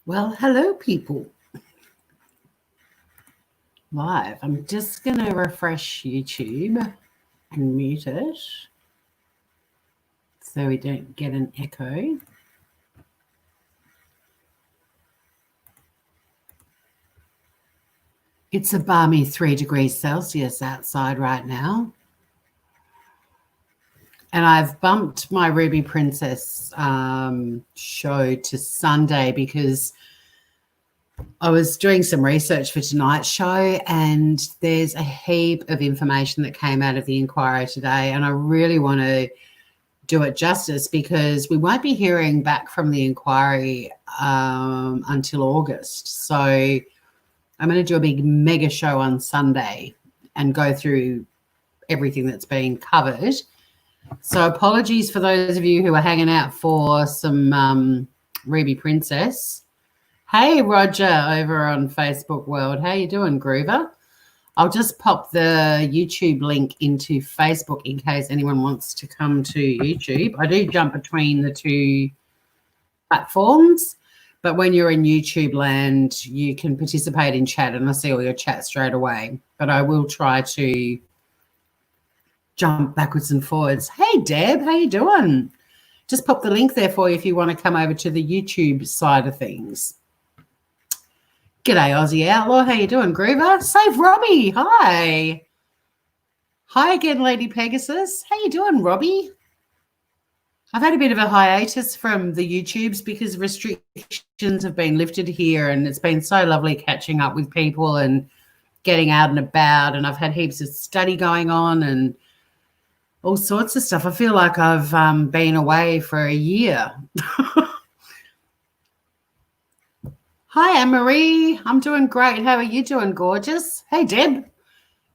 Well, hello, people. Live. I'm just going to refresh YouTube and mute it so we don't get an echo. It's a balmy 3 degrees Celsius outside right now. And I've bumped my Ruby Princess show to Sunday because I was doing some research for tonight's show, and there's a heap of information that came out of the inquiry today, and I really want to do it justice because we won't be hearing back from the inquiry until August. So I'm going to do a big mega show on Sunday and go through everything that's being covered. So apologies for those of you who are hanging out for some Ruby Princess. Hey, Roger, over on Facebook World. How you doing, Groover? I'll just pop the YouTube link into Facebook in case anyone wants to come to YouTube. I do jump between the two platforms, but when you're in YouTube land, you can participate in chat, and I see all your chat straight away. But I will try to jump backwards and forwards. Hey, Deb, how you doing? Just pop the link there for you if you want to come over to the YouTube side of things. G'day, Aussie Outlaw. How you doing, Groover? Save Robbie. Hi. Hi again, Lady Pegasus. How you doing, Robbie? I've had a bit of a hiatus from the YouTubes because restrictions have been lifted here, and it's been so lovely catching up with people and getting out and about, and I've had heaps of study going on and all sorts of stuff. I feel like I've been away for a year. Hi, Anne-Marie. I'm doing great. How are you doing, gorgeous? Hey, Deb.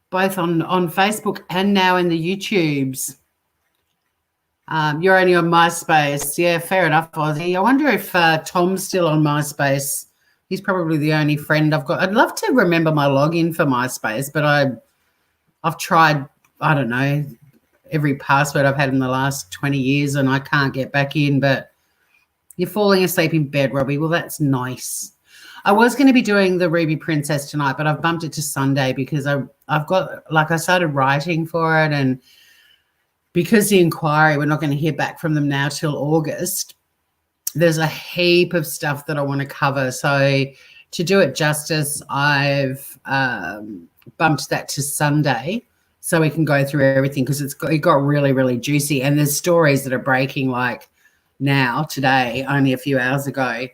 Both on Facebook and now in the YouTubes. You're only on MySpace. Yeah, fair enough, Aussie. I wonder if Tom's still on MySpace. He's probably the only friend I've got. I'd love to remember my login for MySpace, but I've tried, I don't know, every password I've had in the last 20 years, and I can't get back in. But you're falling asleep in bed, Robbie. Well, that's nice. I was going to be doing the Ruby Princess tonight, but I've bumped it to Sunday because I've got, like, I started writing for it, and because the inquiry, we're not going to hear back from them now till August, there's a heap of stuff that I want to cover. So to do it justice, I've bumped that to Sunday so we can go through everything because it got really, really juicy. And there's stories that are breaking like now, today, only a few hours ago.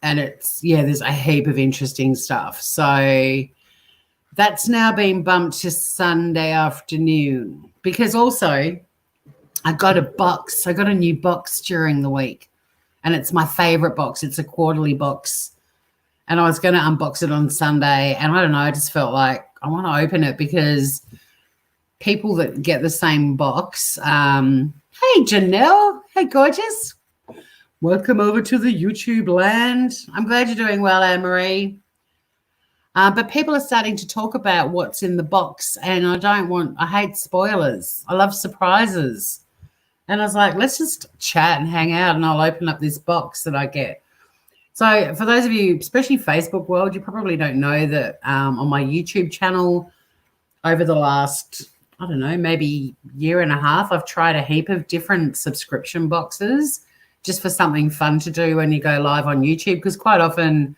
And it's, yeah, there's a heap of interesting stuff. So that's now been bumped to Sunday afternoon because also I got a box. I got a new box during the week, and it's my favorite box. It's a quarterly box, and I was going to unbox it on Sunday, and I don't know, I just felt like I want to open it because people that get the same box, hey, Janelle. Hey, gorgeous. Welcome over to the YouTube land. I'm glad you're doing well, Anne-Marie. But people are starting to talk about what's in the box, and I hate spoilers. I love surprises. And I was like, let's just chat and hang out, and I'll open up this box that I get. So for those of you, especially Facebook world, you probably don't know that on my YouTube channel over the last, I don't know, maybe year and a half, I've tried a heap of different subscription boxes just for something fun to do when you go live on YouTube, because quite often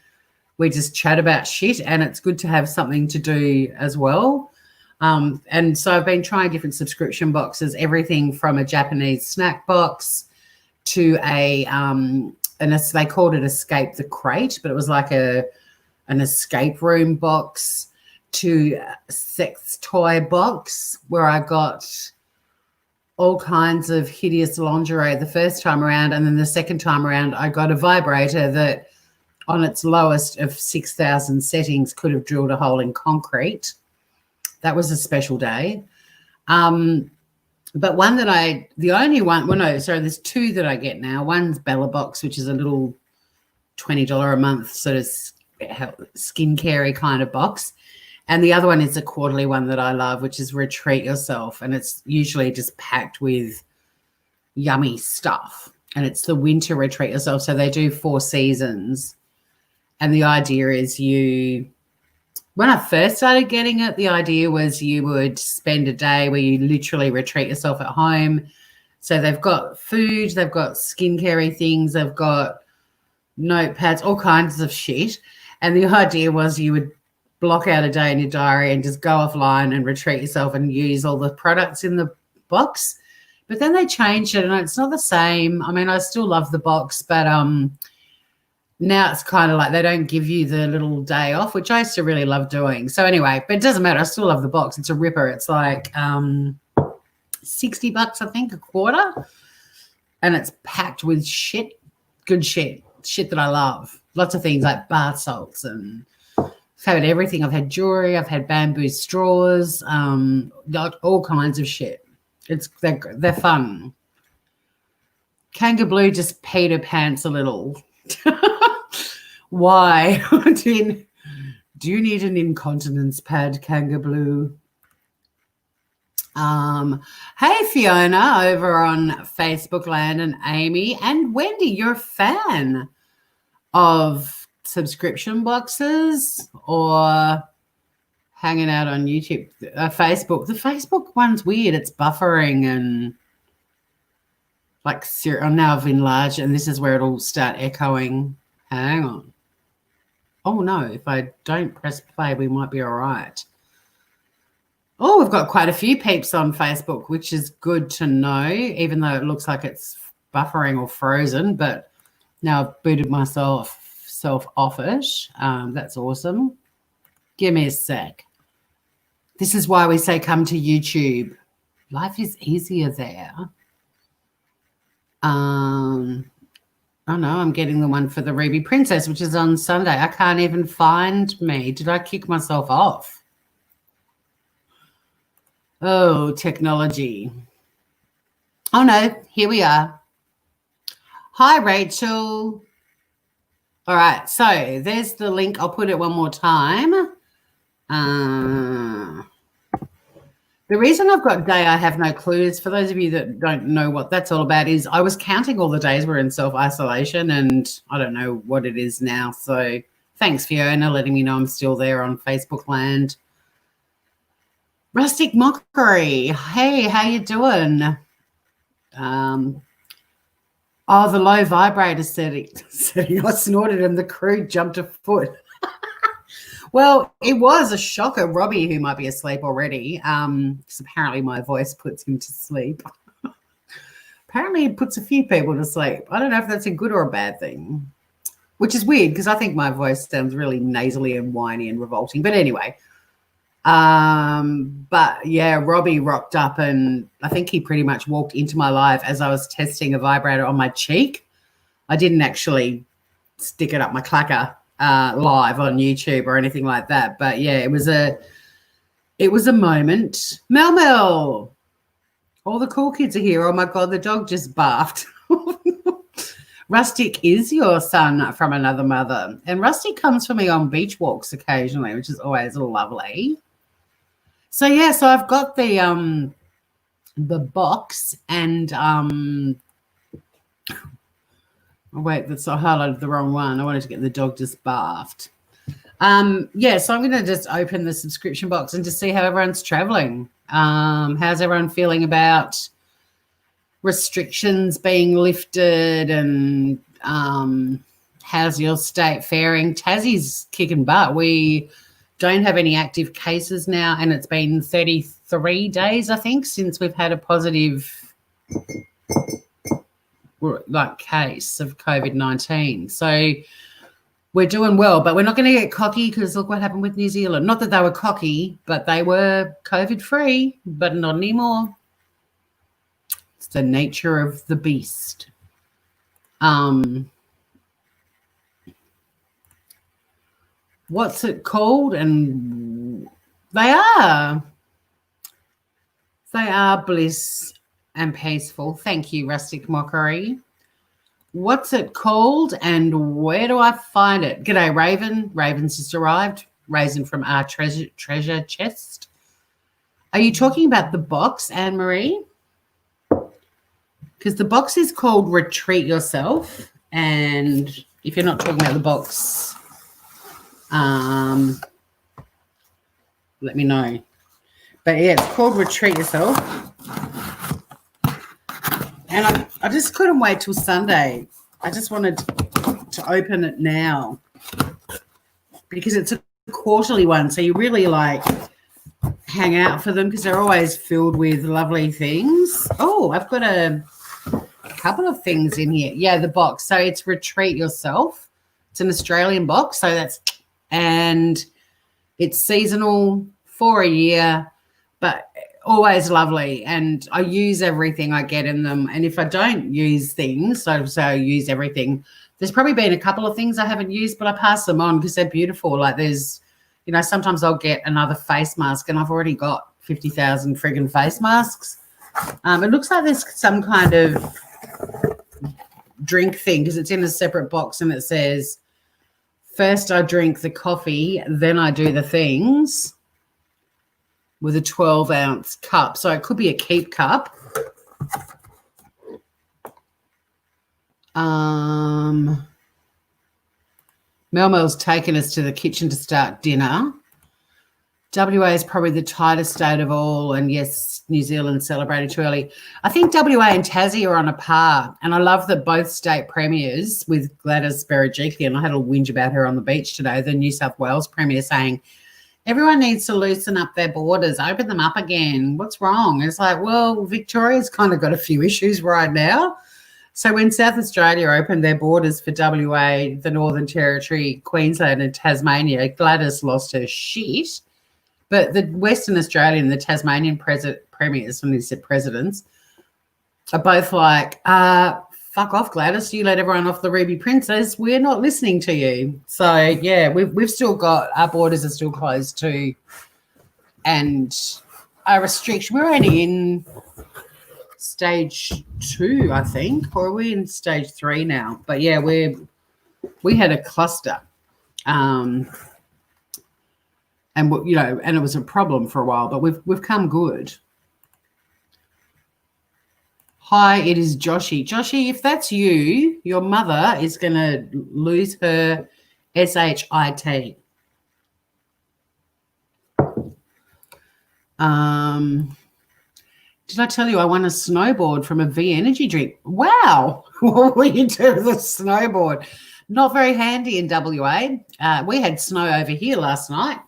we just chat about shit, and it's good to have something to do as well. And so I've been trying different subscription boxes, everything from a Japanese snack box to they called it Escape the Crate, but it was like an escape room box, to a sex toy box where I got all kinds of hideous lingerie the first time around, and then the second time around I got a vibrator that on its lowest of 6,000 settings could have drilled a hole in concrete. That was a special day. But one that there's two that I get now. One's Bella Box, which is a little $20 a month sort of skincare kind of box. And the other one is a quarterly one that I love, which is Retreat Yourself. And it's usually just packed with yummy stuff. and it's the winter retreat yourself. So they do 4 seasons. And the idea is when I first started getting it, the idea was you would spend a day where you literally retreat yourself at home. So they've got food, they've got skincare things, they've got notepads, all kinds of shit. And the idea was you would block out a day in your diary and just go offline and retreat yourself and use all the products in the box. But then they changed it and it's not the same. I mean, I still love the box, but now it's kind of like they don't give you the little day off, which I used to really love doing. So anyway, but it doesn't matter. I still love the box. It's a ripper. It's like $60, I think, a quarter. And it's packed with shit, good shit that I love. Lots of things like bath salts and I've had everything. I've had jewelry. I've had bamboo straws, all kinds of shit. They're fun. Kanga Blue just Peter Pants a little. Why? Do you need an incontinence pad, Kanga Blue? Hey, Fiona over on Facebook Land and Amy and Wendy, you're a fan of subscription boxes or hanging out on YouTube, Facebook. The Facebook one's weird. It's buffering and like now I've enlarged and this is where it'll start echoing. Hang on. Oh, no, if I don't press play, we might be all right. Oh, we've got quite a few peeps on Facebook, which is good to know, even though it looks like it's buffering or frozen. But now I've booted myself off it. That's awesome. Give me a sec. This is why we say come to YouTube. Life is easier there. Oh, no, I'm getting the one for the Ruby Princess, which is on Sunday. I can't even find me. Did I kick myself off? Oh, technology. Oh, no, here we are. Hi, Rachel. All right, so there's the link. I'll put it one more time. The reason I've got day I have no clues, for those of you that don't know what that's all about, is I was counting all the days we're in self-isolation and I don't know what it is now. So thanks, Fiona, letting me know I'm still there on Facebook Land. Rustic Mockery. Hey, how you doing? The low vibrator setting. I snorted and the crew jumped a foot. Well, it was a shocker. Robbie, who might be asleep already, because apparently my voice puts him to sleep. Apparently it puts a few people to sleep. I don't know if that's a good or a bad thing, which is weird because I think my voice sounds really nasally and whiny and revolting. But anyway, but yeah, Robbie rocked up and I think he pretty much walked into my live as I was testing a vibrator on my cheek. I didn't actually stick it up my clacker live on YouTube or anything like that. But yeah, it was a moment. Mel, all the cool kids are here. Oh my God, the dog just barfed. Rustic is your son from another mother. And Rustic comes for me on beach walks occasionally, which is always lovely. So yeah, so I've got the box and oh, wait, I highlighted the wrong one. I wanted to get the dog just barfed. Yeah, so I'm going to just open the subscription box and just see how everyone's traveling. How's everyone feeling about restrictions being lifted and how's your state faring? Tassie's kicking butt. We don't have any active cases now, and it's been 33 days, I think, since we've had a positive case of COVID-19. So we're doing well, but we're not going to get cocky because look what happened with New Zealand. Not that they were cocky, but they were COVID-free, but not anymore. It's the nature of the beast. What's it called? And they are bliss and peaceful. Thank you, Rustic Mockery. What's it called and where do I find it? G'day, Raven. Raven's just arrived. Raisin from our treasure chest. Are you talking about the box, Anne-Marie? because the box is called Retreat Yourself. And if you're not talking about the box, let me know. But yeah, it's called Retreat Yourself. And I just couldn't wait till Sunday. I just wanted to open it now because it's a quarterly one. So you really like hang out for them because they're always filled with lovely things. Oh, I've got a couple of things in here. Yeah, the box. So it's Retreat Yourself. It's an Australian box. And it's seasonal for a year, but always lovely. And I use everything I get in them. And if I don't use things, so I use everything, there's probably been a couple of things I haven't used, but I pass them on because they're beautiful. Like there's, sometimes I'll get another face mask and I've already got 50,000 friggin' face masks. It looks like there's some kind of drink thing because it's in a separate box and it says, first I drink the coffee, then I do the things, with a 12-ounce cup. So it could be a keep cup. Mel's taken us to the kitchen to start dinner. WA is probably the tightest state of all, and yes, New Zealand celebrated too early. I think WA and Tassie are on a par, and I love that both state premiers with Gladys Berejiklian, and I had a whinge about her on the beach today, the New South Wales premier saying, everyone needs to loosen up their borders, open them up again. What's wrong? It's like, well, Victoria's kind of got a few issues right now. So when South Australia opened their borders for WA, the Northern Territory, Queensland and Tasmania, Gladys lost her shit. But the Western Australian and the Tasmanian premiers, when he said presidents, are both like, fuck off, Gladys. You let everyone off the Ruby Princess. We're not listening to you. So, yeah, we've still got, our borders are still closed too. And our restriction, we're only in stage 2, I think, or are we in stage 3 now? But, yeah, we had a cluster. And, and it was a problem for a while, but we've come good. Hi, it is Joshy. Joshy, if that's you, your mother is going to lose her SHIT. Did I tell you I won a snowboard from a V Energy drink? Wow. What will you do with a snowboard? Not very handy in WA. We had snow over here last night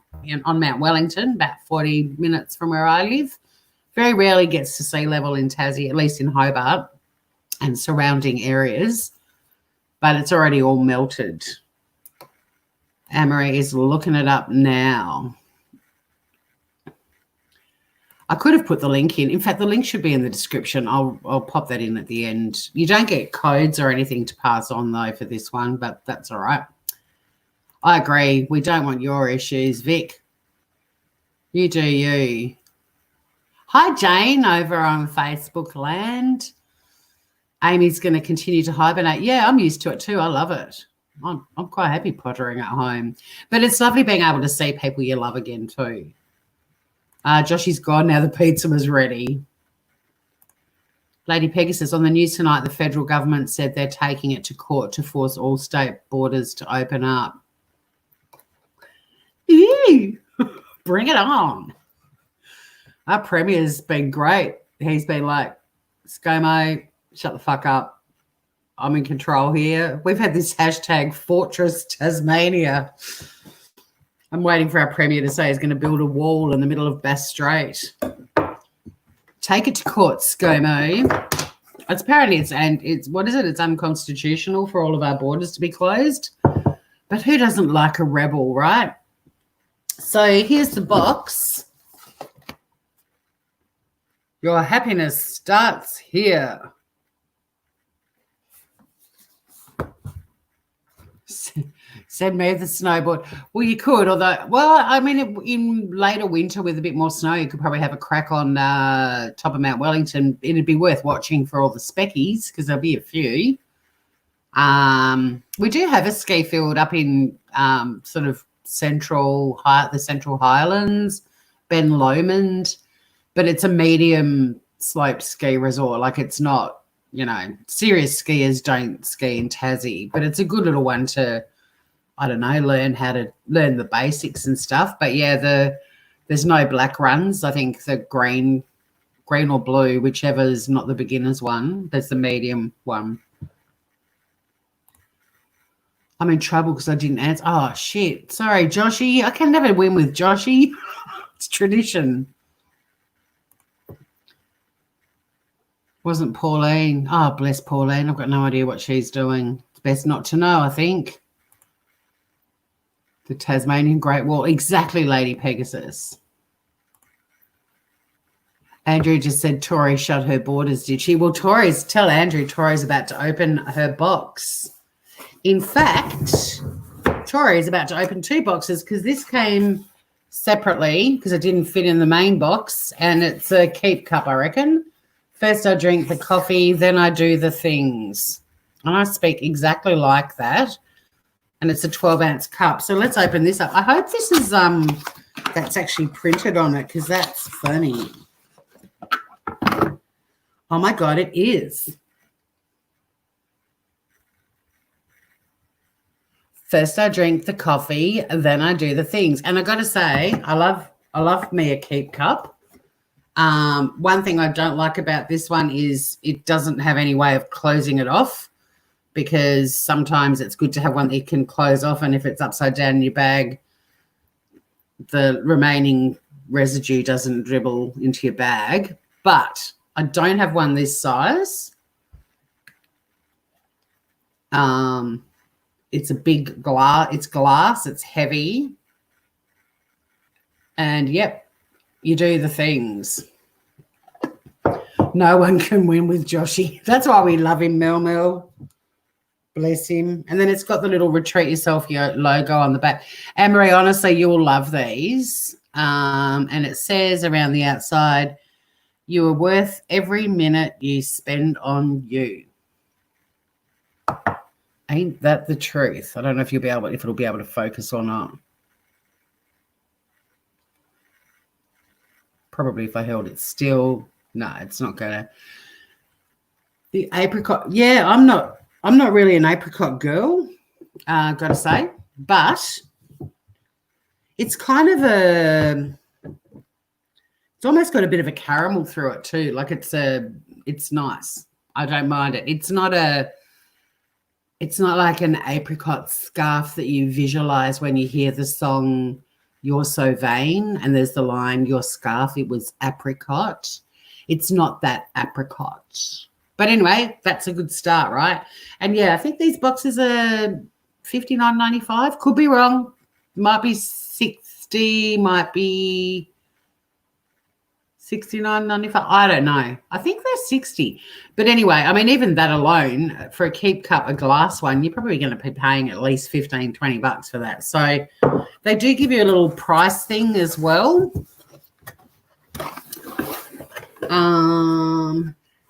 on Mount Wellington, about 40 minutes from where I live. Very rarely gets to sea level in Tassie, at least in Hobart and surrounding areas, but it's already all melted. Anne-Marie is looking it up now. I could have put the link in. In fact, the link should be in the description. I'll pop that in at the end. You don't get codes or anything to pass on, though, for this one, but that's all right. I agree. We don't want your issues. Vic, you do you. Hi, Jane, over on Facebook land. Amy's going to continue to hibernate. Yeah, I'm used to it too. I love it. I'm quite happy pottering at home. But it's lovely being able to see people you love again too. Joshy's gone now. The pizza was ready. Lady Peggy says, on the news tonight, the federal government said they're taking it to court to force all state borders to open up. Ew. Bring it on. Our premier's been great. He's been like, ScoMo, shut the fuck up. I'm in control here. We've had this hashtag Fortress Tasmania. I'm waiting for our premier to say he's going to build a wall in the middle of Bass Strait. Take it to court, ScoMo. It's apparently it's what is it? It's unconstitutional for all of our borders to be closed. But who doesn't like a rebel, right? So here's the box. Your happiness starts here. Send me the snowboard. Well, you could, although, well, I mean, in later winter with a bit more snow, you could probably have a crack on top of Mount Wellington. It'd be worth watching for all the speckies because there'll be a few. We do have a ski field up in sort of the Central Highlands, Ben Lomond. But it's a medium sloped ski resort. Like it's not you know, serious skiers don't ski in Tassie, but it's a good little one to, I don't know, learn the basics and stuff. But yeah, there's no black runs. I think the green or blue, whichever is not the beginner's one. There's the medium one. I'm in trouble because I didn't answer. Oh, shit. Sorry, Joshy. I can never win with Joshy. It's tradition. Wasn't Pauline. Oh, bless Pauline. I've got no idea what she's doing. It's best not to know, I think. The Tasmanian Great Wall. Exactly, Lady Pegasus. Andrew just said Tori shut her borders, did she? Well, tell Andrew Tori's about to open her box. In fact, Tori is about to open 2 boxes because this came separately because it didn't fit in the main box, and it's a keep cup, I reckon. First I drink the coffee, then I do the things. And I speak exactly like that. And it's a 12-ounce cup. So let's open this up. I hope this is that's actually printed on it because that's funny. Oh, my God, it is. First I drink the coffee, then I do the things. And I got to say, I love me a keep cup. One thing I don't like about this one is it doesn't have any way of closing it off, because sometimes it's good to have one that you can close off, and if it's upside down in your bag, the remaining residue doesn't dribble into your bag. But I don't have one this size. It's a big glass. It's glass. It's heavy. And, yep, you do the things. No one can win with Joshy. That's why we love him, Mel. Bless him. And then it's got the little Retreat Yourself logo on the back. Anne-Marie, honestly, you'll love these. And it says around the outside, you are worth every minute you spend on you. Ain't that the truth? I don't know if it'll be able to focus or not. Probably if I held it still. No, it's not gonna. The apricot. Yeah, I'm not really an apricot girl, gotta say, but it's kind of it's almost got a bit of a caramel through it too. Like it's nice. I don't mind it. It's not like an apricot scarf that you visualize when you hear the song You're So Vain and there's the line, your scarf, it was apricot. It's not that apricot. But anyway, that's a good start, right? And, yeah, I think these boxes are $59.95. Could be wrong. Might be $60, might be $69.95. I don't know. I think they're $60. But anyway, I mean, even that alone, for a keep cup, a glass one, you're probably going to be paying at least $15, $20 for that. So they do give you a little price thing as well.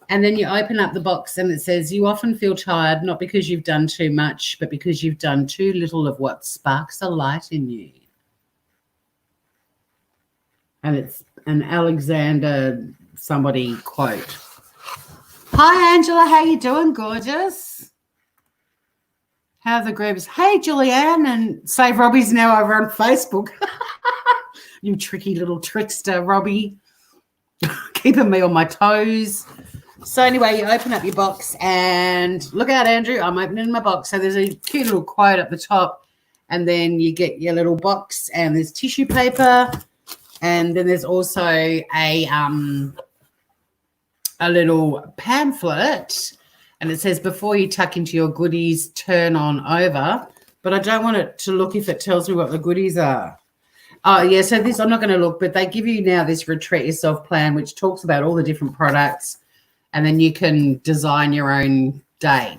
And then you open up the box and it says, you often feel tired, not because you've done too much, but because you've done too little of what sparks a light in you. And it's an Alexander somebody quote. Hi, Angela. How you doing, gorgeous? How are the groups? Hey, Julianne, and Save Robbie's now over on Facebook. You tricky little trickster, Robbie. Keeping me on my toes. So anyway, you open up your box and look out, Andrew. I'm opening my box. So there's a cute little quote at the top, and then you get your little box, and there's tissue paper, and then there's also a little pamphlet, and it says, before you tuck into your goodies, turn on over. But I don't want it to look if it tells me what the goodies are. Oh, yeah, so this, I'm not going to look, but they give you now this Retreat Yourself plan, which talks about all the different products, and then you can design your own day.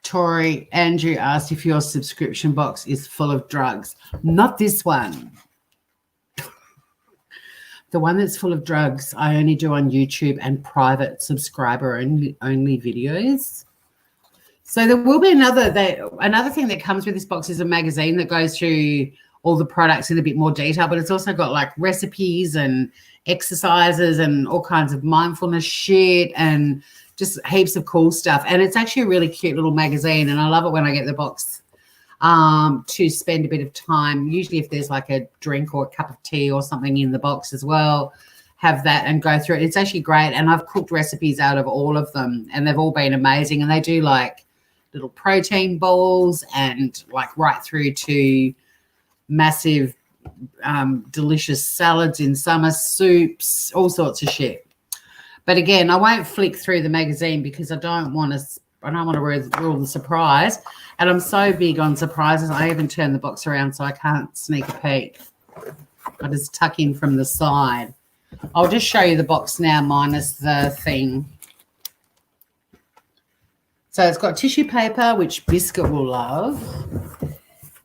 Tori, Andrew asked if your subscription box is full of drugs. Not this one. The one that's full of drugs, I only do on YouTube and private subscriber only videos. So there will be another thing that comes with this box is a magazine that goes through all the products in a bit more detail, but it's also got like recipes and exercises and all kinds of mindfulness shit and just heaps of cool stuff. And it's actually a really cute little magazine, and I love it when I get the box to spend a bit of time. Usually if there's like a drink or a cup of tea or something in the box as well, have that and go through it. It's actually great, and I've cooked recipes out of all of them, and they've all been amazing. And they do like little protein balls and like right through to massive delicious salads in summer, soups, all sorts of shit. But again, I won't flick through the magazine because I don't want to ruin the surprise. And I'm so big on surprises, I even turn the box around so I can't sneak a peek. I just tuck in from the side. I'll just show you the box now minus the thing. So it's got tissue paper, which Biscuit will love,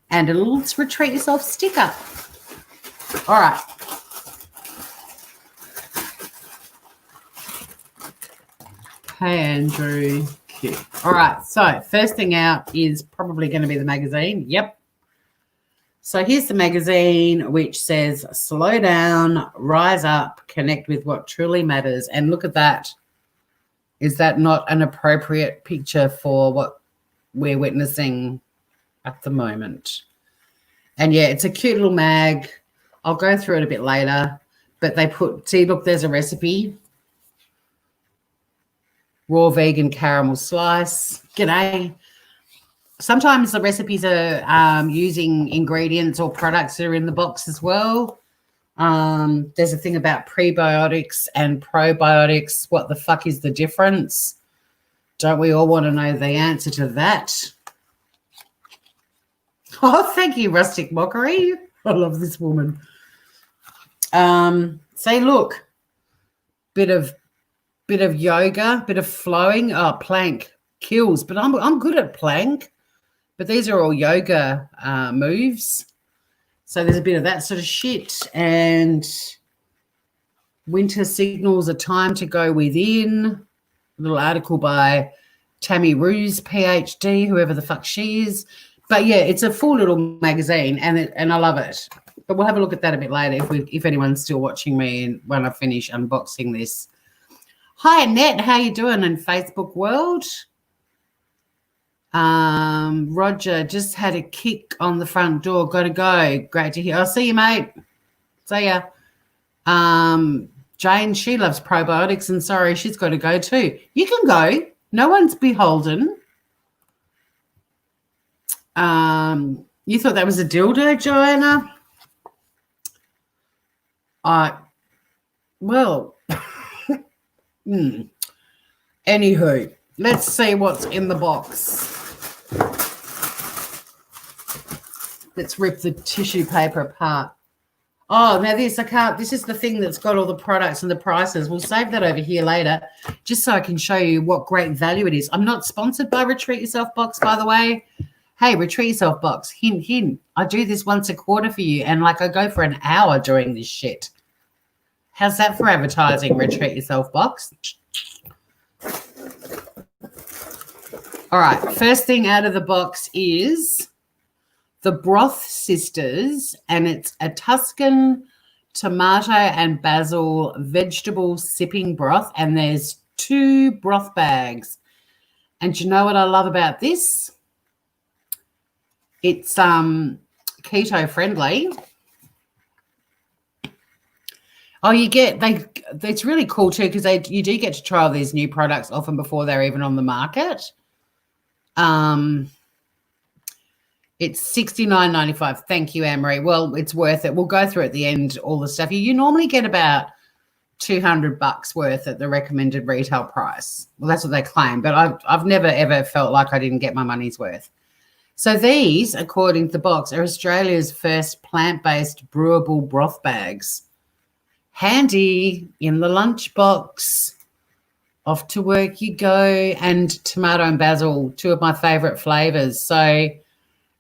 and a little Retreat Yourself sticker. All right. Hey, Andrew. Cute. All right. So first thing out is probably going to be the magazine. Yep. So here's the magazine, which says, slow down, rise up, connect with what truly matters. And look at that. Is that not an appropriate picture for what we're witnessing at the moment? And, yeah, it's a cute little mag. I'll go through it a bit later. But they see, look, there's a recipe. Raw vegan caramel slice. G'day. Sometimes the recipes are using ingredients or products that are in the box as well. There's a thing about prebiotics and probiotics. What the fuck is the difference? Don't we all want to know the answer to that? Oh, thank you, Rustic Mockery. I love this woman. Say, look, bit of yoga, bit of flowing. Oh, plank kills, but I'm good at plank. But these are all yoga moves. So there's a bit of that sort of shit. And winter signals a time to go within. A little article by Tammy Ruse, PhD, whoever the fuck she is. But, yeah, it's a full little magazine, and I love it. But we'll have a look at that a bit later if anyone's still watching me when I finish unboxing this. Hi, Annette. How you doing in Facebook world? Roger just had a kick on the front door. Got to go. Great to hear. I'll see you, mate. See ya. Jane, she loves probiotics, and sorry, she's got to go too. You can go. No one's beholden. You thought that was a dildo, Joanna? Well, anywho, let's see what's in the box. Let's rip the tissue paper apart. Oh, now this is the thing that's got all the products and the prices. We'll save that over here later just so I can show you what great value it is. I'm not sponsored by Retreat Yourself Box, by the way. Hey, Retreat Yourself Box, hint, hint. I do this once a quarter for you, and like I go for an hour doing this shit. How's that for advertising, Retreat Yourself Box? All right, first thing out of the box is the Broth Sisters, and it's a Tuscan tomato and basil vegetable sipping broth, and there's 2 broth bags. And you know what I love about this? It's keto friendly. Oh, it's really cool too because you do get to try all these new products often before they're even on the market. It's $69.95. Thank you, Anne-Marie. Well, it's worth it. We'll go through at the end all the stuff. You normally get about $200 worth at the recommended retail price. Well, that's what they claim, but I've never ever felt like I didn't get my money's worth. So these, according to the box, are Australia's first plant-based brewable broth bags. Handy in the lunchbox. Off to work you go. And tomato and basil, 2 of my favourite flavours. So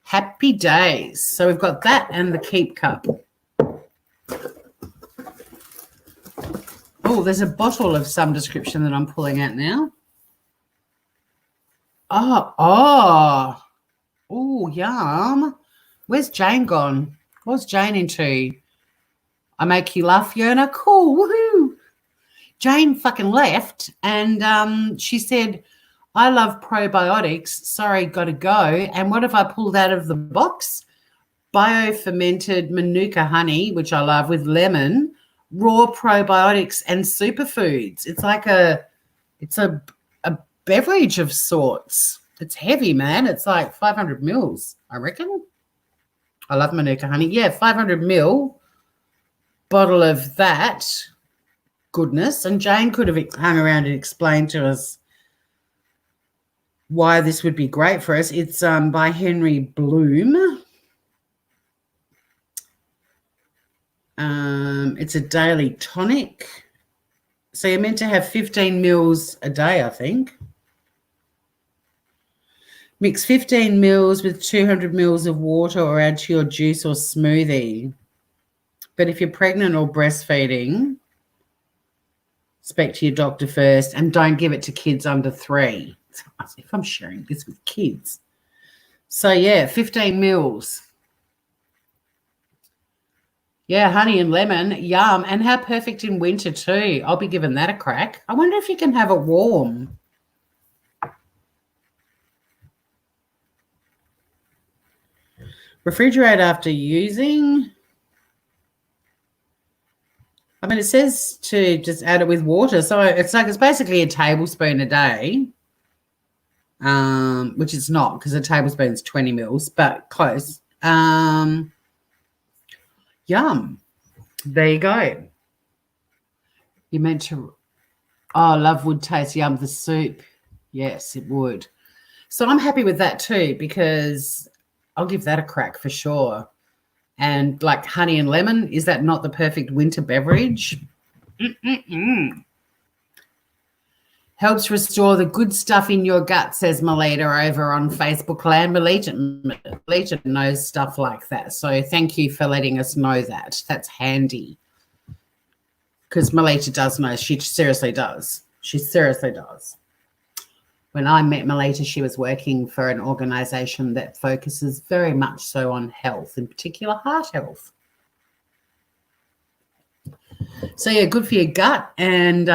happy days. So we've got that and the Keep Cup. Oh, there's a bottle of some description that I'm pulling out now. Oh, yum. Where's Jane gone? What's Jane into? I make you laugh, Yerna. Cool, woohoo. Jane fucking left and she said, I love probiotics. Sorry, got to go. And what have I pulled out of the box? Bio-fermented Manuka honey, which I love, with lemon, raw probiotics and superfoods. It's like a beverage of sorts. It's heavy, man. It's like 500 mils, I reckon. I love Manuka honey. Yeah, 500 mil bottle of that goodness. And Jane could have hung around and explained to us why this would be great for us. It's by Henry Bloom. It's a daily tonic. So you're meant to have 15 mils a day, I think. Mix 15 mils with 200 mils of water or add to your juice or smoothie. But if you're pregnant or breastfeeding, speak to your doctor first and don't give it to kids under 3. As if I'm sharing this with kids. So, yeah, 15 mils. Yeah, honey and lemon, yum. And how perfect in winter too. I'll be giving that a crack. I wonder if you can have it warm. Refrigerate after using. I mean, it says to just add it with water. So it's basically a tablespoon a day, which it's not because a tablespoon is 20 mils, but close. Yum. There you go. You meant to, love would taste yum, the soup. Yes, it would. So I'm happy with that too because I'll give that a crack for sure. And like honey and lemon, is that not the perfect winter beverage? Helps restore the good stuff in your gut, says Melita over on Facebook land. Melita knows stuff like that. So thank you for letting us know that. That's handy. Because Melita does know. She seriously does. She seriously does. When I met Melita, she was working for an organisation that focuses very much so on health, in particular heart health. So, yeah, good for your gut and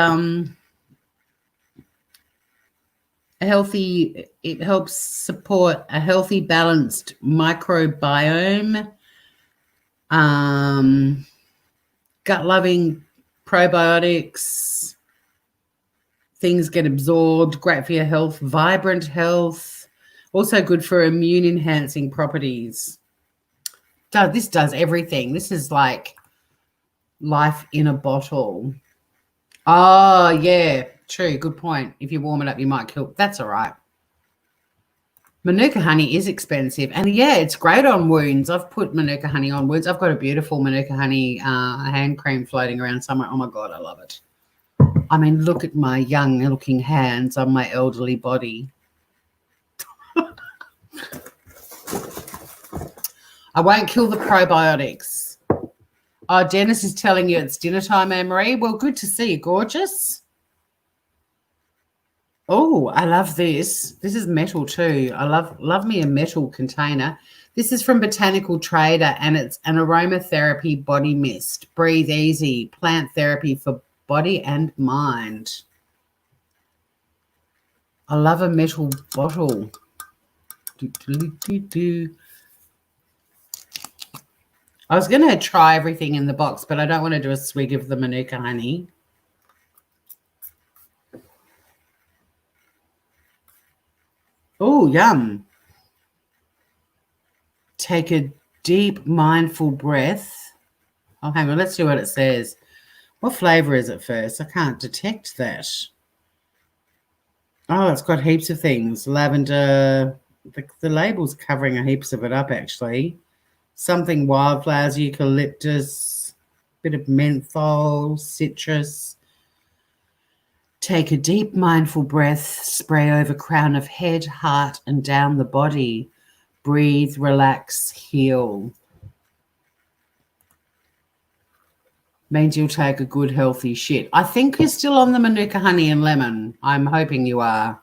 it helps support a healthy, balanced microbiome, gut-loving probiotics. Things get absorbed, great for your health, vibrant health, also good for immune-enhancing properties. This does everything. This is like life in a bottle. Oh, yeah, true, good point. If you warm it up, you might kill. That's all right. Manuka honey is expensive. And, yeah, it's great on wounds. I've put Manuka honey on wounds. I've got a beautiful Manuka honey hand cream floating around somewhere. Oh, my God, I love it. I mean, look at my young-looking hands on my elderly body. I won't kill the probiotics. Oh, Dennis is telling you it's dinner time, Anne-Marie. Well, good to see you, gorgeous. Oh, I love this. This is metal too. I love me a metal container. This is from Botanical Trader, and it's an aromatherapy body mist. Breathe easy. Plant therapy for body and mind. I love a metal bottle. I was going to try everything in the box, but I don't want to do a swig of the Manuka honey. Oh, yum. Take a deep, mindful breath. Oh, hang on. Let's see what it says. What flavour is it first? I can't detect that. Oh, it's got heaps of things. Lavender. The label's covering heaps of it up, actually. Something wildflowers, eucalyptus, bit of menthol, citrus. Take a deep, mindful breath. Spray over crown of head, heart, and down the body. Breathe, relax, heal. Means you'll take a good, healthy shit. I think you're still on the Manuka honey and lemon. I'm hoping you are.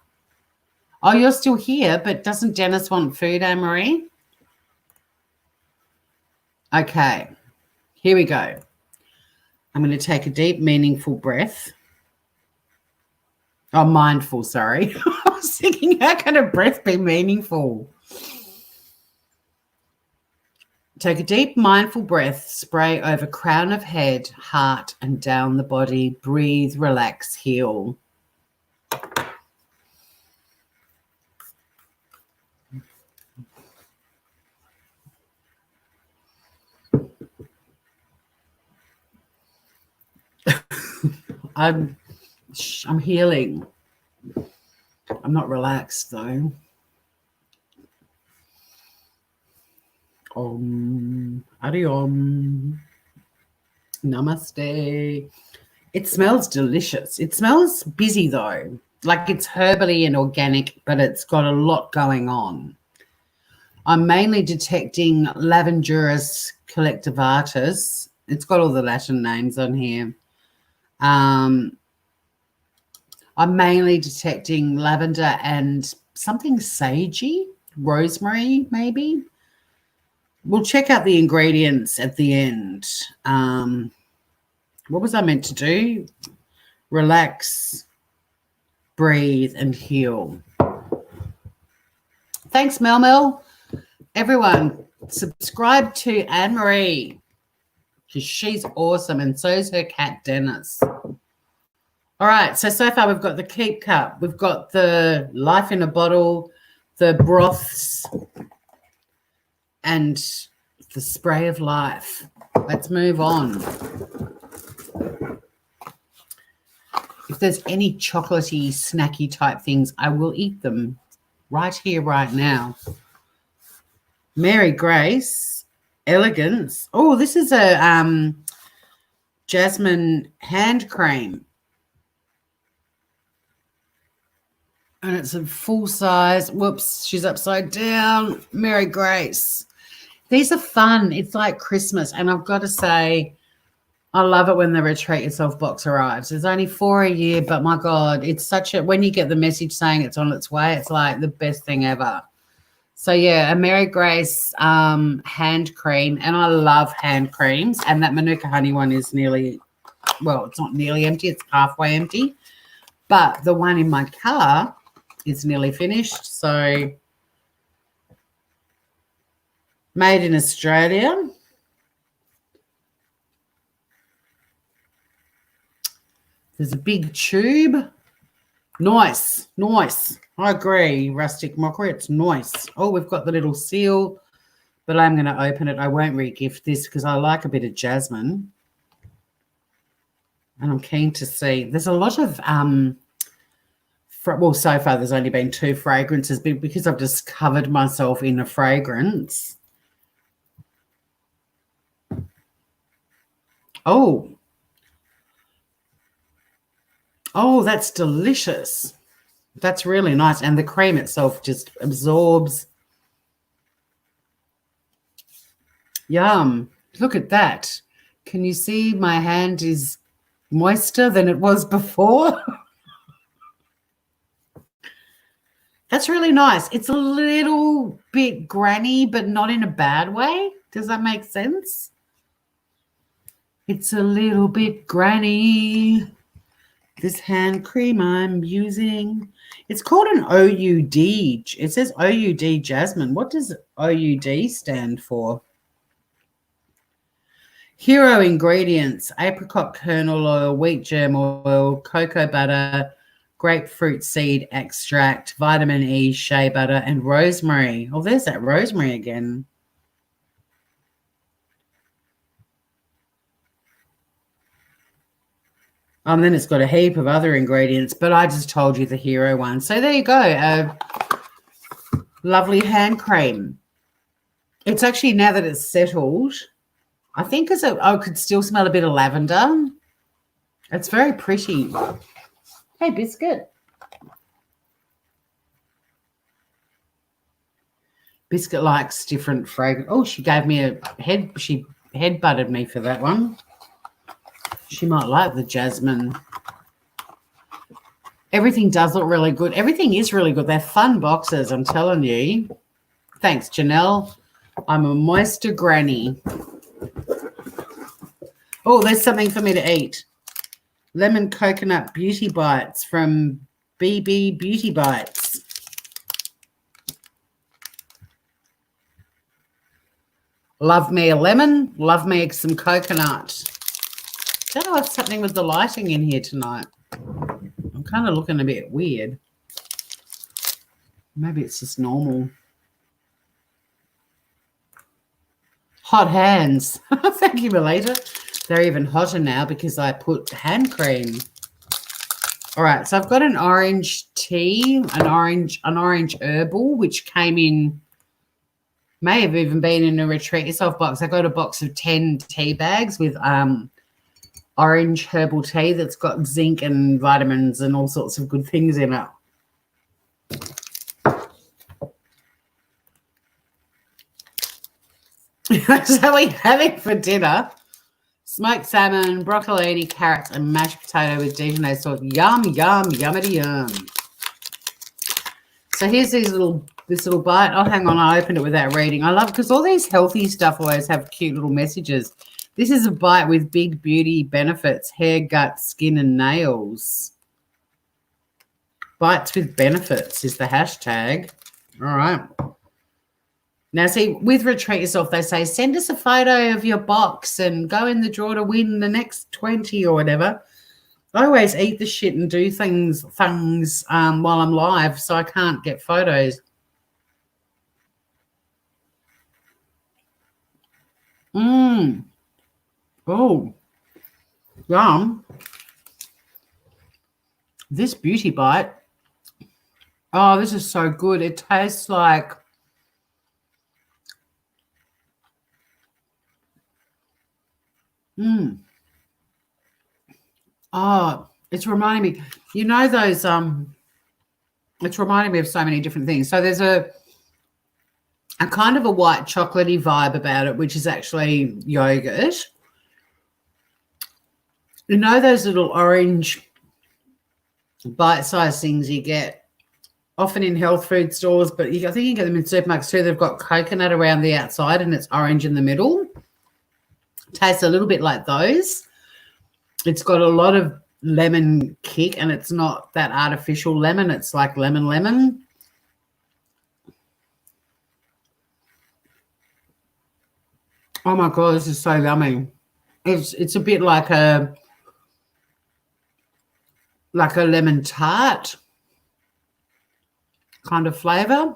Oh, you're still here, but doesn't Dennis want food, Anne-Marie? Okay, here we go. I'm going to take a deep, meaningful breath. Oh, mindful, sorry. I was thinking, how can a breath be meaningful? Take a deep, mindful breath, spray over crown of head, heart, and down the body. Breathe, relax, heal. I'm healing. I'm not relaxed though. Om, Hari Om, Namaste. It smells delicious. It smells busy though. Like it's herbally and organic, but it's got a lot going on. I'm mainly detecting Lavandurus collectivatus. It's got all the Latin names on here. I'm mainly detecting lavender and something sagey, rosemary maybe. We'll check out the ingredients at the end. What was I meant to do? Relax, breathe, and heal. Thanks, Mel. Everyone, subscribe to Anne-Marie because she's awesome, and so is her cat, Dennis. All right, so far we've got the Keep Cup. We've got the Life in a Bottle, the broths, and the Spray of Life. Let's move on. If there's any chocolatey, snacky type things, I will eat them right here, right now. Mary Grace, Elegance. Oh, this is a jasmine hand cream. And it's a full size. Whoops, she's upside down. Mary Grace. These are fun. It's like Christmas. And I've got to say, I love it when the Retreat Yourself box arrives. There's only 4 a year, but my God, it's such a, when you get the message saying it's on its way, it's like the best thing ever. So, yeah, a Mary Grace hand cream. And I love hand creams. And that Manuka honey one is nearly, well, it's not nearly empty. It's halfway empty. But the one in my car is nearly finished. So, made in Australia. There's a big tube. Nice. I agree, Rustic Mockery. It's nice. Oh, we've got the little seal, but I'm going to open it. I won't re-gift this because I like a bit of jasmine. And I'm keen to see. There's a lot of, well, so far there's only been 2 fragrances, but because I've discovered myself in a fragrance. Oh, that's delicious. That's really nice. And the cream itself just absorbs. Yum. Look at that. Can you see my hand is moister than it was before? That's really nice. It's a little bit granny, but not in a bad way. Does that make sense? It's a little bit granny. This hand cream I'm using, it's called an OUD. It says OUD Jasmine. What does OUD stand for? Hero ingredients: apricot kernel oil, wheat germ oil, cocoa butter, grapefruit seed extract, vitamin E, shea butter, and rosemary. Oh, there's that rosemary again. And then it's got a heap of other ingredients, but I just told you the hero one. So there you go, a lovely hand cream. It's actually, now that it's settled, I think I could still smell a bit of lavender. It's very pretty. Hey, Biscuit. Biscuit likes different fragrance. Oh, she gave me a head. She head-butted me for that one. She might like the jasmine. Everything does look really good. Everything is really good. They're fun boxes, I'm telling you. Thanks, Janelle. I'm a moister granny. Oh, there's something for me to eat. Lemon coconut beauty bites from BB Beauty Bites. Love me a lemon. Love me some coconut. I don't know what's happening with the lighting in here tonight. I'm kind of looking a bit weird. Maybe it's just normal. Hot hands. Thank you, Melita. They're even hotter now because I put hand cream. All right, so I've got an orange tea, an orange herbal, which came in, may have even been in a Retreat Yourself box. I got a box of 10 tea bags with orange herbal tea that's got zinc and vitamins and all sorts of good things in it. So we have it for dinner. Smoked salmon, broccolini, carrots, and mashed potato with Dijonnaise sauce. Yum, yum, yummity, yum. So here's this little bite. Oh, hang on. I opened it without reading. I love because all these healthy stuff always have cute little messages. This is a bite with big beauty benefits, hair, gut, skin, and nails. Bites with benefits is the hashtag. All right. Now, see, with Retreat Yourself, they say, send us a photo of your box and go in the draw to win the next 20 or whatever. I always eat the shit and do things while I'm live, so I can't get photos. Oh, yum. This beauty bite. Oh, this is so good. It tastes like oh, it's reminding me, you know those it's reminding me of so many different things. So there's a kind of a white chocolatey vibe about it, which is actually yogurt. You know those little orange bite-sized things you get often in health food stores, but I think you can get them in supermarkets too. They've got coconut around the outside and it's orange in the middle. Tastes a little bit like those. It's got a lot of lemon kick and it's not that artificial lemon. It's like lemon. Oh my God, this is so yummy. It's a bit like a lemon tart kind of flavor.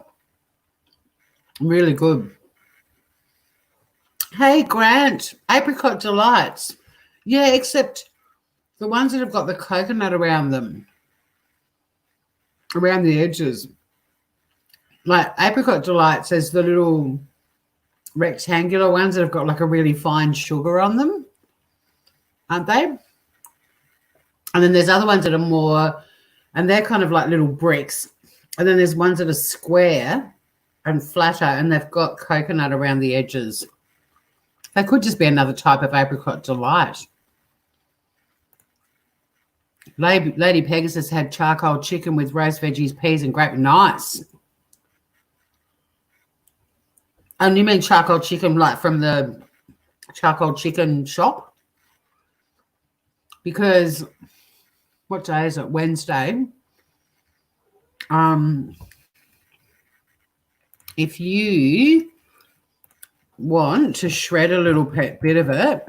Really good. Hey, Grant, apricot delights. Yeah, except the ones that have got the coconut around them, around the edges. Like apricot delights, there's the little rectangular ones that have got like a really fine sugar on them, aren't they? And then there's other ones that are more, and they're kind of like little bricks. And then there's ones that are square and flatter, and they've got coconut around the edges. They could just be another type of apricot delight. Lady Pegasus had charcoal chicken with roast veggies, peas, and grape. Nice. And you mean charcoal chicken like from the charcoal chicken shop? Because what day is it? Wednesday. If you want to shred a little bit of it,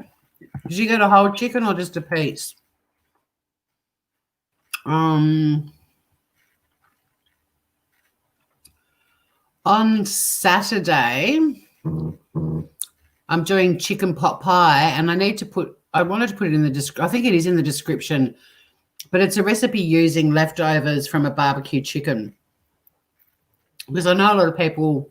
did you get a whole chicken or just a piece? On Saturday, I'm doing chicken pot pie, and I wanted to put it in the I think it is in the description, but it's a recipe using leftovers from a barbecue chicken. Because I know a lot of people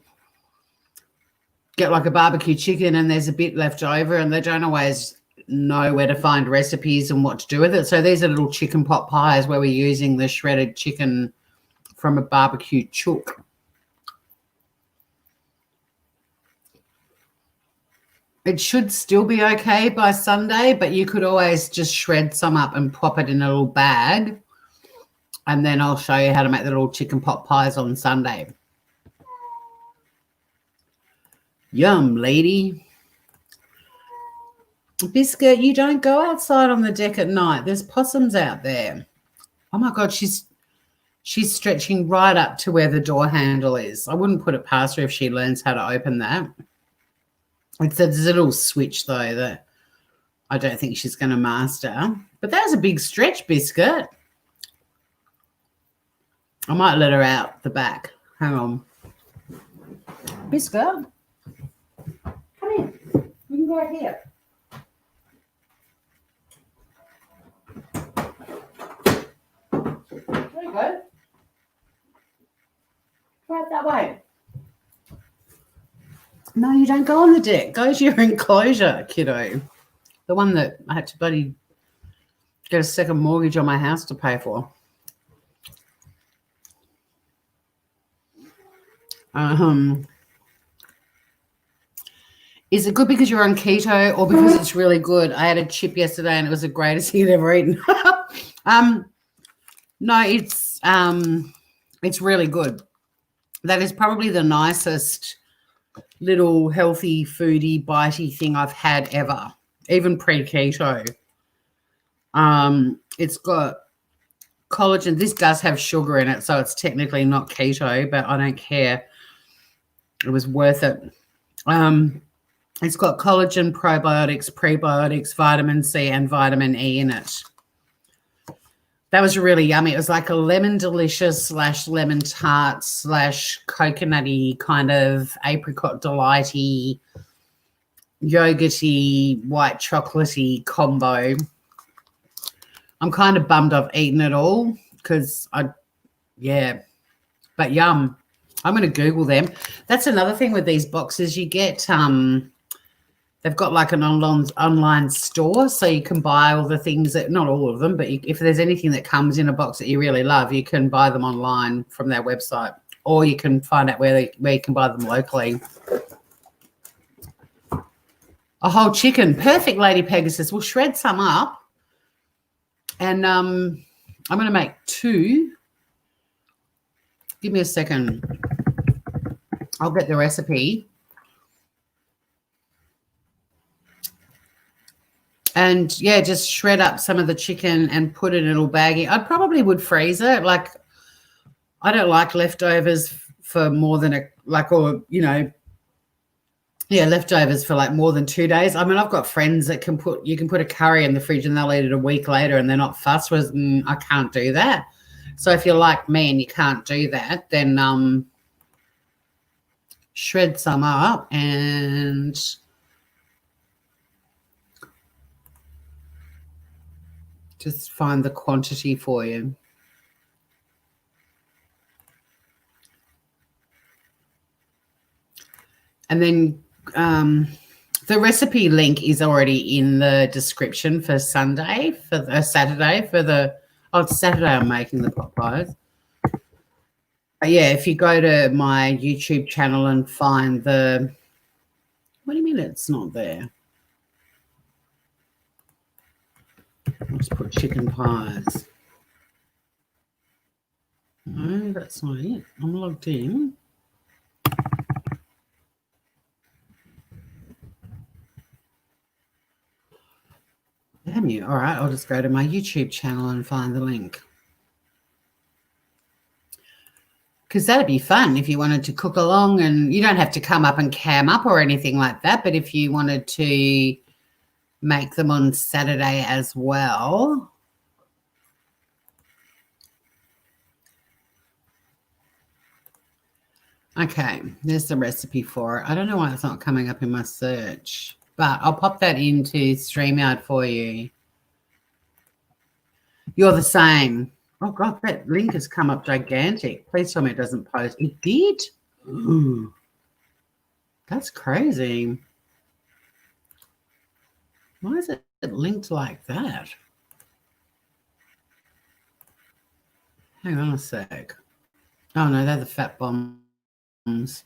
get like a barbecue chicken and there's a bit left over and they don't always know where to find recipes and what to do with it. So these are little chicken pot pies where we're using the shredded chicken from a barbecue chook. It should still be okay by Sunday, but you could always just shred some up and pop it in a little bag. And then I'll show you how to make the little chicken pot pies on Sunday. Yum, lady. Biscuit, you don't go outside on the deck at night. There's possums out there. Oh my God, she's stretching right up to where the door handle is. I wouldn't put it past her if she learns how to open that. There's a little switch, though, that I don't think she's going to master. But that was a big stretch, Biscuit. I might let her out the back. Hang on. Biscuit, come in. You can go here. There you go. Right that way. No, you don't go on the deck. Go to your enclosure, kiddo. The one that I had to bloody get a second mortgage on my house to pay for. Is it good because you're on keto or because it's really good? I had a chip yesterday and it was the greatest thing I'd ever eaten. No, it's really good. That is probably the nicest little healthy, foodie, bitey thing I've had ever, even pre-keto. It's got collagen. This does have sugar in it, so it's technically not keto, but I don't care. It was worth it. It's got collagen, probiotics, prebiotics, vitamin C, and vitamin E in it. That was really yummy. It was like a lemon delicious / lemon tart / coconutty kind of apricot delighty, yogurty, white chocolatey combo. I'm kind of bummed I've eaten it all because but yum. I'm going to Google them. That's another thing with these boxes. You get, they've got like an online store, so you can buy all the things that, not all of them, but if there's anything that comes in a box that you really love, you can buy them online from their website, or you can find out where you can buy them locally. A whole chicken. Perfect, Lady Pegasus. We'll shred some up. And I'm going to make 2. Give me a second. I'll get the recipe. And, yeah, just shred up some of the chicken and put it in a little baggie. I probably would freeze it. Like, I don't like leftovers for more than leftovers for like more than 2 days. I mean, I've got friends that you can put a curry in the fridge and they'll eat it a week later and they're not fussed. Whereas I can't do that. So if you're like me and you can't do that, then shred some up and just find the quantity for you. And then the recipe link is already in the description for Saturday it's Saturday I'm making the pot pies. But yeah, if you go to my YouTube channel and find what do you mean it's not there? I'll just put chicken pies. No, that's not it. I'm logged in. Damn you. All right, I'll just go to my YouTube channel and find the link. Because that'd be fun if you wanted to cook along, and you don't have to come up and cam up or anything like that, but if you wanted to make them on Saturday as well. Okay, there's the recipe for it. I don't know why it's not coming up in my search, but I'll pop that into StreamYard for you. You're the same. Oh, God, that link has come up gigantic. Please tell me it doesn't post. It did? Ooh, that's crazy. Why is it linked like that? Hang on a sec. Oh, no, they're the fat bombs.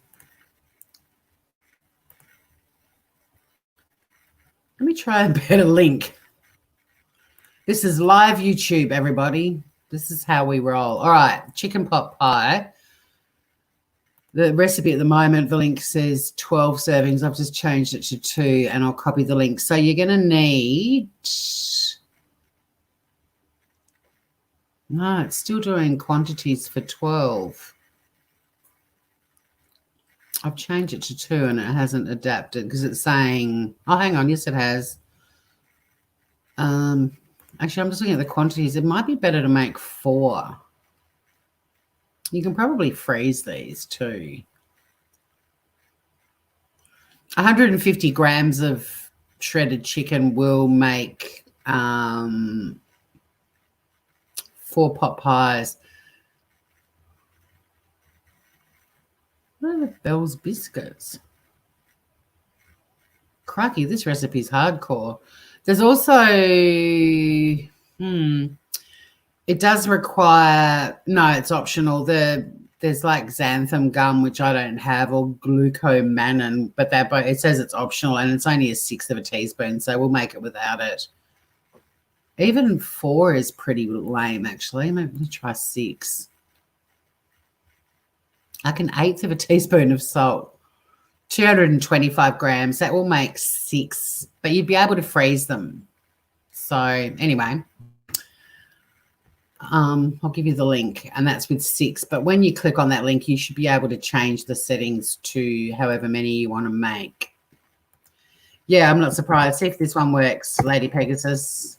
Let me try a better link. This is live YouTube, everybody. This is how we roll. All right, chicken pot pie. The recipe at the moment, the link says 12 servings. I've just changed it to 2 and I'll copy the link. So you're going to need... No, it's still doing quantities for 12. I've changed it to 2 and it hasn't adapted because it's saying... Oh, hang on. Yes, it has. Actually, I'm just looking at the quantities. It might be better to make 4. You can probably freeze these too. 150 grams of shredded chicken will make 4 pot pies. What are the Bell's biscuits? Crikey, this recipe's hardcore. There's also, it does require, no, it's optional. There's like xanthan gum, which I don't have, or glucomannan, but it says it's optional and it's only 1/6 of a teaspoon, so we'll make it without it. Even 4 is pretty lame, actually. Maybe try 6. Like 1/8 of a teaspoon of salt. 225 grams. That will make 6, but you'd be able to freeze them. So anyway, I'll give you the link, and that's with 6. But when you click on that link, you should be able to change the settings to however many you want to make. Yeah, I'm not surprised. See if this one works, Lady Pegasus.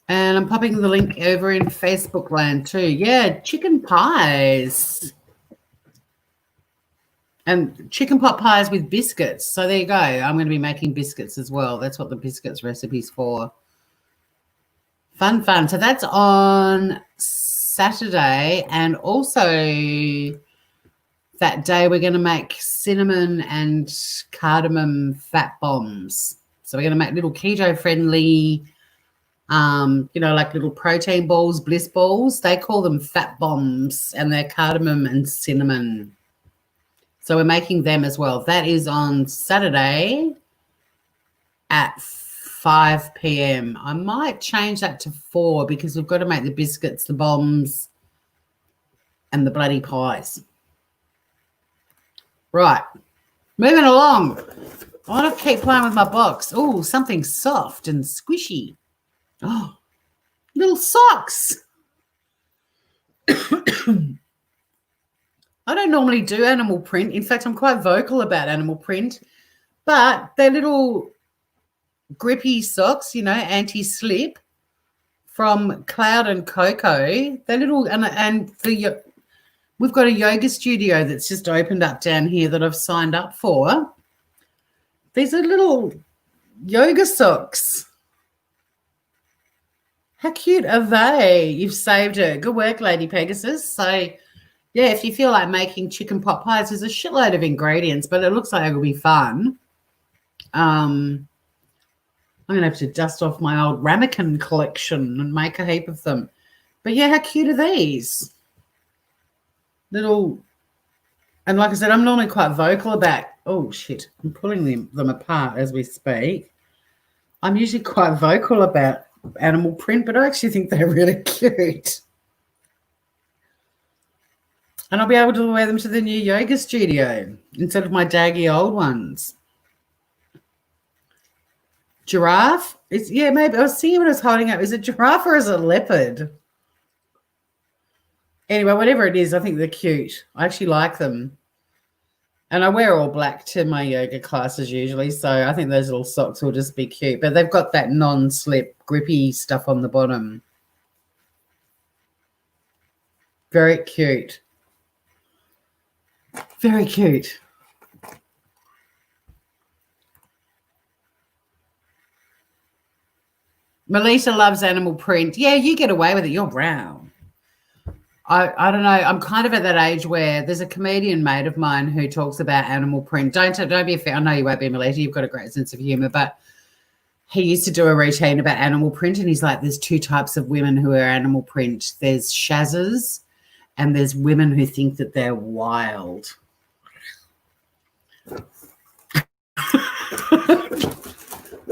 And I'm popping the link over in Facebook land too. Yeah, chicken pies. And chicken pot pies with biscuits. So there you go. I'm going to be making biscuits as well. That's what the biscuits recipe's for. Fun, fun. So that's on Saturday. And also that day we're going to make cinnamon and cardamom fat bombs. So we're going to make little keto-friendly, like little protein balls, bliss balls. They call them fat bombs, and they're cardamom and cinnamon. So we're making them as well. That is on Saturday at 5 p.m. I might change that to 4 because we've got to make the biscuits, the bombs, and the bloody pies. Right. Moving along. I want to keep playing with my box. Oh, something soft and squishy. Oh, little socks. I don't normally do animal print. In fact, I'm quite vocal about animal print, but they're little grippy socks, anti-slip from Cloud and Coco. They're little, we've got a yoga studio that's just opened up down here that I've signed up for. These are little yoga socks. How cute are they? You've saved her. Good work, Lady Pegasus. So, yeah, if you feel like making chicken pot pies, there's a shitload of ingredients, but it looks like it'll be fun. I'm going to have to dust off my old ramekin collection and make a heap of them. But, yeah, how cute are these? Little, and like I said, I'm normally quite vocal about, oh, shit, I'm pulling them apart as we speak. I'm usually quite vocal about animal print, but I actually think they're really cute. And I'll be able to wear them to the new yoga studio instead of my daggy old ones. Giraffe? Maybe. I was seeing what I was holding up. Is it giraffe or is it leopard? Anyway, whatever it is, I think they're cute. I actually like them. And I wear all black to my yoga classes usually, so I think those little socks will just be cute. But they've got that non-slip, grippy stuff on the bottom. Very cute. Very cute. Melissa loves animal print. Yeah, you get away with it. You're brown. I don't know. I'm kind of at that age where there's a comedian mate of mine who talks about animal print. Don't be a fan. I know you won't be, Melissa. You've got a great sense of humour, but he used to do a routine about animal print, and he's like, there's 2 types of women who are animal print. There's shazzers, and there's women who think that they're wild.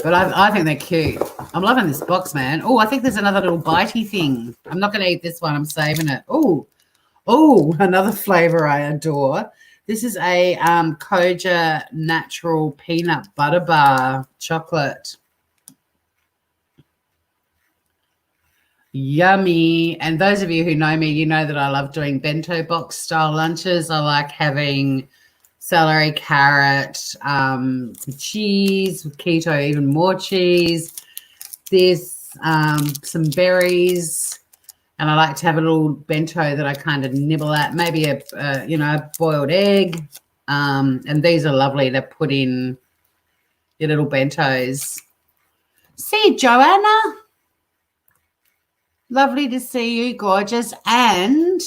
But I think they're cute. I'm loving this box, man. Oh, I think there's another little bitey thing. I'm not going to eat this one. I'm saving it. Oh, another flavor I adore. This is a Koja natural peanut butter bar chocolate. Yummy. And those of you who know me, you know that I love doing bento box style lunches. I like having celery, carrot, cheese, with keto, even more cheese. This, some berries. And I like to have a little bento that I kind of nibble at, maybe a boiled egg. And these are lovely to put in your little bentos. See you, Joanna. Lovely to see you, gorgeous. And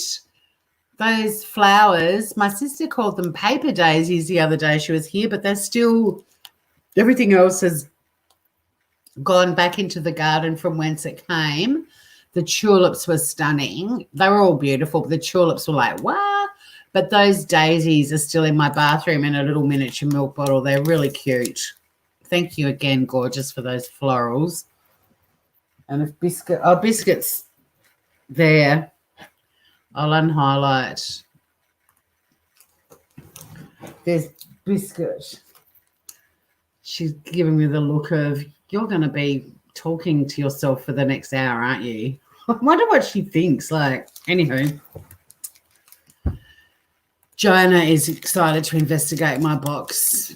those flowers, my sister called them paper daisies the other day. She was here, but they're still, everything else has gone back into the garden from whence it came. The tulips were stunning. They were all beautiful, but the tulips were like, wow. But those daisies are still in my bathroom in a little miniature milk bottle. They're really cute. Thank you again, gorgeous, for those florals. And if biscuits there, I'll unhighlight. There's biscuit. She's giving me the look of, you're going to be talking to yourself for the next hour, aren't you? I wonder what she thinks. Like, anywho, Joanna is excited to investigate my box,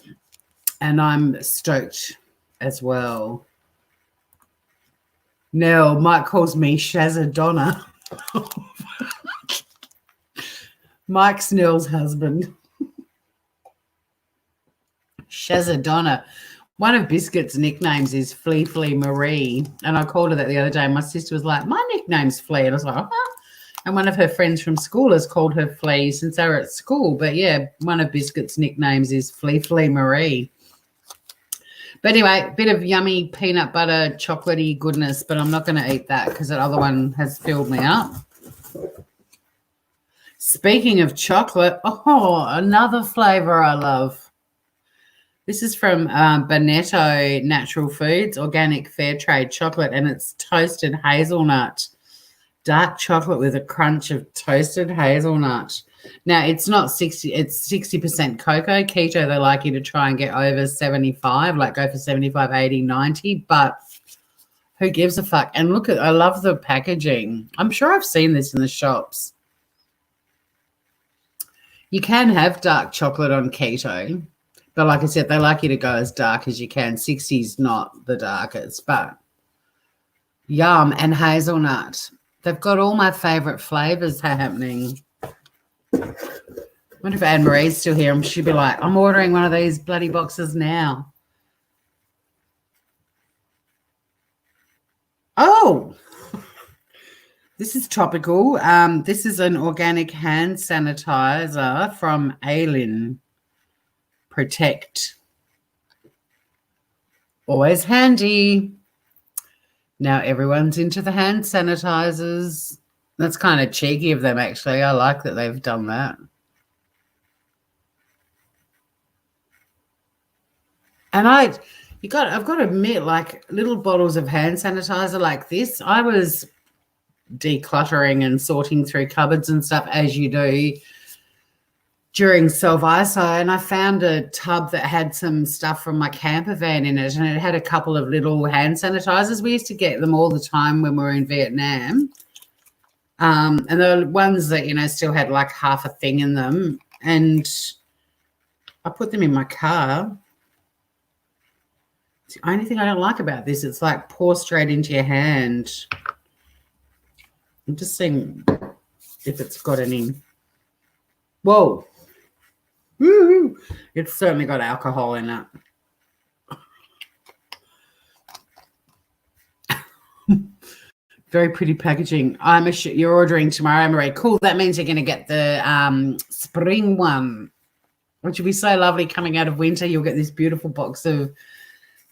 and I'm stoked as well. Nell, Mike calls me Shazadonna. Mike's Nell's husband. Shazadonna. One of Biscuit's nicknames is Flea Flea Marie, and I called her that the other day. My sister was like, my nickname's Flea, and I was like, oh. And one of her friends from school has called her Flea since they were at school. But, yeah, one of Biscuit's nicknames is Flea Flea Marie. But anyway, bit of yummy peanut butter chocolatey goodness, but I'm not going to eat that because that other one has filled me up. Speaking of chocolate, another flavor I love. This is from Bonetto Natural Foods, organic fair trade chocolate, and it's toasted hazelnut. Dark chocolate with a crunch of toasted hazelnut. Now, it's not 60, it's 60% cocoa. Keto, they like you to try and get over 75, like go for 75, 80, 90, but who gives a fuck? And look at, I love the packaging. I'm sure I've seen this in the shops. You can have dark chocolate on keto, but like I said, they like you to go as dark as you can. 60 is not the darkest, but yum, and hazelnut. They've got all my favourite flavours happening. I wonder if Anne-Marie's still here. She'd be like, I'm ordering one of these bloody boxes now. Oh, this is topical. This is an organic hand sanitizer from Alin Protect. Always handy. Now everyone's into the hand sanitizers. That's kind of cheeky of them, actually. I like that they've done that. And I've got to admit, like little bottles of hand sanitizer like this, I was decluttering and sorting through cupboards and stuff as you do during self-iso, and I found a tub that had some stuff from my camper van in it, and it had a couple of little hand sanitizers. We used to get them all the time when we were in Vietnam. And the ones that, still had like half a thing in them, and I put them in my car. It's the only thing I don't like about this. It's like pour straight into your hand. I'm just seeing if it's got any. Whoa. Woo-hoo. It's certainly got alcohol in it. Very pretty packaging. You're ordering tomorrow, Marie. Cool. That means you're going to get the spring one, which will be so lovely coming out of winter. You'll get this beautiful box of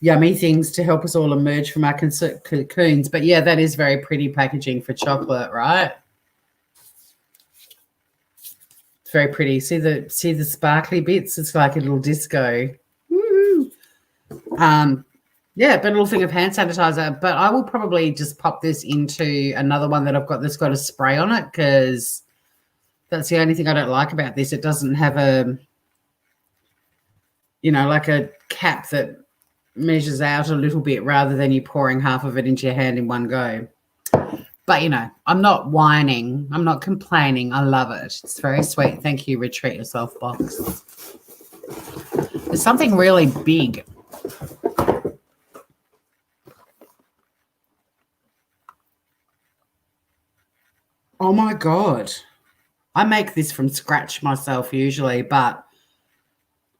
yummy things to help us all emerge from our cocoons. But, yeah, that is very pretty packaging for chocolate, right? It's very pretty. See the sparkly bits? It's like a little disco. Woo-hoo. Yeah, but a little thing of hand sanitizer. But I will probably just pop this into another one that I've got that's got a spray on it, because that's the only thing I don't like about this. It doesn't have a, like a cap that measures out a little bit, rather than you pouring half of it into your hand in one go. But, I'm not whining. I'm not complaining. I love it. It's very sweet. Thank you, Retreat Yourself box. There's something really big. Oh, my God. I make this from scratch myself usually, but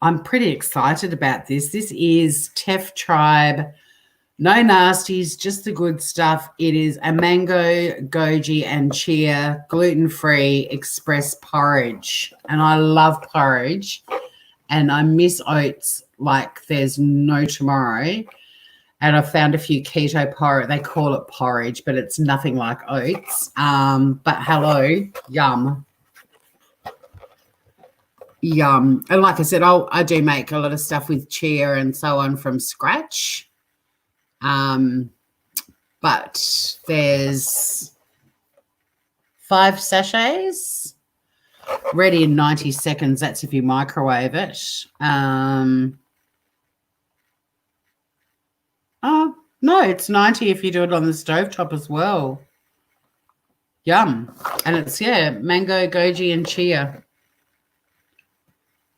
I'm pretty excited about this. This is Tef Tribe. No nasties, just the good stuff. It is a mango, goji, and chia gluten-free express porridge. And I love porridge, and I miss oats like there's no tomorrow. And I found a few keto porridge. They call it porridge, but it's nothing like oats. But hello, yum. Yum. And like I said, I do make a lot of stuff with chia and so on from scratch. But there's 5 sachets ready in 90 seconds. That's if you microwave it. Oh, no, it's 90 if you do it on the stovetop as well. Yum. And it's, mango, goji, and chia.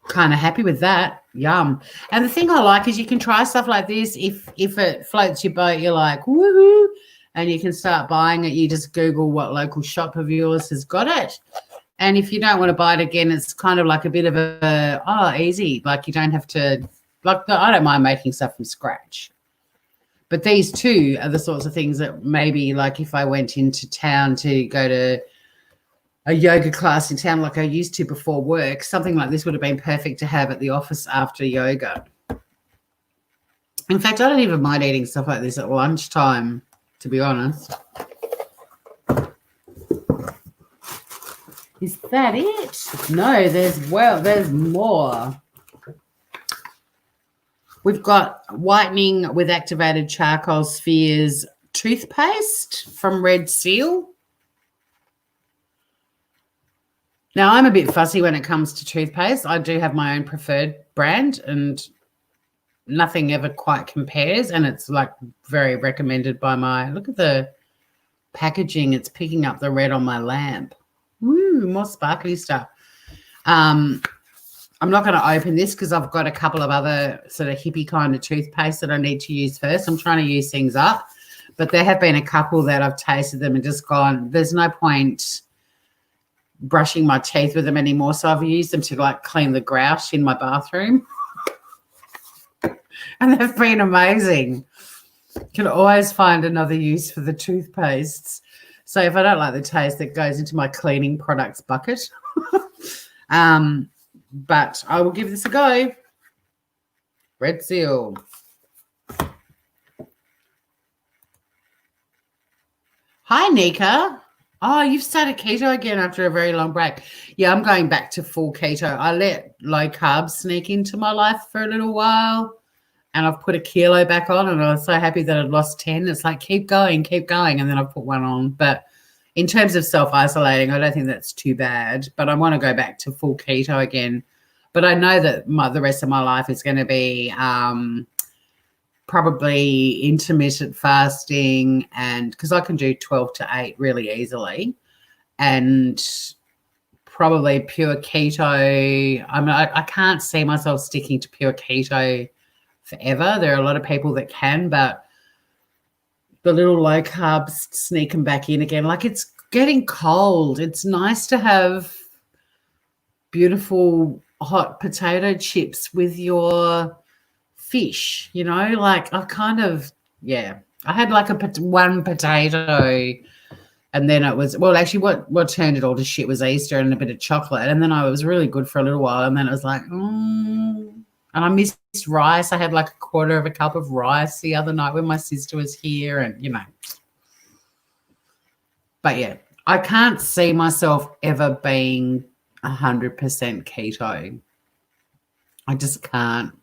Kind of happy with that. Yum. And the thing I like is you can try stuff like this. If it floats your boat, you're like, woohoo, and you can start buying it. You just Google what local shop of yours has got it. And if you don't want to buy it again, it's kind of like a bit of easy. Like you don't have to, I don't mind making stuff from scratch. But these two are the sorts of things that maybe, like if I went into town to go to a yoga class in town like I used to before work, something like this would have been perfect to have at the office after yoga. In fact, I don't even mind eating stuff like this at lunchtime, to be honest. Is that it? No, there's more. We've got whitening with activated charcoal spheres toothpaste from Red Seal. Now, I'm a bit fussy when it comes to toothpaste. I do have my own preferred brand, and nothing ever quite compares, and it's like very recommended by look at the packaging. It's picking up the red on my lamp. Woo, more sparkly stuff. I'm not going to open this because I've got a couple of other sort of hippie kind of toothpaste that I need to use first. I'm trying to use things up, but there have been a couple that I've tasted them and just gone, there's no point brushing my teeth with them anymore. So I've used them to like clean the grout in my bathroom. And they've been amazing. Can always find another use for the toothpastes. So if I don't like the taste, that goes into my cleaning products bucket. But I will give this a go. Red Seal. Hi, Nika. Oh, you've started keto again after a very long break. Yeah, I'm going back to full keto. I let low carbs sneak into my life for a little while, and I've put a kilo back on, and I was so happy that I'd lost 10. It's like, keep going. And then I put one on. But in terms of self-isolating, I don't think that's too bad. But I want to go back to full keto again. But I know that the rest of my life is going to be probably intermittent fasting, and because I can do 12 to 8 really easily, and probably pure keto. I mean, I can't see myself sticking to pure keto forever. There are a lot of people that can, but the little low carbs sneaking back in again. Like, it's getting cold. It's nice to have beautiful hot potato chips with your fish, like I kind of, I had like one potato, and then it was, well, actually what turned it all to shit was Easter and a bit of chocolate, and then I was really good for a little while, and then it was like, and I missed rice. I had like a quarter of a cup of rice the other night when my sister was here, and but yeah, I can't see myself ever being 100% keto. I just can't.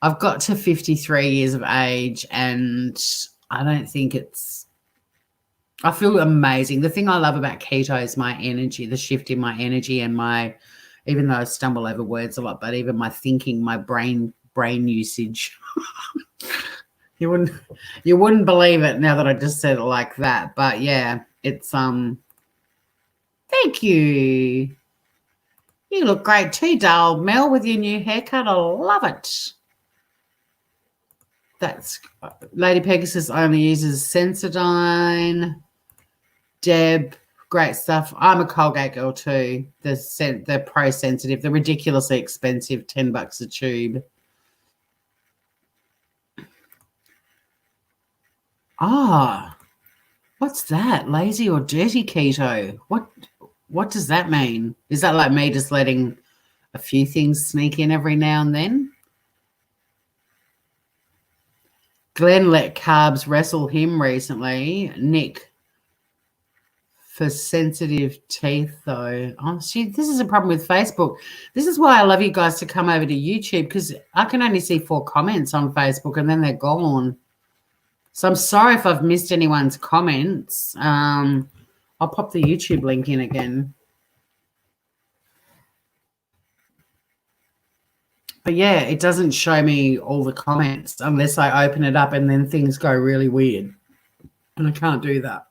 I've got to 53 years of age and I don't think I feel amazing. The thing I love about keto is my energy, the shift in my energy and even though I stumble over words a lot, but even my thinking, my brain usage. You wouldn't believe it now that I just said it like that. But yeah, it's thank you. You look great too, Dale. Mel, with your new haircut. I love it. That's Lady Pegasus only uses Sensodyne. Deb, great stuff. I'm a Colgate girl too. The Pro Sensitive, the ridiculously expensive $10 a tube. What's that? Lazy or dirty keto? What does that mean? Is that like me just letting a few things sneak in every now and then? Glenn let carbs wrestle him recently. Nick, for sensitive teeth, though. Oh, shit, this is a problem with Facebook. This is why I love you guys to come over to YouTube, because I can only see 4 comments on Facebook and then they're gone. So I'm sorry if I've missed anyone's comments. I'll pop the YouTube link in again. But yeah, it doesn't show me all the comments unless I open it up and then things go really weird. And I can't do that.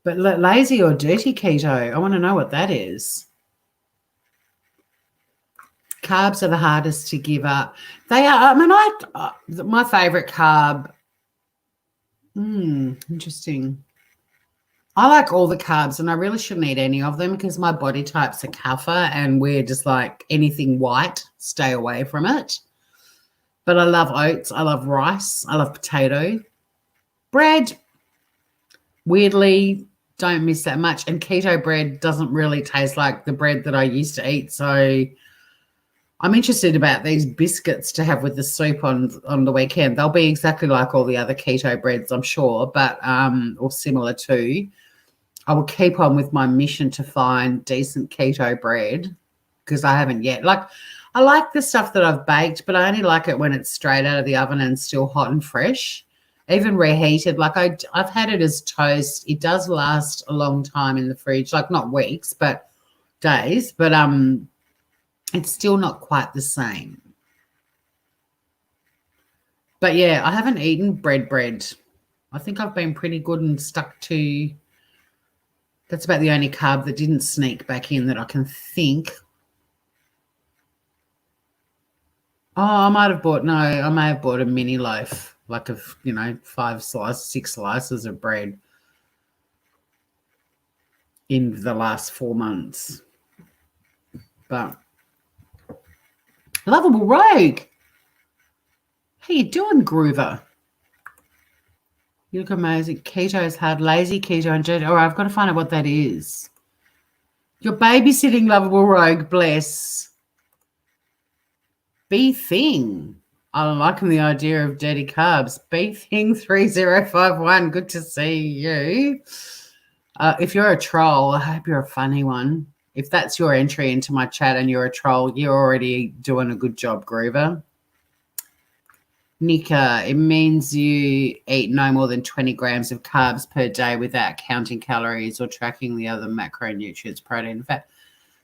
But lazy or dirty keto, I want to know what that is. Carbs are the hardest to give up. They are. I mean, my favorite carb. Interesting. I like all the carbs, and I really shouldn't eat any of them because my body type's a kapha, and we're just like anything white, stay away from it. But I love oats. I love rice. I love potato. Bread, weirdly, don't miss that much. And keto bread doesn't really taste like the bread that I used to eat. So I'm interested about these biscuits to have with the soup on the weekend. They'll be exactly like all the other keto breads, I'm sure, but or similar to. I will keep on with my mission to find decent keto bread because I haven't yet. Like, I like the stuff that I've baked, but I only like it when it's straight out of the oven and still hot and fresh. Even reheated, like I've had it as toast. It does last a long time in the fridge, like not weeks, but days. But it's still not quite the same. But yeah, I haven't eaten bread. I think I've been pretty good and stuck to. That's about the only carb that didn't sneak back in that I can think. Oh, I may have bought a mini loaf, like of 6 slices of bread in the last 4 months. But Lovable Rogue, how you doing, Groover? You look amazing. Keto is hard. Lazy keto and dirty. All right, I've got to find out what that is. You're babysitting, Lovable Rogue. Bless. B-Thing. I'm liking the idea of dirty carbs. B-Thing 3051. Good to see you. If you're a troll, I hope you're a funny one. If that's your entry into my chat and you're a troll, you're already doing a good job, Groover. Nika, it means you eat no more than 20 grams of carbs per day without counting calories or tracking the other macronutrients, protein, and fat.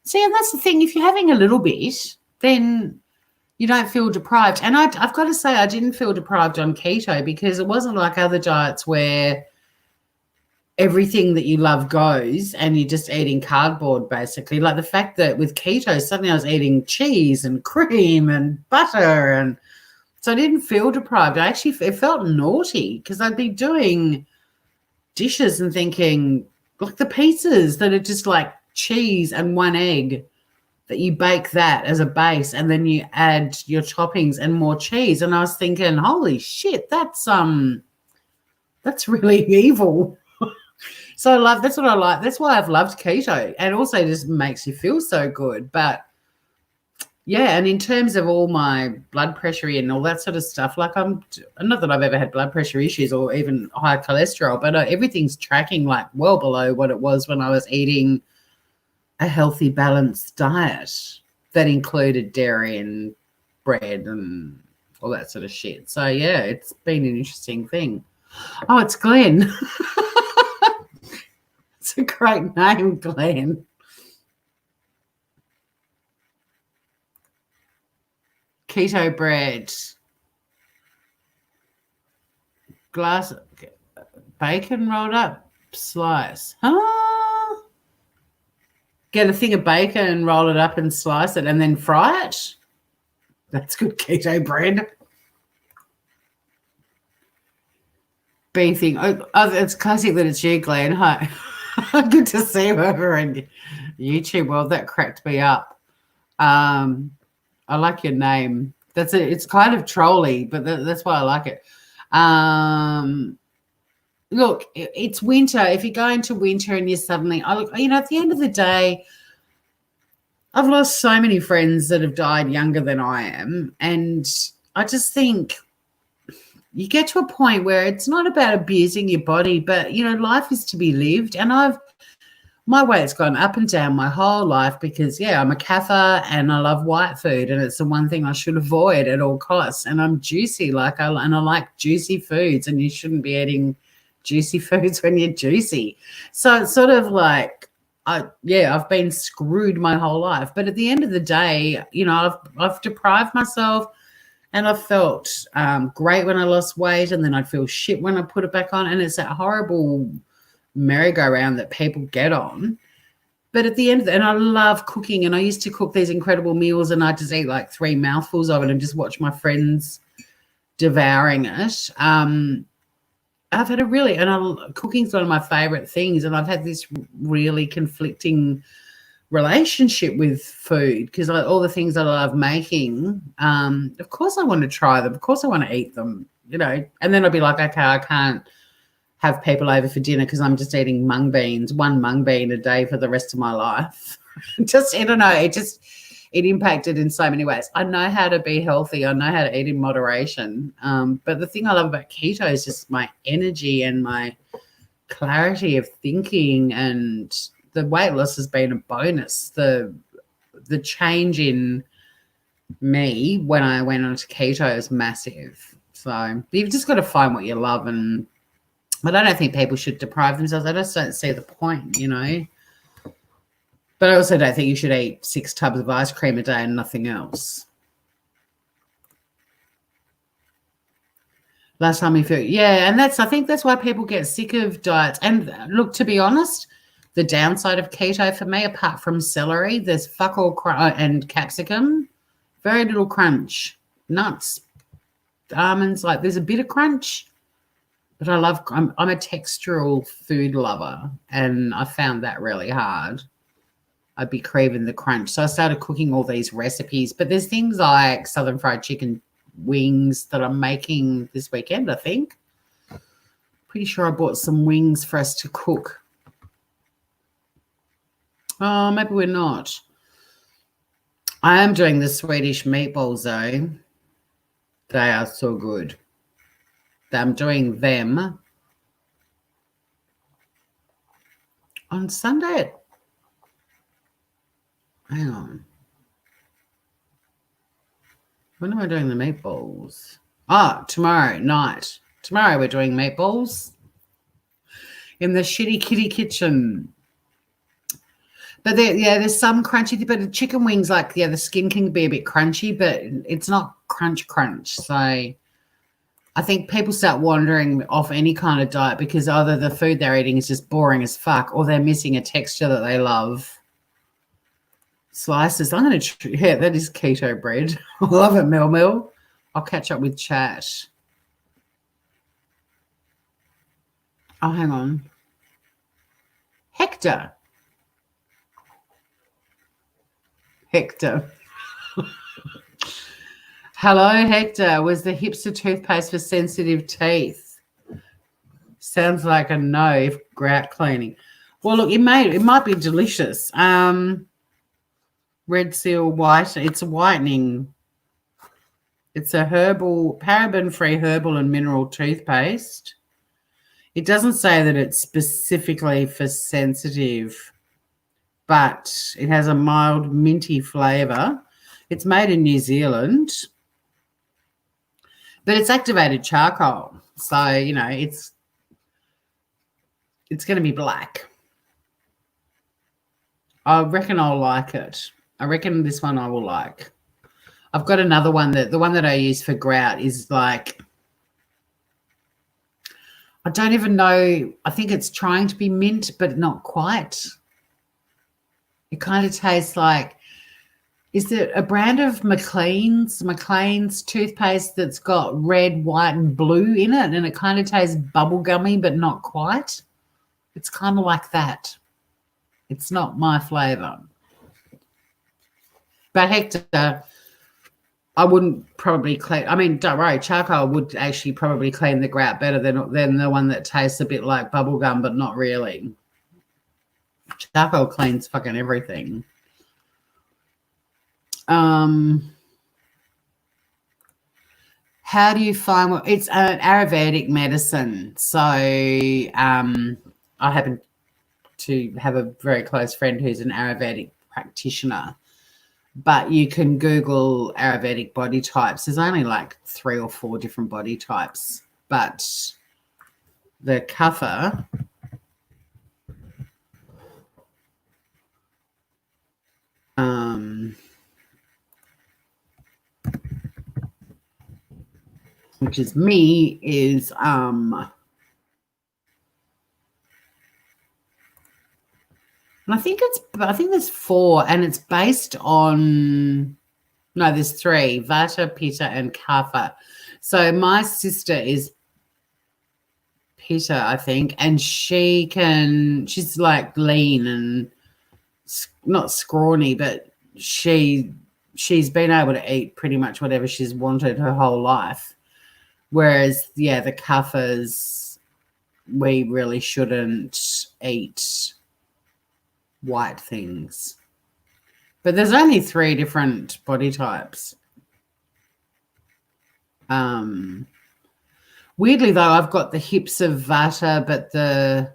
See, and that's the thing. If you're having a little bit, then you don't feel deprived. And I've got to say, I didn't feel deprived on keto because it wasn't like other diets where everything that you love goes and you're just eating cardboard, basically. Like the fact that with keto, suddenly I was eating cheese and cream and butter, and so I didn't feel deprived. It felt naughty because I'd be doing dishes and thinking, like the pizzas that are just like cheese and 1 egg, that you bake that as a base and then you add your toppings and more cheese. And I was thinking, holy shit, that's really evil. So that's what I like. That's why I've loved keto, and also just makes you feel so good. But yeah, and in terms of all my blood pressure and all that sort of stuff, like not that I've ever had blood pressure issues or even high cholesterol, but everything's tracking like well below what it was when I was eating a healthy, balanced diet that included dairy and bread and all that sort of shit. So, yeah, it's been an interesting thing. Oh, it's Glenn. It's a great name, Glenn. Keto bread. Glass bacon rolled up slice. Huh? Get a thing of bacon and roll it up and slice it and then fry it. That's good keto bread. Beefing. Oh, it's classic that it's you, Glenn. Hi. Good to see you over on YouTube. Well, that cracked me up. I like your name. It's kind of trolly, but that's why I like it. Look, it's winter. If you go into winter and you're suddenly, at the end of the day, I've lost so many friends that have died younger than I am. And I just think you get to a point where it's not about abusing your body, but, life is to be lived. And my weight's gone up and down my whole life because, I'm a Katha and I love white food, and it's the one thing I should avoid at all costs. And I'm juicy, and I like juicy foods, and you shouldn't be eating juicy foods when you're juicy. So it's sort of like, I've been screwed my whole life. But at the end of the day, I've deprived myself. And I felt great when I lost weight, and then I'd feel shit when I put it back on. And it's that horrible merry-go-round that people get on. But at the end, and I love cooking, and I used to cook these incredible meals, and I'd just eat like 3 mouthfuls of it and just watch my friends devouring it. I've had cooking's one of my favorite things, and I've had this really conflicting relationship with food because all the things that I love making, of course I want to try them, of course I want to eat them, and then I'll be like, okay, I can't have people over for dinner because I'm just eating one mung bean a day for the rest of my life. I don't know, it impacted in so many ways. I know how to be healthy, I know how to eat in moderation, but the thing I love about keto is just my energy and my clarity of thinking, and the weight loss has been a bonus. The change in me when I went onto keto is massive. So you've just got to find what you love, but I don't think people should deprive themselves. I just don't see the point, But I also don't think you should eat 6 tubs of ice cream a day and nothing else. Last time you feel, and I think that's why people get sick of diets. And look, to be honest, the downside of keto for me, apart from celery, there's fuck all and capsicum, very little crunch. Nuts, almonds, like there's a bit of crunch, but I'm a textural food lover, and I found that really hard. I'd be craving the crunch. So I started cooking all these recipes, but there's things like southern fried chicken wings that I'm making this weekend, I think. Pretty sure I bought some wings for us to cook. Oh, maybe we're not. I am doing the Swedish meatballs, though. They are so good. I'm doing them on Sunday. Hang on. When am I doing the meatballs? Tomorrow night. Tomorrow we're doing meatballs in the shitty kitty kitchen. But there's some crunchy, but the chicken wings, the skin can be a bit crunchy, but it's not crunch. So I think people start wandering off any kind of diet because either the food they're eating is just boring as fuck, or they're missing a texture that they love. Slices. I'm going to, that is keto bread. I love it, Mel. I'll catch up with chat. Oh, hang on. Hector. Hello, Hector. Was the hipster toothpaste for sensitive teeth? Sounds like a no if grout cleaning. Well, look, it might be delicious. Red Seal White. It's a whitening. It's a herbal, paraben-free herbal and mineral toothpaste. It doesn't say that it's specifically for sensitive, but it has a mild minty flavour. It's made in New Zealand. but it's activated charcoal. So, you know, it's going to be black. I reckon I'll like it. I reckon this one I will like. I've got another one the one that I use for grout is like, I don't even know. I think it's trying to be mint, but not quite. It kind of tastes like, is it a brand of McLean's toothpaste that's got red, white, and blue in it, and it kind of tastes bubblegummy, but not quite. It's kind of like that. It's not my flavour. But Hector, I wouldn't probably clean. I mean, don't worry, charcoal would actually probably clean the grout better than the one that tastes a bit like bubblegum, but not really. Charcoal cleans fucking everything. How do you find what it's an Ayurvedic medicine? So I happen to have a very close friend who's an Ayurvedic practitioner, but you can Google Ayurvedic body types. There's only like 3 or 4 different body types, but the kapha which is me, is and I think there's 4, and it's based on, no, there's 3, Vata, Pitta, and Kapha. So my sister is Pitta, I think, and she's like lean and not scrawny, but she's been able to eat pretty much whatever she's wanted her whole life. Whereas, yeah, the Kaphas, we really shouldn't eat white things. But there's only 3 different body types. Weirdly, though, I've got the hips of Vata, but the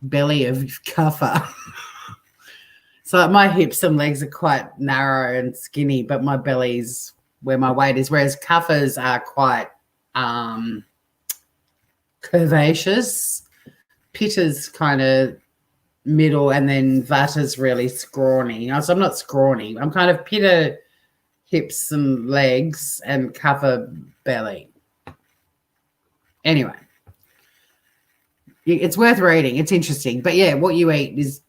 belly of Kapha. So my hips and legs are quite narrow and skinny, but my belly's where my weight is, whereas Kaphas are quite curvaceous. Pitta's kind of middle, and then Vata's really scrawny. So I'm not scrawny. I'm kind of Pitta, hips and legs, and Kapha belly. Anyway, it's worth reading. It's interesting. But, yeah, what you eat is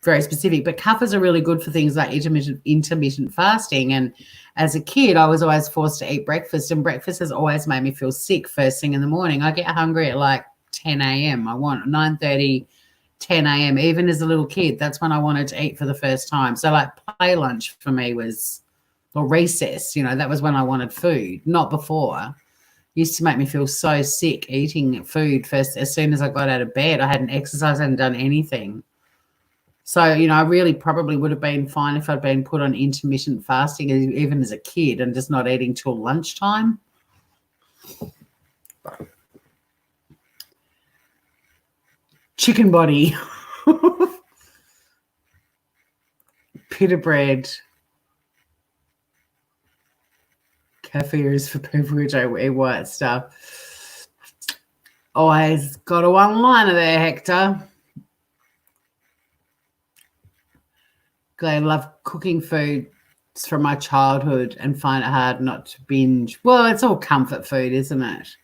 very specific. But Kaphas are really good for things like intermittent fasting. And as a kid, I was always forced to eat breakfast, and breakfast has always made me feel sick first thing in the morning. I get hungry at like 10 a.m. I want 9:30, 10 a.m. Even as a little kid, that's when I wanted to eat for the first time. So like play lunch for me was, or recess, you know, that was when I wanted food, not before. Used to make me feel so sick eating food first. As soon as I got out of bed, I hadn't exercised, I hadn't done anything. So, you know, I really probably would have been fine if I'd been put on intermittent fasting even as a kid and just not eating till lunchtime. Chicken body. Pita bread. Kefir is for people who don't eat white stuff. Always got a one-liner there, Hector. I love cooking food from my childhood and find it hard not to binge. Well, it's all comfort food, isn't it?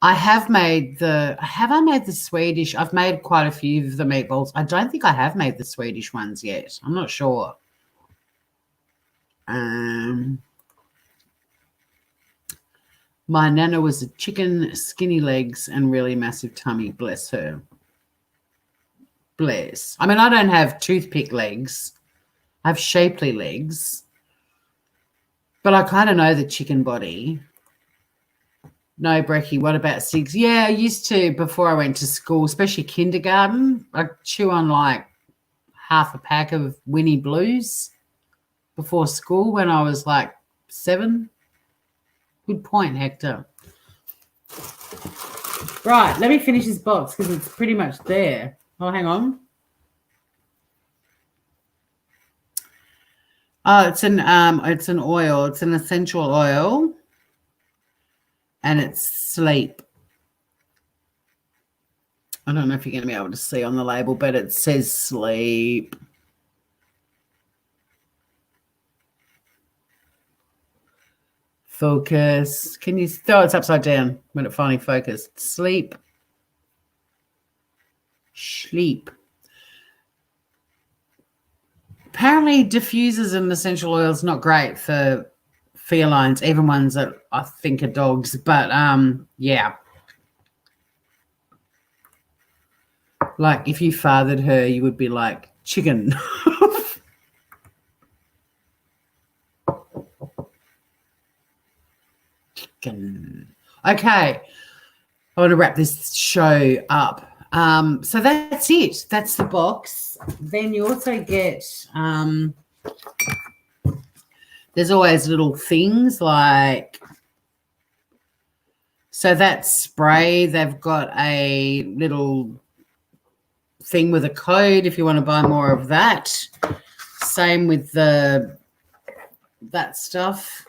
Have I made the Swedish? I've made quite a few of the meatballs. I don't think I have made the Swedish ones yet. I'm not sure. My nana was a chicken, skinny legs, and really massive tummy. Bless her. Bless. I mean, I don't have toothpick legs. I have shapely legs. But I kind of know the chicken body. No, Brecky, what about Sigs? Yeah, I used to before I went to school, especially kindergarten. I'd chew on like half a pack of Winnie Blues before school when I was like 7. Good point, Hector. Right, let me finish this box because it's pretty much there. Oh, hang on. Oh, it's an oil. It's an essential oil. and it's sleep. I don't know if you're going to be able to see on the label, but it says sleep. Focus. Can you throw it upside down when it finally focused? Sleep. Sleep. Apparently diffusers and essential oils not great for felines, even ones that I think are dogs. But yeah. Like if you fathered her, you would be like chicken. Chicken. Okay. I want to wrap this show up. So that's it. That's the box. Then you also get there's always little things like, so that spray, they've got a little thing with a code if you want to buy more of that. Same with that stuff.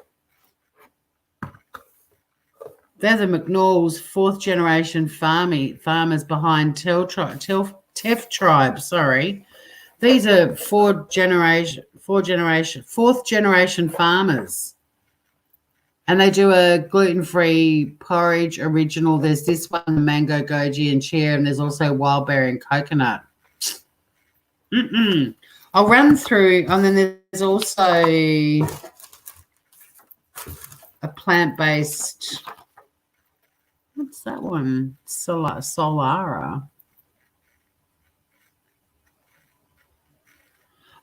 They're the McNaull's 4th generation farmers behind Teff Tribe. Sorry, these are 4th generation farmers, and they do a gluten-free porridge original. There's this one, mango, goji, and chia, and there's also wild berry and coconut. I'll run through, and then there's also a plant-based. What's that one? Solara.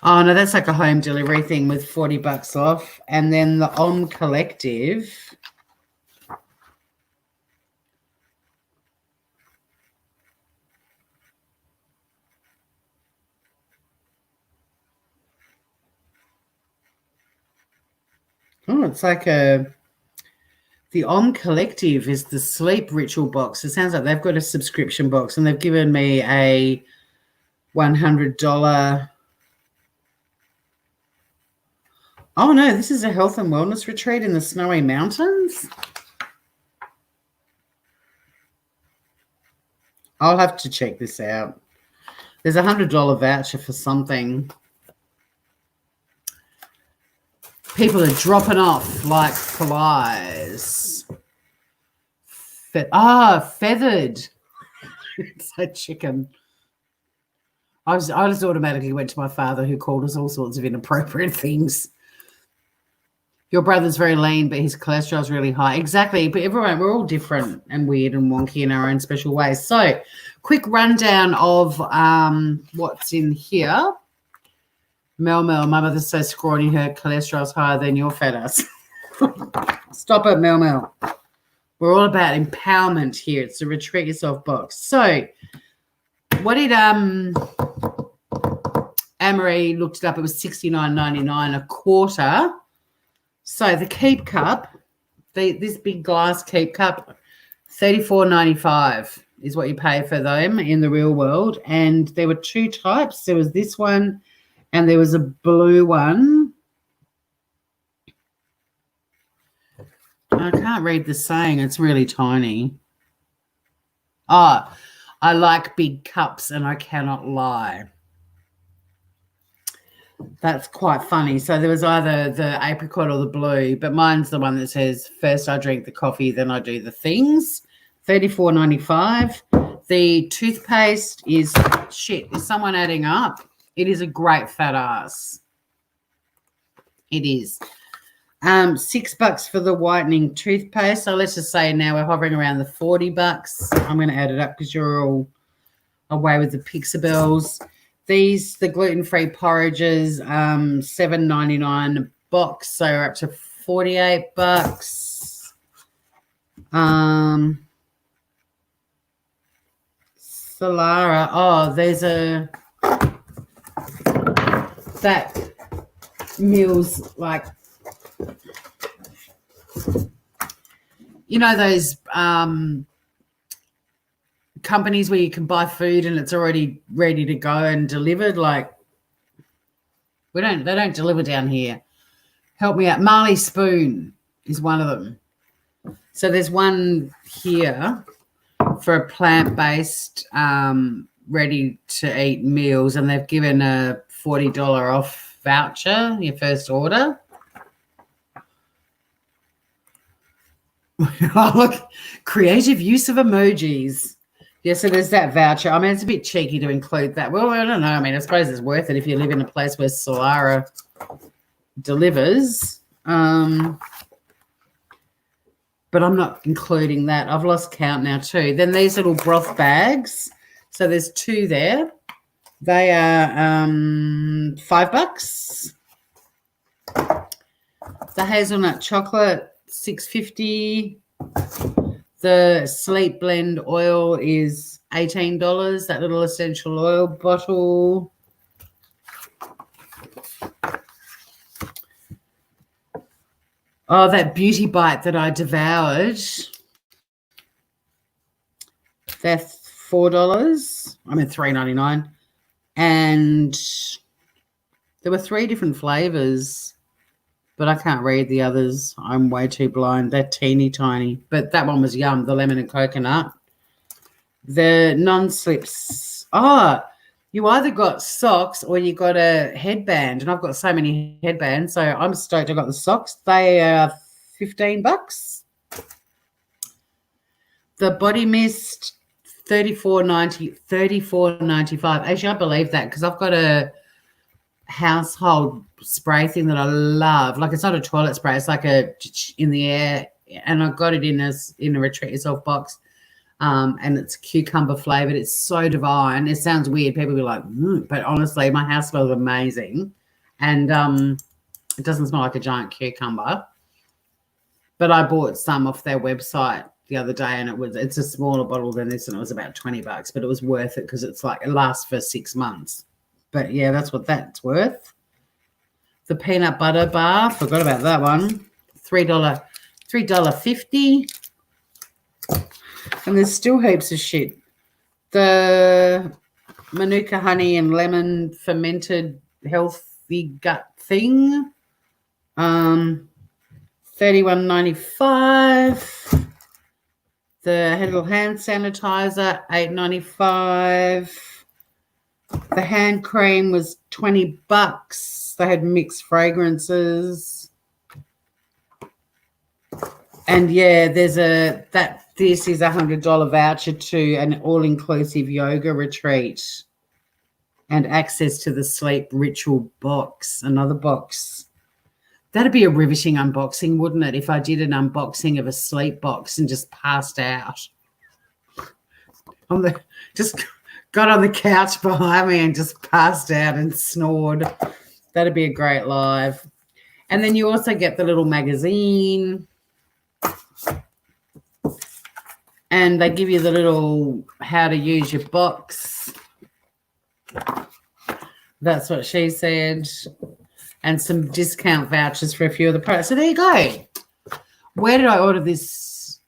Oh, no, that's like a home delivery thing with $40 off. And then the Om Collective. Oh, it's like the Om Collective is the sleep ritual box. It sounds like they've got a subscription box, and they've given me a $100. Oh, no, this is a health and wellness retreat in the snowy mountains. I'll have to check this out. There's a $100 voucher for something. People are dropping off like flies. Feathered. It's a chicken. I just automatically went to my father, who called us all sorts of inappropriate things. Your brother's very lean, but his cholesterol's really high. Exactly. But everyone, we're all different and weird and wonky in our own special ways. So, quick rundown of what's in here. Mel, my mother's so scrawny, her cholesterol's higher than your fat ass. Stop it, Mel. We're all about empowerment here. It's a retreat yourself box. So, what did Anne-Marie looked it up? It was $69.99 a quarter. So the keep cup, this big glass keep cup, $34.95 is what you pay for them in the real world. And there were 2 types. There was this one, and there was a blue one. I can't read the saying. It's really tiny. I like big cups, and I cannot lie. That's quite funny. So there was either the apricot or the blue, but mine's the one that says, first I drink the coffee, then I do the things. $34.95. The toothpaste is, is someone adding up? It is a great fat ass. It is. $6 for the whitening toothpaste. So let's just say now we're hovering around the $40. I'm going to add it up because you're all away with the Pixabels. These, the gluten-free porridges, $7.99 box, so we're up to $48. Solara. There's that meals like, you know, those companies where you can buy food and it's already ready to go and delivered. Like, they don't deliver down here. Help me out. Marley Spoon is one of them. So there's one here for a plant-based ready-to-eat meals, and they've given a $40 off voucher your first order. Oh, look, creative use of emojis. Yeah, so there's that voucher. I mean, it's a bit cheeky to include that. Well, I don't know. I mean, I suppose it's worth it if you live in a place where Solara delivers. But I'm not including that. I've lost count now too. Then these little broth bags. So there's two there. They are $5. The hazelnut chocolate, $6.50. The sleep blend oil is $18. That little essential oil bottle. Oh, that beauty bite that I devoured. They're $4. I mean $3.99. And there were 3 different flavors, but I can't read the others. I'm way too blind. They're teeny tiny. But that one was yum, the lemon and coconut. The non-slips. Oh, you either got socks or you got a headband, and I've got so many headbands, so I'm stoked I got the socks. They are $15. The body mist, $34.95. Actually, I believe that because I've got a household spray thing that I love. Like, it's not a toilet spray; it's like a in the air, and I got it in a retreat yourself box. And it's cucumber flavored. It's so divine. It sounds weird. People will be like, but honestly, my house smells amazing. And it doesn't smell like a giant cucumber. But I bought some off their website the other day, and it's a smaller bottle than this, and it was about $20, but it was worth it because it's like it lasts for 6 months. But yeah, that's what that's worth. The peanut butter bar, forgot about that one. $3.50. And there's still heaps of shit. The Manuka honey and lemon fermented healthy gut thing, $31.95. The little hand sanitizer, $8.95. The hand cream was $20. They had mixed fragrances. And yeah, this is a $100 voucher to an all-inclusive yoga retreat and access to the sleep ritual box, another box. That'd be a riveting unboxing, wouldn't it, if I did an unboxing of a sleep box and just passed out. Just got on the couch behind me and just passed out and snored. That'd be a great live. And then you also get the little magazine. And they give you the little how to use your box. That's what she said. And some discount vouchers for a few of the products. So there you go. Where did I order this?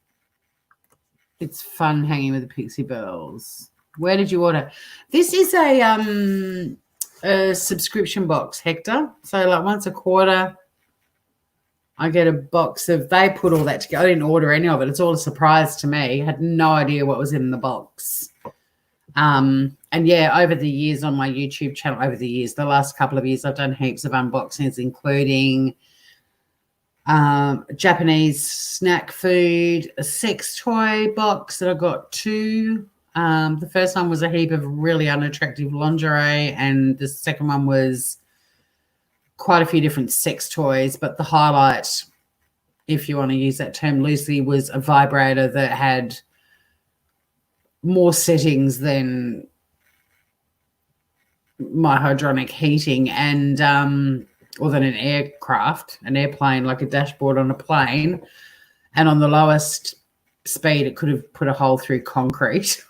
It's fun hanging with the Pixie Bells. Where did you order? This is a subscription box, Hector. So like once a quarter, I get a box of, they put all that together. I didn't order any of it. It's all a surprise to me. I had no idea what was in the box. And yeah, over the years on my YouTube channel, the last couple of years, I've done heaps of unboxings, including Japanese snack food, a sex toy box that I got 2. The first one was a heap of really unattractive lingerie, and the second one was quite a few different sex toys, but the highlight, if you want to use that term loosely, was a vibrator that had more settings than my hydronic heating and or than an airplane, like a dashboard on a plane. And on the lowest speed, it could have put a hole through concrete.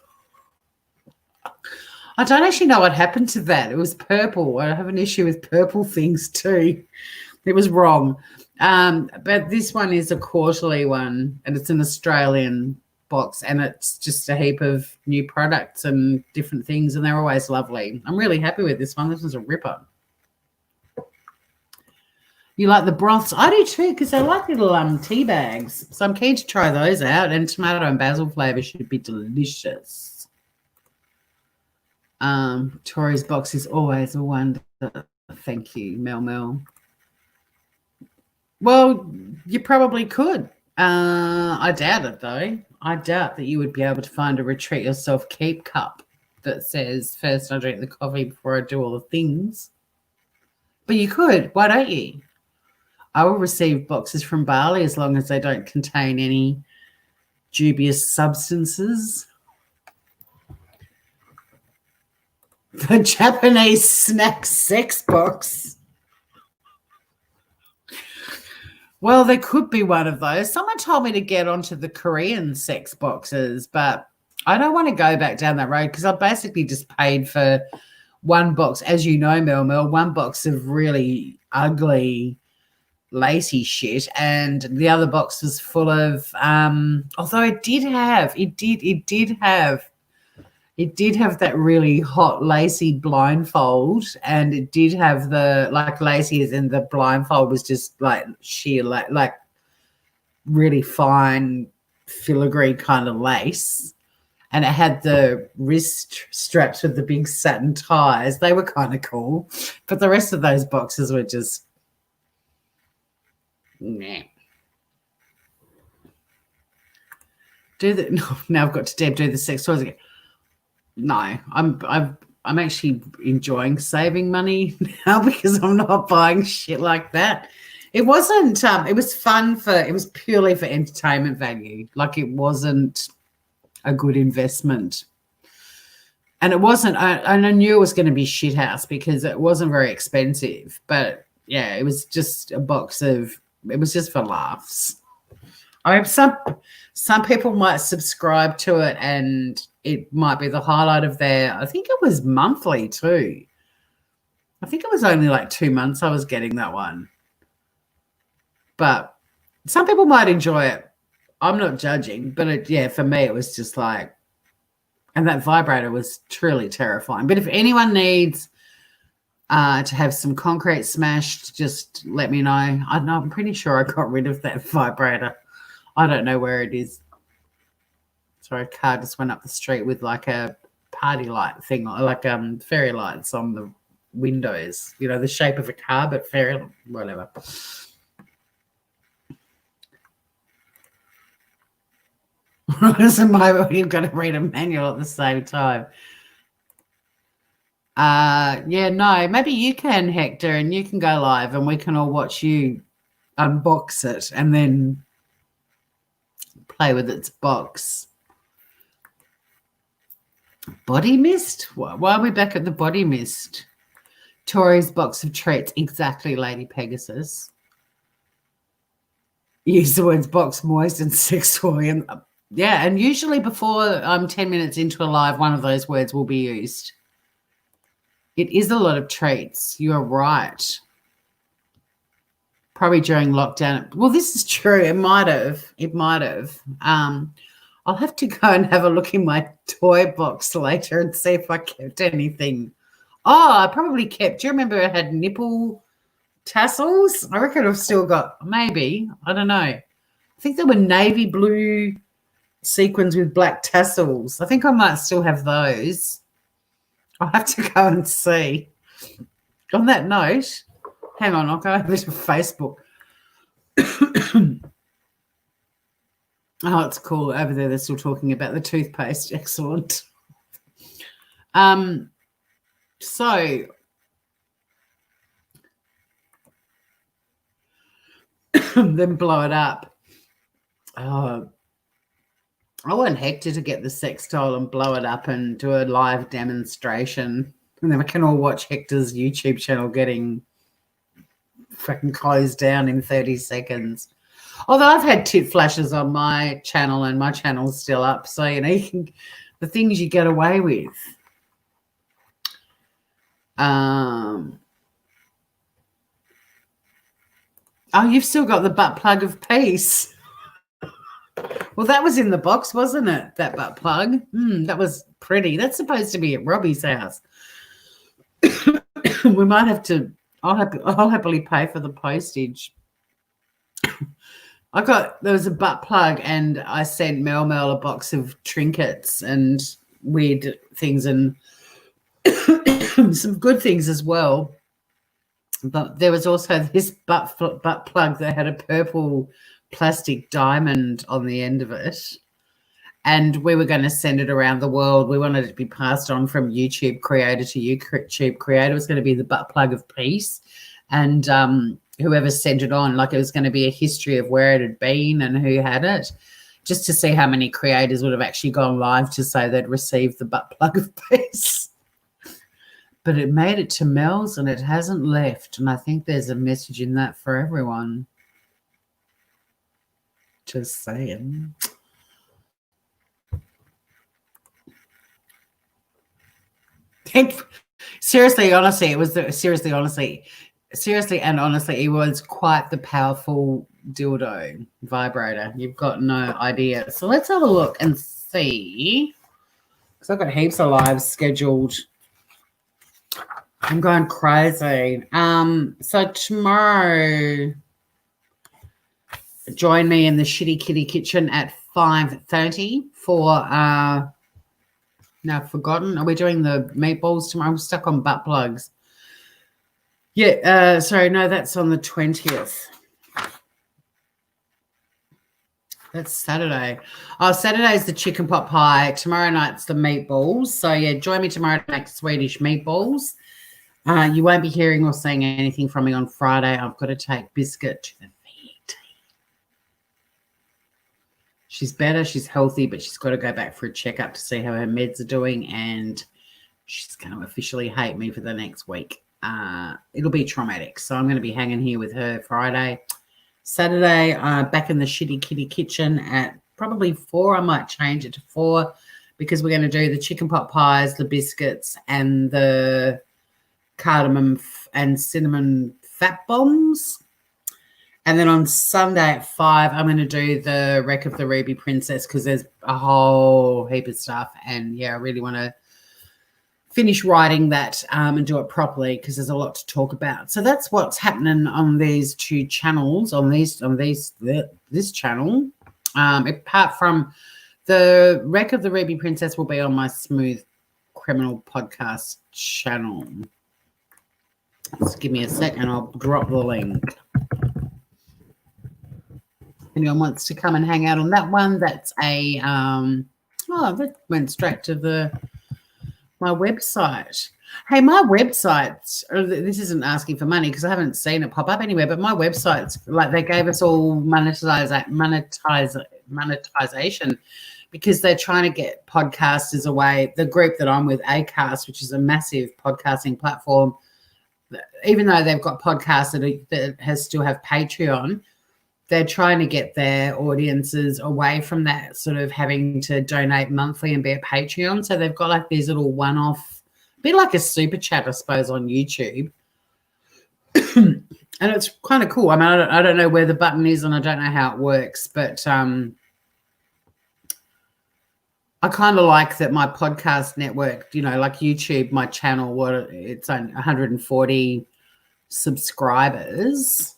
I don't actually know what happened to that. It was purple. I have an issue with purple things too. It was wrong. But this one is a quarterly one, and it's an Australian box, and it's just a heap of new products and different things, and they're always lovely. I'm really happy with this one. This was a ripper. You like the broths? I do too, because I like little tea bags. So I'm keen to try those out. And tomato and basil flavour should be delicious. Tori's box is always a wonder. Thank you, Mel. Well, you probably could. I doubt it, though. I doubt that you would be able to find a retreat yourself keep cup that says, first I drink the coffee before I do all the things. But you could. Why don't you? I will receive boxes from Bali as long as they don't contain any dubious substances. The Japanese snack sex box. Well, there could be one of those. Someone told me to get onto the Korean sex boxes, but I don't want to go back down that road because I basically just paid for one box, as you know, Mel, one box of really ugly, lacy shit, and the other box was full of although it did have that really hot lacy blindfold, and it did have the like lacy as in the blindfold was just like sheer like really fine filigree kind of lace, and it had the wrist straps with the big satin ties. They were kind of cool, but the rest of those boxes were just nah. Now I've got to Deb do the sex toys again. No, I'm actually enjoying saving money now because I'm not buying shit like that. It wasn't. It was fun it was purely for entertainment value. Like it wasn't a good investment, and it wasn't. I knew it was going to be shithouse because it wasn't very expensive. But yeah, it was just a box of. It was just for laughs. I mean, some people might subscribe to it and it might be the highlight of I think it was monthly too. I think it was only like 2 months I was getting that one. But some people might enjoy it. I'm not judging, but for me it was just like, and that vibrator was truly terrifying. But if anyone needs to have some concrete smashed, just let me know. I'm pretty sure I got rid of that vibrator. I don't know where it is. Sorry, a car just went up the street with like a party light thing, like fairy lights on the windows. You know, the shape of a car, but fairy, whatever. You've got to read a manual at the same time. No, maybe you can, Hector, and you can go live and we can all watch you unbox it and then play with its box. Body mist? Why are we back at the body mist? Tori's box of treats. Exactly, Lady Pegasus. Use the words box moist and sex toy. And usually before I'm 10 minutes into a live, one of those words will be used. It is a lot of treats. You're right. Probably during lockdown. Well, this is true. It might have. I'll have to go and have a look in my toy box later and see if I kept anything. Oh, I probably kept. Do you remember I had nipple tassels? I reckon I've still got, maybe. I don't know. I think they were navy blue sequins with black tassels. I think I might still have those. I'll have to go and see. On that note, hang on, I'll go over to Facebook. Oh, it's cool. Over there, they're still talking about the toothpaste. Excellent. So then blow it up. I want Hector to get the sextile and blow it up and do a live demonstration. And then we can all watch Hector's YouTube channel getting fucking closed down in 30 seconds. Although I've had tit flashes on my channel and my channel's still up. So, you know, the things you get away with. Oh, you've still got the butt plug of peace. Well, that was in the box, wasn't it? That butt plug. That was pretty. That's supposed to be at Robbie's house. We might have to I'll happily pay for the postage. There was a butt plug, and I sent Mel a box of trinkets and weird things and some good things as well. But there was also this butt plug that had a purple plastic diamond on the end of it. And we were going to send it around the world. We wanted it to be passed on from YouTube creator to YouTube creator. It was going to be the butt plug of peace. And whoever sent it on, like it was going to be a history of where it had been and who had it, just to see how many creators would have actually gone live to say they'd received the butt plug of peace. But it made it to Mel's and it hasn't left. And I think there's a message in that for everyone. Just saying. Seriously, honestly, it was seriously and honestly, it was quite the powerful dildo vibrator. You've got no idea. So let's have a look and see, because I've got heaps of lives scheduled. I'm going crazy. So tomorrow, join me in the Shitty Kitty Kitchen at 5:30 for now I've forgotten. Are we doing the meatballs tomorrow? I'm stuck on butt plugs. Yeah, sorry, no, that's on the 20th. That's Saturday. Oh, Saturday's the chicken pot pie. Tomorrow night's the meatballs. So, yeah, join me tomorrow to make Swedish meatballs. You won't be hearing or seeing anything from me on Friday. I've got to take Biscuit to the vet. She's better. She's healthy, but she's got to go back for a checkup to see how her meds are doing, and she's going to officially hate me for the next week. It'll be traumatic. So I'm going to be hanging here with her Friday. Saturday, back in the Shitty Kitty Kitchen at probably 4. I might change it to 4 because we're going to do the chicken pot pies, the biscuits, and the cardamom and cinnamon fat bombs. And then on Sunday at 5, I'm going to do the Wreck of the Ruby Princess because there's a whole heap of stuff. And, yeah, I really want to finish writing that and do it properly because there's a lot to talk about. So that's what's happening on these two channels, this channel. Apart from the Wreck of the Ruby Princess will be on my Smooth Criminal podcast channel. Just give me a sec and I'll drop the link. Anyone wants to come and hang out on that one, that's a that went straight to my website. Hey, my website, this isn't asking for money because I haven't seen it pop up anywhere, but my website's like they gave us all monetization because they're trying to get podcasters away. The group that I'm with, Acast, which is a massive podcasting platform, even though they've got podcasts that still have Patreon, they're trying to get their audiences away from that sort of having to donate monthly and be a Patreon. So they've got like these little one-off, a bit like a super chat, I suppose, on YouTube. And it's kind of cool. I mean, I don't know where the button is and I don't know how it works, but I kind of like that my podcast network, like YouTube, my channel, it's on 140 subscribers,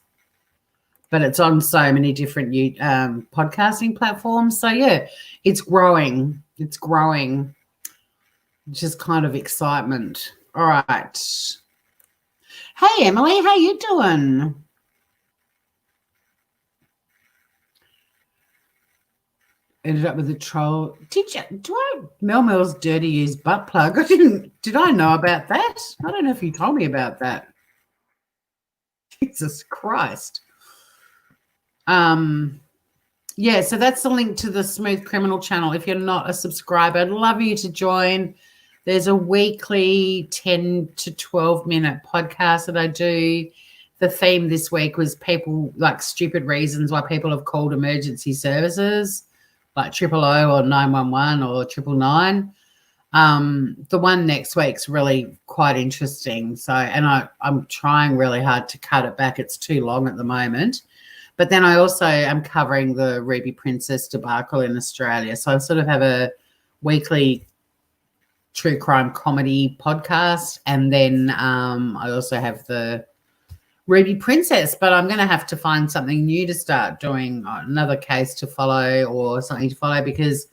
but it's on so many different podcasting platforms. So, yeah, it's growing. It's growing. Just kind of excitement. All right. Hey, Emily, how you doing? Ended up with a troll. Mel's dirty used butt plug. Did I know about that? I don't know if you told me about that. Jesus Christ. Yeah, so that's the link to the Smooth Criminal channel. If you're not a subscriber, I'd love you to join. There's a weekly 10 to 12 minute podcast that I do. The theme this week was people, like stupid reasons why people have called emergency services, like 000 or 911 or 999. The one next week's really quite interesting. So, and I'm trying really hard to cut it back. It's too long at the moment. But then I also am covering the Ruby Princess debacle in Australia. So I sort of have a weekly true crime comedy podcast. And then I also have the Ruby Princess, but I'm going to have to find something new to start doing, another case to follow or something to follow, because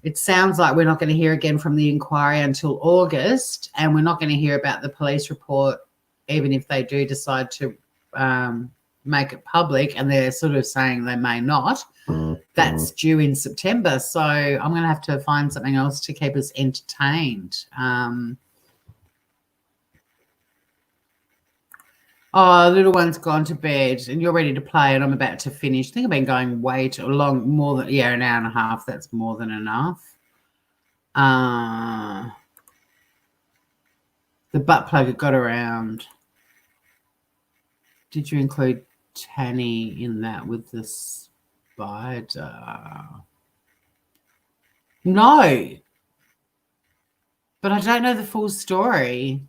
it sounds like we're not going to hear again from the inquiry until August, and we're not going to hear about the police report, even if they do decide to make it public, and they're sort of saying they may not. That's due in September. So I'm going to have to find something else to keep us entertained. Oh, little one's gone to bed and you're ready to play and I'm about to finish. I think I've been going way too long, more than, an hour and a half. That's more than enough. The butt plug got around. Did you include Tanny in that with the spider? No. But I don't know the full story.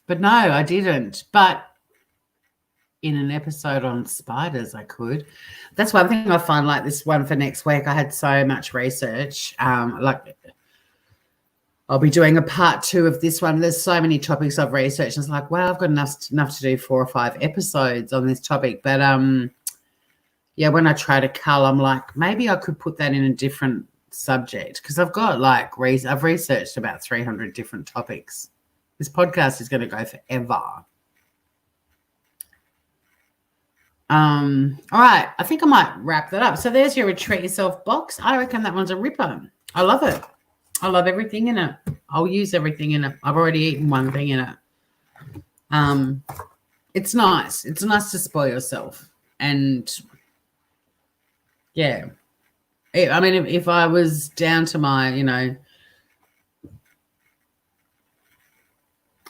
But no, I didn't. But in an episode on spiders, I could. That's one thing I find, like this one for next week. I had so much research. Like I'll be doing a part 2 of this one. There's so many topics I've researched. I was like, wow, I've got enough to do 4 or 5 episodes on this topic. But yeah, when I try to cull, I'm like, maybe I could put that in a different subject, because I've got like I've researched about 300 different topics. This podcast is going to go forever. All right, I think I might wrap that up. So there's your Retreat Yourself box. I reckon that one's a ripper. I love it. I love everything in it. I'll use everything in it. I've already eaten one thing in it. It's nice. It's nice to spoil yourself. And yeah, I mean, if I was down to my,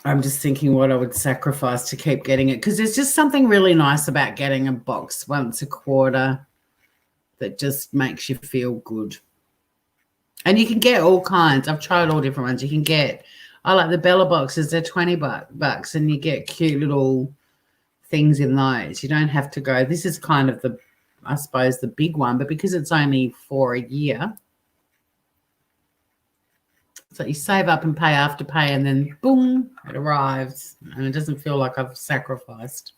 I'm just thinking what I would sacrifice to keep getting it, because there's just something really nice about getting a box once a quarter that just makes you feel good. And you can get all kinds. I've tried all different ones. You can get, I like the Bella boxes. They're $20 and you get cute little things in those. You don't have to go. This is kind of I suppose, the big one, but because it's only for a year, so you save up and pay after pay, and then boom, it arrives, and it doesn't feel like I've sacrificed.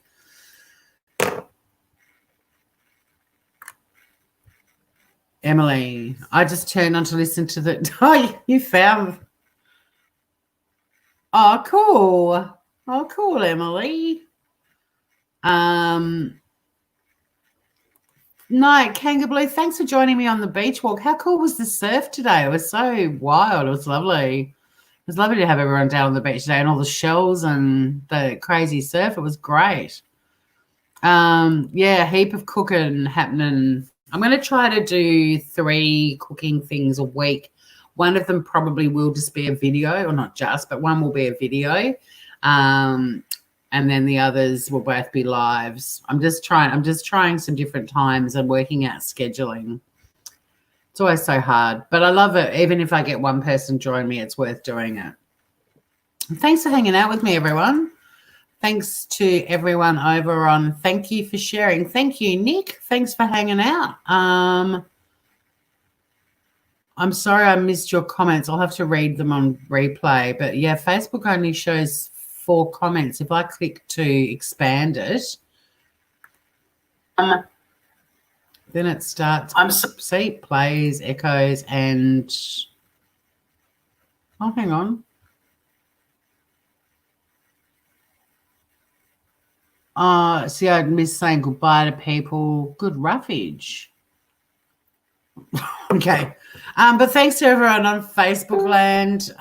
Emily, I just turned on to listen to the. Oh, you found. Oh, cool. Oh, cool, Emily. No, Kanga Blue, thanks for joining me on the beach walk. How cool was the surf today? It was so wild. It was lovely. It was lovely to have everyone down on the beach today and all the shells and the crazy surf. It was great. Yeah, heap of cooking happening. I'm going to try to do 3 cooking things a week. One of them probably will just be a video, or not just, but one will be a video. And then the others will both be lives. I'm just trying some different times and working out scheduling. It's always so hard, but I love it. Even if I get one person join me, it's worth doing it. And thanks for hanging out with me, everyone. Thanks to everyone over on. Thank you for sharing. Thank you, Nick. Thanks for hanging out. I'm sorry I missed your comments. I'll have to read them on replay. But yeah, Facebook only shows 4 comments. If I click to expand it, then it starts. See, plays, echoes, and oh, hang on. See, I missed saying goodbye to people. Good roughage. Okay. But thanks to everyone on Facebook land.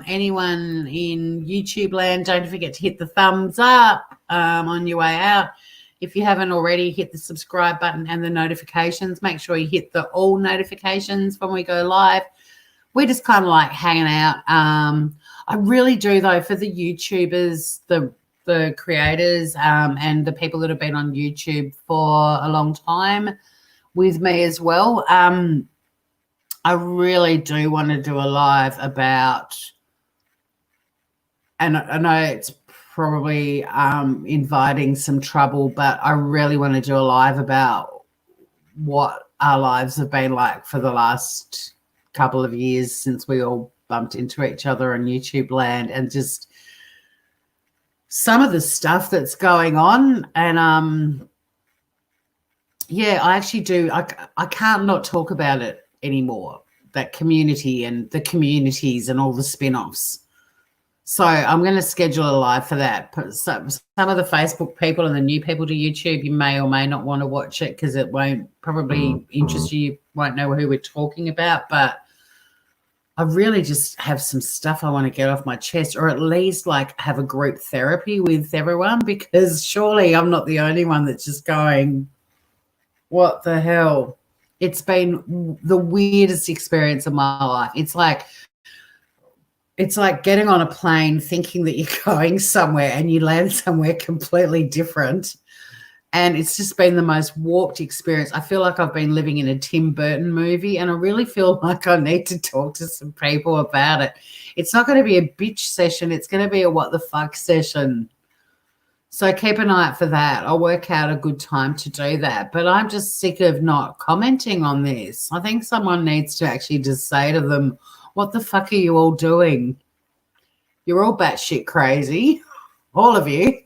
Anyone in YouTube land, don't forget to hit the thumbs up on your way out. If you haven't already, hit the subscribe button and the notifications. Make sure you hit the all notifications when we go live. We're just kind of like hanging out. I really do, though, for the YouTubers, the creators, and the people that have been on YouTube for a long time with me as well. I really do want to do a live about, and I know it's probably inviting some trouble, but I really want to do a live about what our lives have been like for the last couple of years since we all bumped into each other on YouTube land, and just some of the stuff that's going on. And yeah, I actually do. I can't not talk about it anymore, that community and the communities and all the spin-offs. So I'm going to schedule a live for that. Some of the Facebook people and the new people to YouTube, you may or may not want to watch it because it won't probably interest you. You won't know who we're talking about. But I really just have some stuff I want to get off my chest, or at least like have a group therapy with everyone, because surely I'm not the only one that's just going, what the hell? It's been the weirdest experience of my life. It's like getting on a plane thinking that you're going somewhere and you land somewhere completely different. And it's just been the most warped experience. I feel like I've been living in a Tim Burton movie, and I really feel like I need to talk to some people about it. It's not going to be a bitch session. It's going to be a what the fuck session. So keep an eye out for that. I'll work out a good time to do that. But I'm just sick of not commenting on this. I think someone needs to actually just say to them, what the fuck are you all doing? You're all batshit crazy, all of you.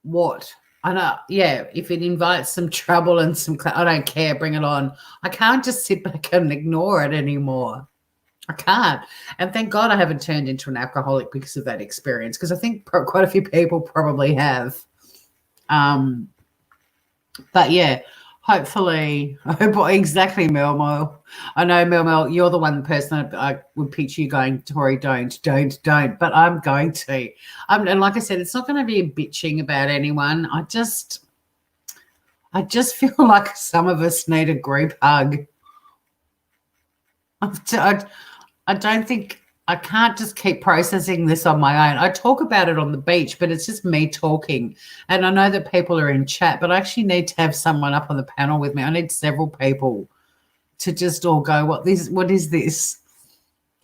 What? I know, yeah, if it invites some trouble and I don't care, bring it on. I can't just sit back and ignore it anymore. I can't. And thank God I haven't turned into an alcoholic because of that experience, because I think quite a few people probably have. But yeah, hopefully, exactly, Mel. I know, Mel, you're the one person I would picture you going, Tori, don't. But I'm going to. And like I said, it's not going to be bitching about anyone. I just feel like some of us need a group hug. I don't think I can't just keep processing this on my own. I talk about it on the beach, but it's just me talking. And I know that people are in chat, but I actually need to have someone up on the panel with me. I need several people to just all go, what is this?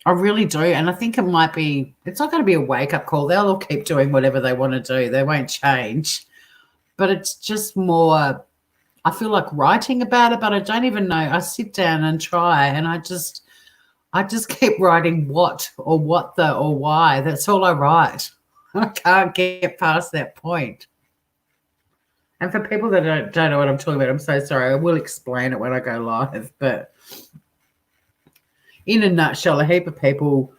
I really do. And I think it's not going to be a wake-up call. They'll all keep doing whatever they want to do. They won't change. But it's just more, I feel like writing about it, but I don't even know. I sit down and try, and I just keep writing what the or why. That's all I write. I can't get past that point. And for people that don't know what I'm talking about, I'm so sorry. I will explain it when I go live. But in a nutshell, a heap of people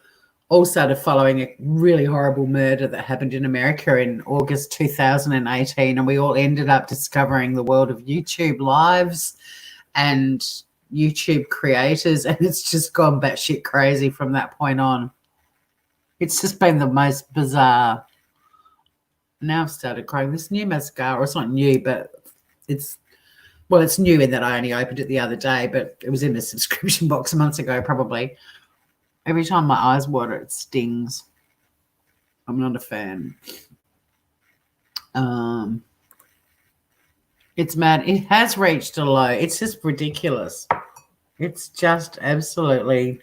all started following a really horrible murder that happened in America in August 2018, and we all ended up discovering the world of YouTube lives and YouTube creators, and it's just gone batshit crazy from that point on. It's just been the most bizarre. Now I've started crying. This new mascara, it's not new, but it's new in that I only opened it the other day, but it was in the subscription box months ago probably. Every time my eyes water, it stings. I'm not a fan. It's mad. It has reached a low. It's just ridiculous. It's just absolutely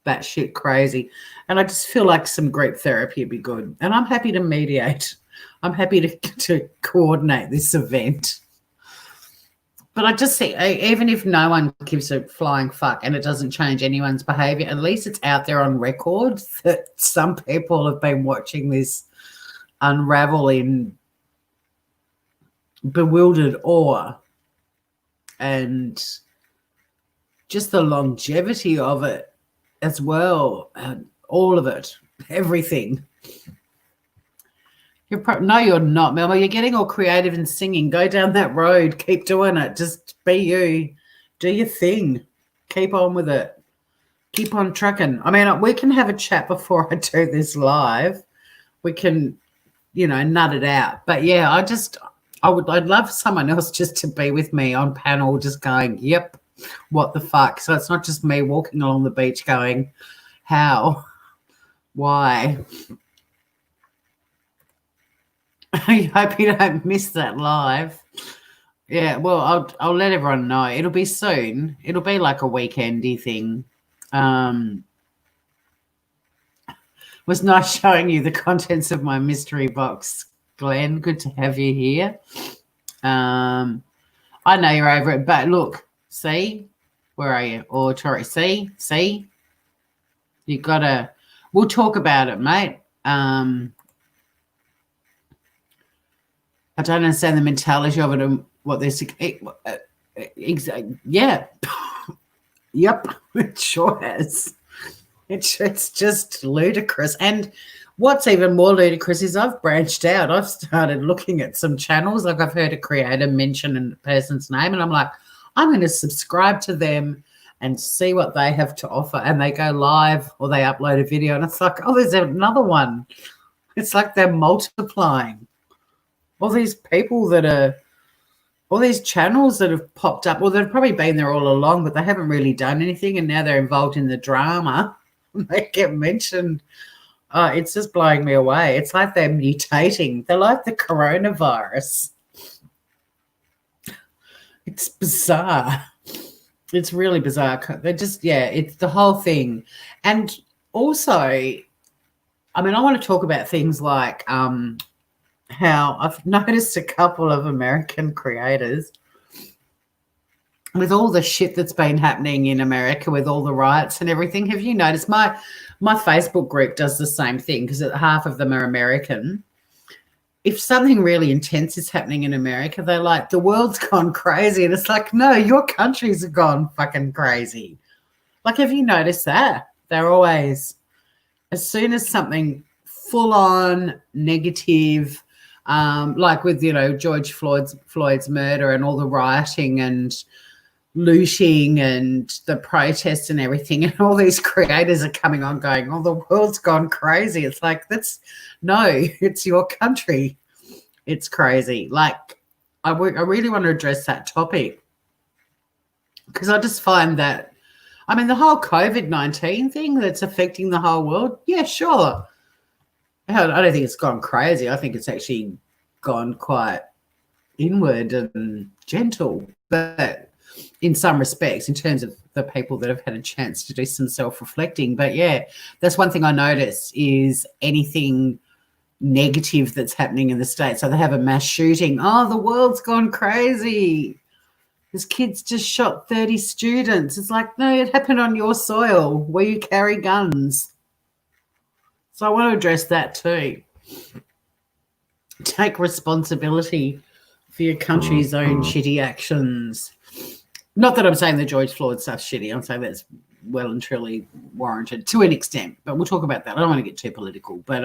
batshit crazy. And I just feel like some group therapy would be good. And I'm happy to mediate. I'm happy to coordinate this event. But I just see, even if no one gives a flying fuck and it doesn't change anyone's behaviour, at least it's out there on record that some people have been watching this unravel in bewildered awe, and just the longevity of it as well, and all of it, everything. No, you're not, Melma. You're getting all creative and singing. Go down that road. Keep doing it. Just be you. Do your thing. Keep on with it. Keep on trucking. I mean, we can have a chat before I do this live. We can, nut it out. But yeah, I'd love someone else just to be with me on panel, just going, yep, what the fuck? So it's not just me walking along the beach going, how? Why? I hope you don't miss that live. Yeah, well, I'll let everyone know. It'll be soon. It'll be like a weekendy thing. Was nice showing you the contents of my mystery box, Glenn. Good to have you here. I know you're over it, but look, see, where are you? Or Tori, see, you gotta. We'll talk about it, mate. I don't understand the mentality of it and what they're. Yeah. Yep. It sure has. It's just ludicrous. And what's even more ludicrous is I've branched out. I've started looking at some channels. Like I've heard a creator mention a person's name, and I'm like, I'm going to subscribe to them and see what they have to offer. And they go live or they upload a video, and it's like, oh, there's another one. It's like they're multiplying. All these people that are, all these channels that have popped up, well, they've probably been there all along, but they haven't really done anything, and now they're involved in the drama. They get mentioned. Oh, it's just blowing me away. It's like they're mutating. They're like the coronavirus. It's bizarre. It's really bizarre. They're just, yeah, it's the whole thing. And also, I mean, I want to talk about things like how I've noticed a couple of American creators with all the shit that's been happening in America with all the riots and everything. Have you noticed my Facebook group does the same thing because half of them are American. If something really intense is happening in America, they're like, the world's gone crazy. And it's like, no, your countries have gone fucking crazy. Like, have you noticed that? They're always, as soon as something full on negative, like with, you know, George Floyd's murder and all the rioting and looting and the protests and everything, and all these creators are coming on going, oh, the world's gone crazy. It's like, it's your country. It's crazy. Like, I really want to address that topic because I just find that, I mean, the whole COVID-19 thing that's affecting the whole world, yeah, sure. I don't think it's gone crazy. I think it's actually gone quite inward and gentle, but in some respects, in terms of the people that have had a chance to do some self-reflecting. But yeah, that's one thing I notice is anything negative that's happening in the States. So they have a mass shooting. Oh, the world's gone crazy. This kid's just shot 30 students. It's like, no, it happened on your soil where you carry guns. So I want to address that too. Take responsibility for your country's own shitty actions. Not that I'm saying the George Floyd stuff's shitty. I'm saying that's well and truly warranted to an extent. But we'll talk about that. I don't want to get too political. But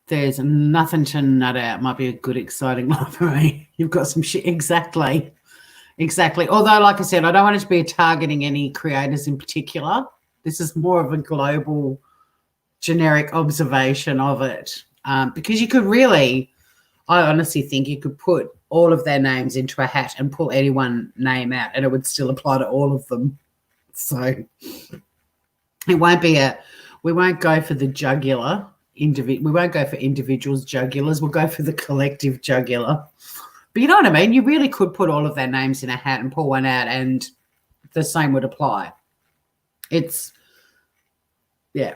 there's nothing to nut out. Might be a good, exciting life for me. You've got some shit. Exactly. Although, like I said, I don't want it to be targeting any creators in particular. This is more of a global, generic observation of it. Because you could really, I honestly think you could put all of their names into a hat and pull any one name out and it would still apply to all of them. So it won't be we won't go for the jugular. We won't go for individuals' jugulars. We'll go for the collective jugular. But you know what I mean? You really could put all of their names in a hat and pull one out and the same would apply. It's, yeah.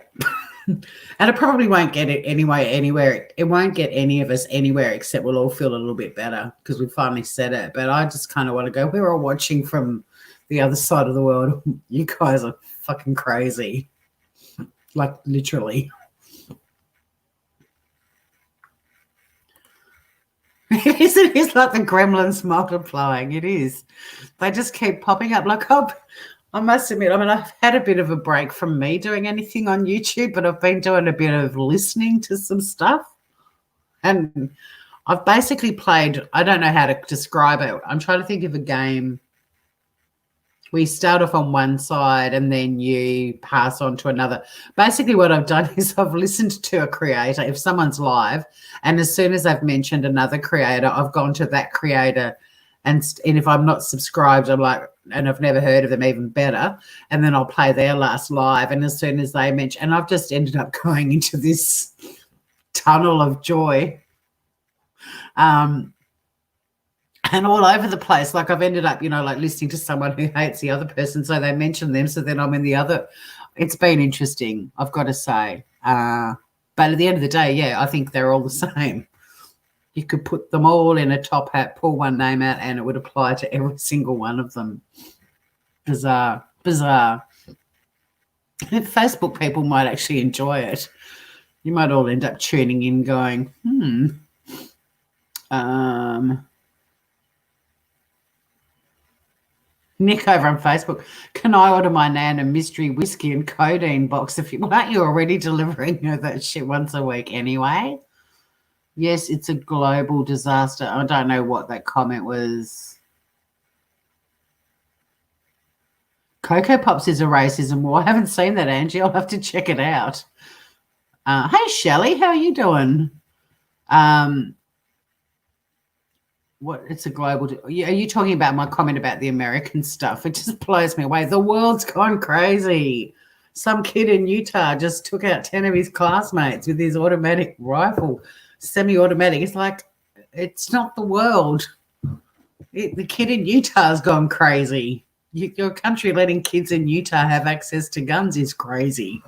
And it probably won't get it anywhere. It won't get any of us anywhere except we'll all feel a little bit better because we finally said it. But I just kind of want to go, we're all watching from the other side of the world. You guys are fucking crazy. Like, literally. It is like the gremlins multiplying. It is. They just keep popping up. Like, I must admit, I mean, I've had a bit of a break from me doing anything on YouTube, but I've been doing a bit of listening to some stuff. And I've basically played, I don't know how to describe it. I'm trying to think of a game. We start off on one side and then you pass on to another. Basically what I've done is I've listened to a creator, if someone's live, and as soon as I've mentioned another creator, I've gone to that creator. And if I'm not subscribed, I'm like, and I've never heard of them, even better. And then I'll play their last live. And as soon as they mention, and I've just ended up going into this tunnel of joy. And all over the place. Like I've ended up, like listening to someone who hates the other person. So they mention them. So then I'm in the other. It's been interesting, I've got to say. But at the end of the day, yeah, I think they're all the same. You could put them all in a top hat, pull one name out, and it would apply to every single one of them. Bizarre. bizarre. Facebook people might actually enjoy it. You might all end up tuning in going, Nick over on Facebook, can I order my nan a mystery whiskey and codeine box? If you aren't you already delivering her that shit once a week anyway? Yes, it's a global disaster. I don't know what that comment was. Cocoa Pops is a racism war. I haven't seen that, Angie. I'll have to check it out. Hey, Shelley, how are you doing? What? It's a global. Are you talking about my comment about the American stuff? It just blows me away. The world's gone crazy. Some kid in Utah just took out 10 of his classmates with his automatic rifle, semi-automatic. It's like, it's not the world. The kid in Utah has gone crazy. Your country letting kids in Utah have access to guns is crazy.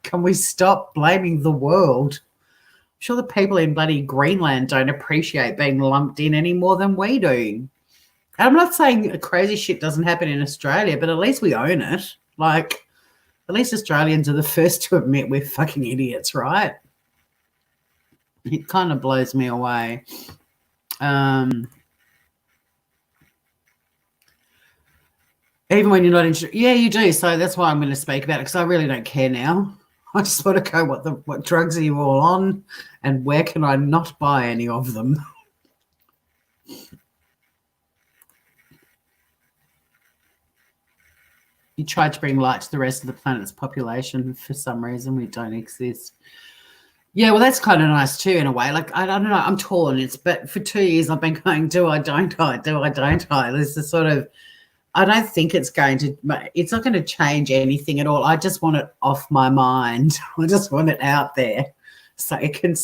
Can we stop blaming the world? I'm sure the people in bloody Greenland don't appreciate being lumped in any more than we do. And I'm not saying crazy shit doesn't happen in Australia, but at least we own it. Like, at least Australians are the first to admit we're fucking idiots, right? It kind of blows me away. Even when you're not interested. Yeah, you do. So that's why I'm going to speak about it, because I really don't care now. I just want to go, what drugs are you all on, and where can I not buy any of them? You tried to bring light to the rest of the planet's population. For some reason, we don't exist. Yeah, well, that's kind of nice too, in a way. Like, I don't know, I'm torn. But for 2 years, I've been going, do I, don't I, do I, don't I? There's this sort of, I don't think it's not going to change anything at all. I just want it off my mind. I just want it out there. So it can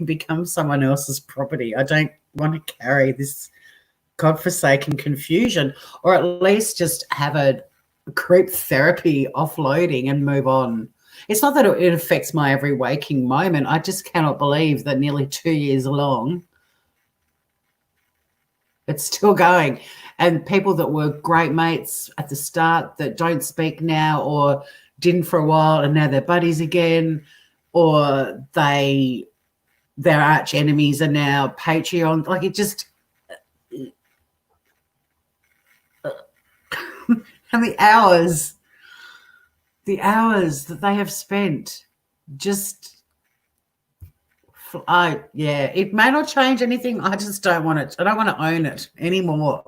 become someone else's property. I don't want to carry this godforsaken confusion, or at least just have a creep therapy offloading and move on. It's not that it affects my every waking moment. I just cannot believe that nearly 2 years long, it's still going. And people that were great mates at the start that don't speak now, or didn't for a while and now they're buddies again, or their arch enemies are now Patreon. Like, it just and the hours that they have spent just it may not change anything. I just don't want it. I don't want to own it anymore.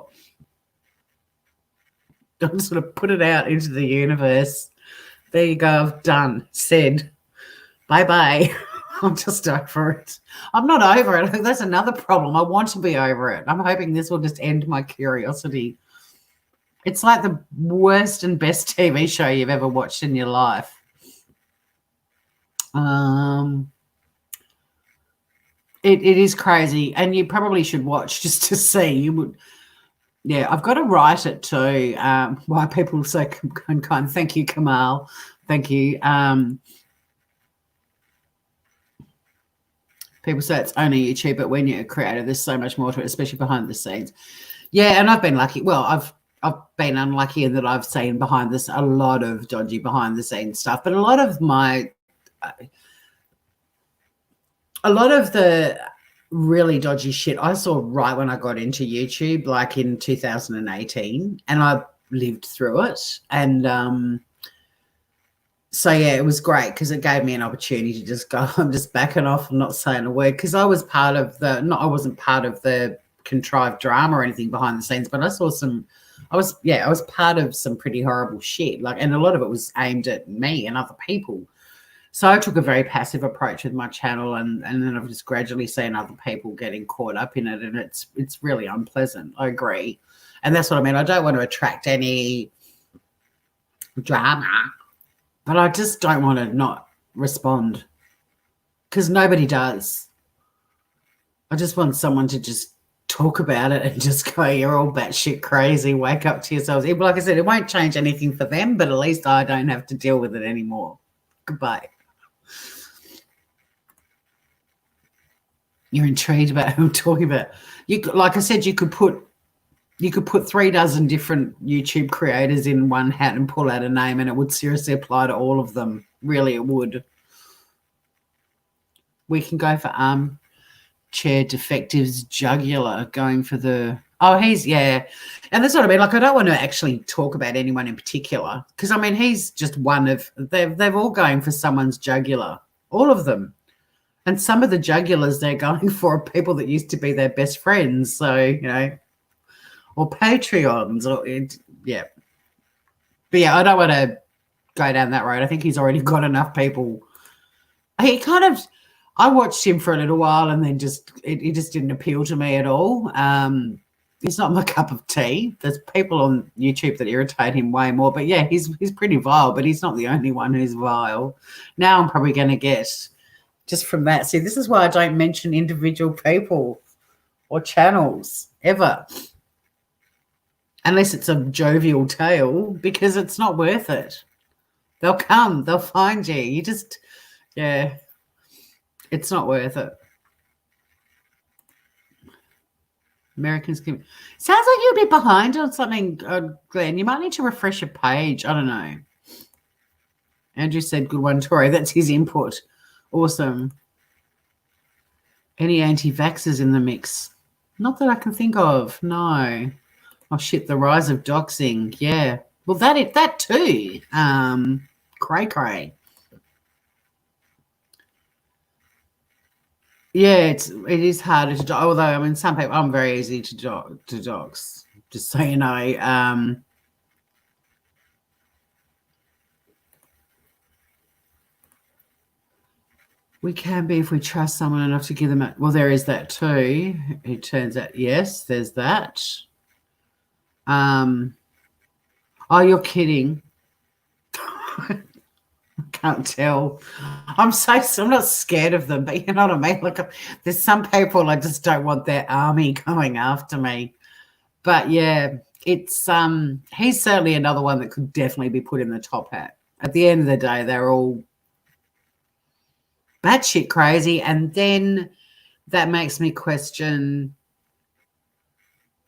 I'm just going to put it out into the universe. There you go. I've done. Said. Bye-bye. I'm just over it. I'm not over it. That's another problem. I want to be over it. I'm hoping this will just end my curiosity. It's like the worst and best TV show you've ever watched in your life. It is crazy, and you probably should watch just to see. You would. Yeah, I've got to write it too. Why people are so kind. Thank you, Kamal. Thank you. People say it's only YouTube, but when you're a creator, there's so much more to it, especially behind the scenes. Yeah, and I've been lucky. Well, I've been unlucky in that I've seen a lot of dodgy behind the scenes stuff, but a lot of the really dodgy shit I saw right when I got into YouTube, like in 2018, and I lived through it. And so yeah, it was great because it gave me an opportunity to just go, I'm just backing off and not saying a word, because I was part of I wasn't part of the contrived drama or anything behind the scenes, but I was part of some pretty horrible shit, like, and a lot of it was aimed at me and other people. So I took a very passive approach with my channel, and then I've just gradually seen other people getting caught up in it, and it's really unpleasant. I agree. And that's what I mean. I don't want to attract any drama, but I just don't want to not respond, because nobody does. I just want someone to just talk about it and just go, you're all batshit crazy, wake up to yourselves. Like I said, it won't change anything for them, but at least I don't have to deal with it anymore. Goodbye. You're intrigued about who I'm talking about. Like I said, you could put You could put 36 different YouTube creators in one hat and pull out a name, and it would seriously apply to all of them. Really, it would. We can go for armchair defectives jugular, going for the... Oh, he's, yeah. And that's what I mean. Like, I don't want to actually talk about anyone in particular because, I mean, he's just one of... They've all going for someone's jugular, all of them. And some of the jugulars they're going for are people that used to be their best friends. So, you know... Or Patreons, or yeah. But yeah, I don't want to go down that road. I think he's already got enough people. He kind of, I watched him for a little while and then he just didn't appeal to me at all. He's not my cup of tea. There's people on YouTube that irritate him way more. But yeah, he's pretty vile, but he's not the only one who's vile. Now I'm probably going to get, just from that, see, this is why I don't mention individual people or channels ever. Unless it's a jovial tale, because it's not worth it. They'll come. They'll find you. You just, yeah, it's not worth it. Americans can... Sounds like you're a bit behind on something, Glenn. You might need to refresh your page. I don't know. Andrew said, good one, Tori. That's his input. Awesome. Any anti-vaxxers in the mix? Not that I can think of. No. Oh, shit, the rise of doxing. Yeah. Well, that too. Cray. Yeah, it is harder to dox. Although, I mean, some people, I'm very easy to dox, just so you know. We can be if we trust someone enough to give them a... Well, there is that too. It turns out, yes, there's that. Oh, you're kidding. I can't tell. I'm not scared of them, but you know what I mean? Like, there's some people I just don't want their army going after me. But yeah, it's he's certainly another one that could definitely be put in the top hat. At the end of the day, they're all batshit crazy, and then that makes me question,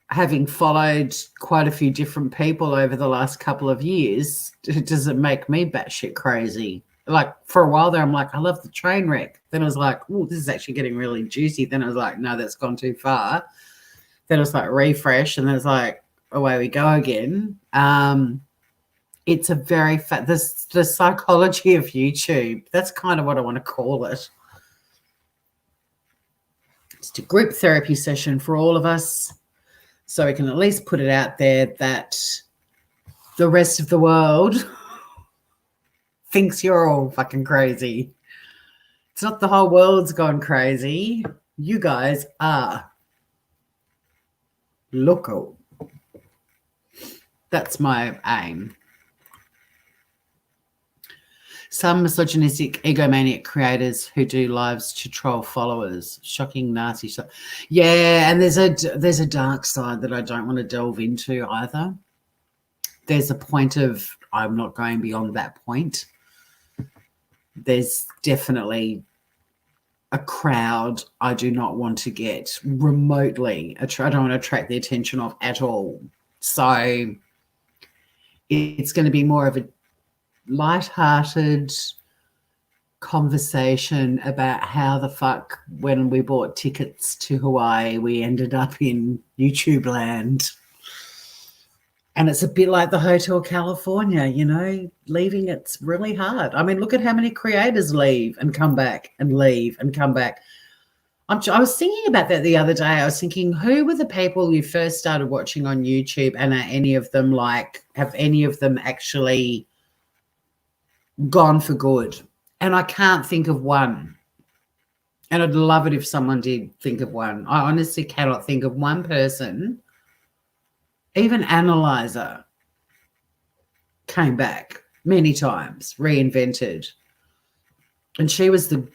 having followed quite a few different people over the last couple of years, does it make me batshit crazy? Like, for a while there, I'm like, I love the train wreck. Then I was like, oh, this is actually getting really juicy. Then I was like, no, that's gone too far. Then it was like refresh, and then it's like, away we go again. It's a very the psychology of YouTube. That's kind of what I want to call it. It's a group therapy session for all of us, so we can at least put it out there that the rest of the world thinks you're all fucking crazy. It's not the whole world's gone crazy. You guys are local. That's my aim. Some misogynistic, egomaniac creators who do lives to troll followers. Shocking, nasty stuff. Yeah, and there's a dark side that I don't want to delve into either. There's a point of, I'm not going beyond that point. There's definitely a crowd I do not want to get remotely. I don't want to attract the attention of at all. So it's going to be more of a light-hearted conversation about how the fuck, when we bought tickets to Hawaii, we ended up in YouTube land. And it's a bit like the Hotel California, you know, leaving it's really hard. I mean, look at how many creators leave and come back and leave and come back. I was thinking about that the other day. I was thinking, who were the people you first started watching on YouTube, and are any of them have any of them actually gone for good? And I can't think of one. And I'd love it if someone did think of one. I honestly cannot think of one person. Even Analyzer came back many times, reinvented. And she was the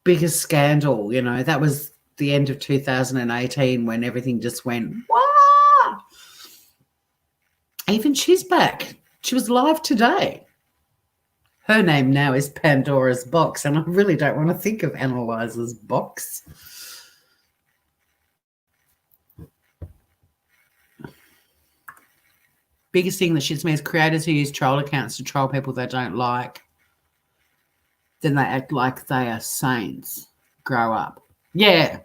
biggest scandal, you know. That was the end of 2018 when everything just went, wah! Even she's back. She was live today. Her name now is Pandora's Box, and I really don't want to think of Analyzer's box. Biggest thing that shits me is creators who use troll accounts to troll people they don't like. Then they act like they are saints. Grow up. Yeah.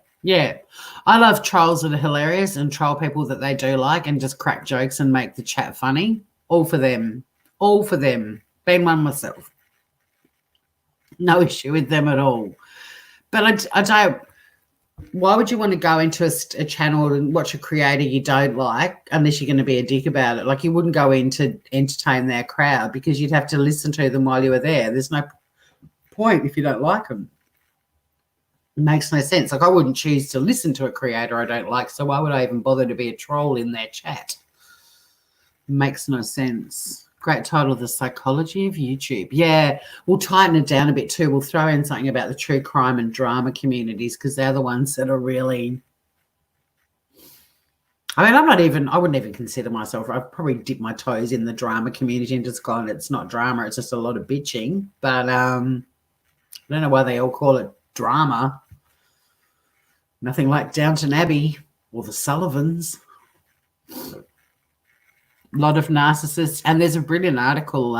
I love trolls that are hilarious and troll people that they do like and just crack jokes and make the chat funny. All for them. Been one myself. No issue with them at all. But I don't. Why would you want to go into a channel and watch a creator you don't like unless you're going to be a dick about it? Like, you wouldn't go in to entertain their crowd because you'd have to listen to them while you were there. There's no point if you don't like them. It makes no sense. Like, I wouldn't choose to listen to a creator I don't like, so why would I even bother to be a troll in their chat? Makes no sense. Great title, The Psychology of YouTube. Yeah, we'll tighten it down a bit too. We'll throw in something about the true crime and drama communities because they're the ones that are really... I mean, I wouldn't even consider myself... I've probably dipped my toes in the drama community and just gone, it's not drama, it's just a lot of bitching. But I don't know why they all call it drama. Nothing like Downton Abbey or the Sullivans. A lot of narcissists. And there's a brilliant article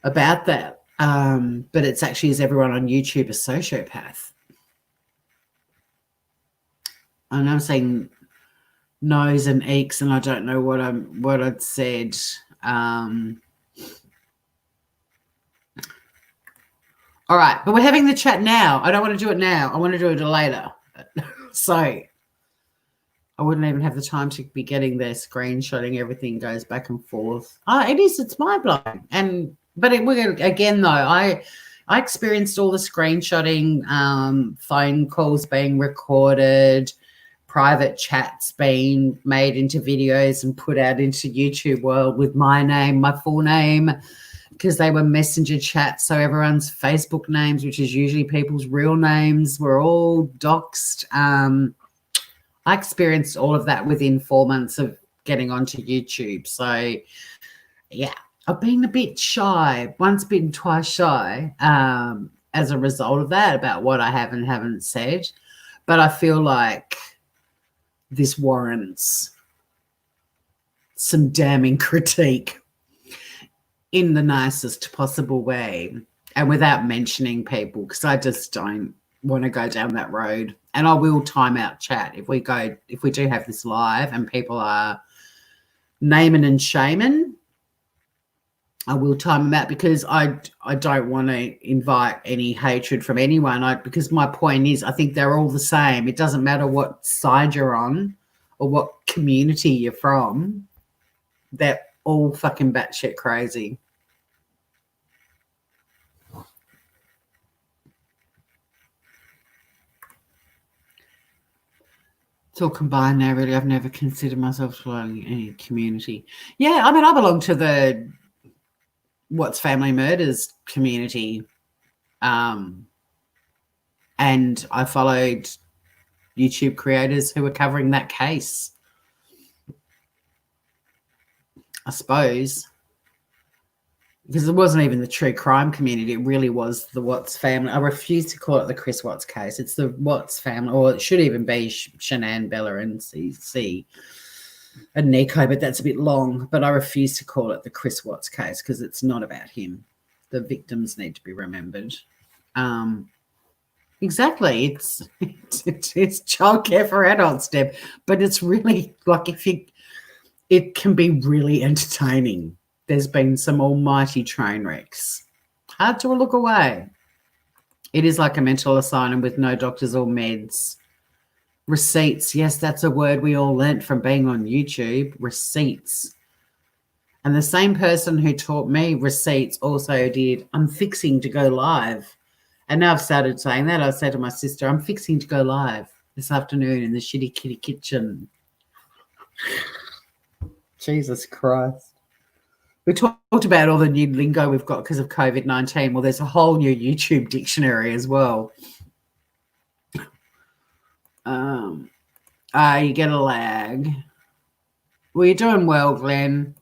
about that. But it's actually, is everyone on YouTube a sociopath? And I'm saying no's and eeks, and I don't know what I'd said. All right, but we're having the chat now. I don't want to do it now. I want to do it later. So I wouldn't even have the time to be getting there, screenshotting. Everything goes back and forth. Oh, it is. It's mind-blowing. But again, though, I experienced all the screenshotting, phone calls being recorded, private chats being made into videos and put out into YouTube world with my name, my full name, because they were messenger chats. So everyone's Facebook names, which is usually people's real names, were all doxed. I experienced all of that within 4 months of getting onto YouTube. So, yeah, I've been a bit shy, once bitten, twice shy, as a result of that, about what I have and haven't said. But I feel like this warrants some damning critique in the nicest possible way and without mentioning people, because I just don't want to go down that road. And I will time out chat if we do have this live and people are naming and shaming. I will time them out because I don't want to invite any hatred from anyone. Because my point is, I think they're all the same. It doesn't matter what side you're on or what community you're from. They're all fucking batshit crazy. It's all combined now, really. I've never considered myself to belong in any community. Yeah, I mean, I belong to the What's Family Murders community. And I followed YouTube creators who were covering that case, I suppose, because it wasn't even the true crime community. It really was the Watts family. I refuse to call it the Chris Watts case. It's the Watts family, or it should even be Shanann, Bella, and CC and Nico, but that's a bit long. But I refuse to call it the Chris Watts case because it's not about him. The victims need to be remembered. Exactly. It's childcare for adults, Deb, but it's really like it can be really entertaining. There's been some almighty train wrecks. Hard to look away. It is like a mental asylum with no doctors or meds. Receipts. Yes, that's a word we all learnt from being on YouTube. Receipts. And the same person who taught me receipts also did, I'm fixing to go live. And now I've started saying that. I say to my sister, I'm fixing to go live this afternoon in the Shitty Kitty kitchen. Jesus Christ. We talked about all the new lingo we've got because of COVID-19. Well, there's a whole new YouTube dictionary as well. You get a lag. Well, you're doing well, Glenn.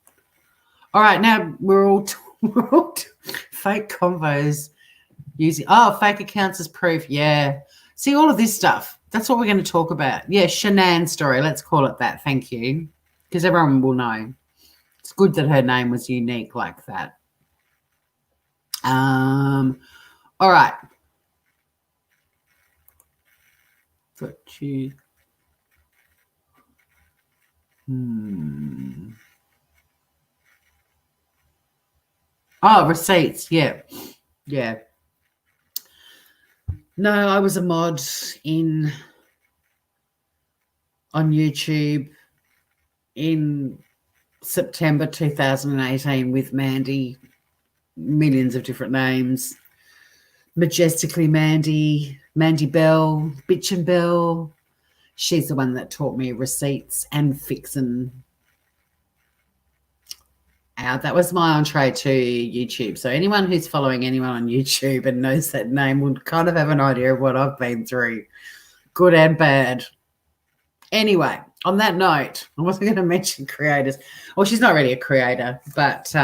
All right, now we're all fake convos using fake accounts as proof. Yeah. See, all of this stuff. That's what we're going to talk about. Yeah, Shanann story. Let's call it that. Thank you. because everyone will know. It's good that her name was unique like that. All right. Got you. Oh, receipts. Yeah. Yeah. No, I was a mod on YouTube in September 2018 with Mandy, millions of different names. Majestically Mandy, Mandy Bell, Bitch and Bell. She's the one that taught me receipts and fixing. That was my entree to YouTube. So anyone who's following anyone on YouTube and knows that name would kind of have an idea of what I've been through, good and bad. Anyway, on that note, I wasn't going to mention creators. Well, she's not really a creator, but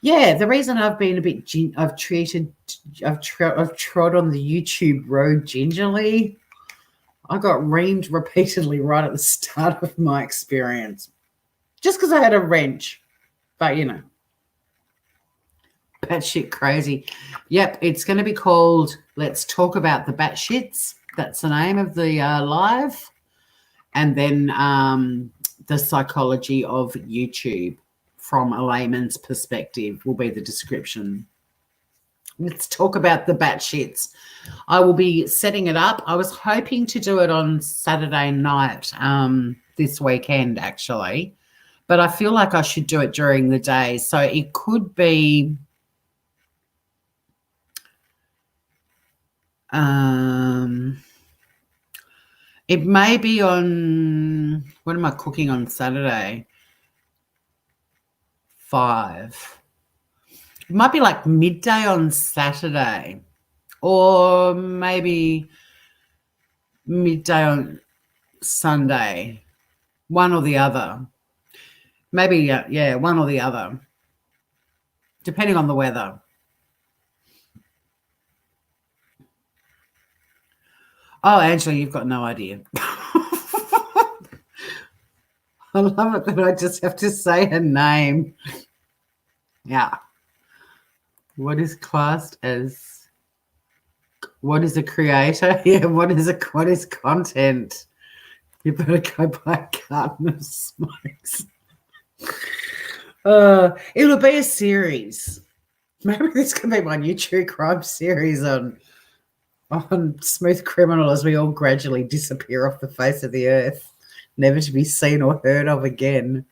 yeah, the reason I've been a bit, I've trod on the YouTube road gingerly. I got reamed repeatedly right at the start of my experience, just because I had a wrench, but you know, batshit crazy. Yep, it's going to be called "Let's Talk About the Batshits." That's the name of the live, and then the psychology of YouTube from a layman's perspective will be the description. Let's talk about the batshits. I will be setting it up. I was hoping to do it on Saturday night this weekend, actually, but I feel like I should do it during the day. So it could be it may be on, what am I cooking on Saturday? 5. It might be like midday on Saturday, or maybe midday on Sunday, one or the other. Maybe, yeah, one or the other, depending on the weather. Oh, Angela, you've got no idea. I love it that I just have to say her name. Yeah. What is classed as, what is a creator? Yeah, what is content? You better go buy a carton of smokes. It'll be a series. Maybe this could be my new true crime series on Smooth Criminal as we all gradually disappear off the face of the earth, never to be seen or heard of again.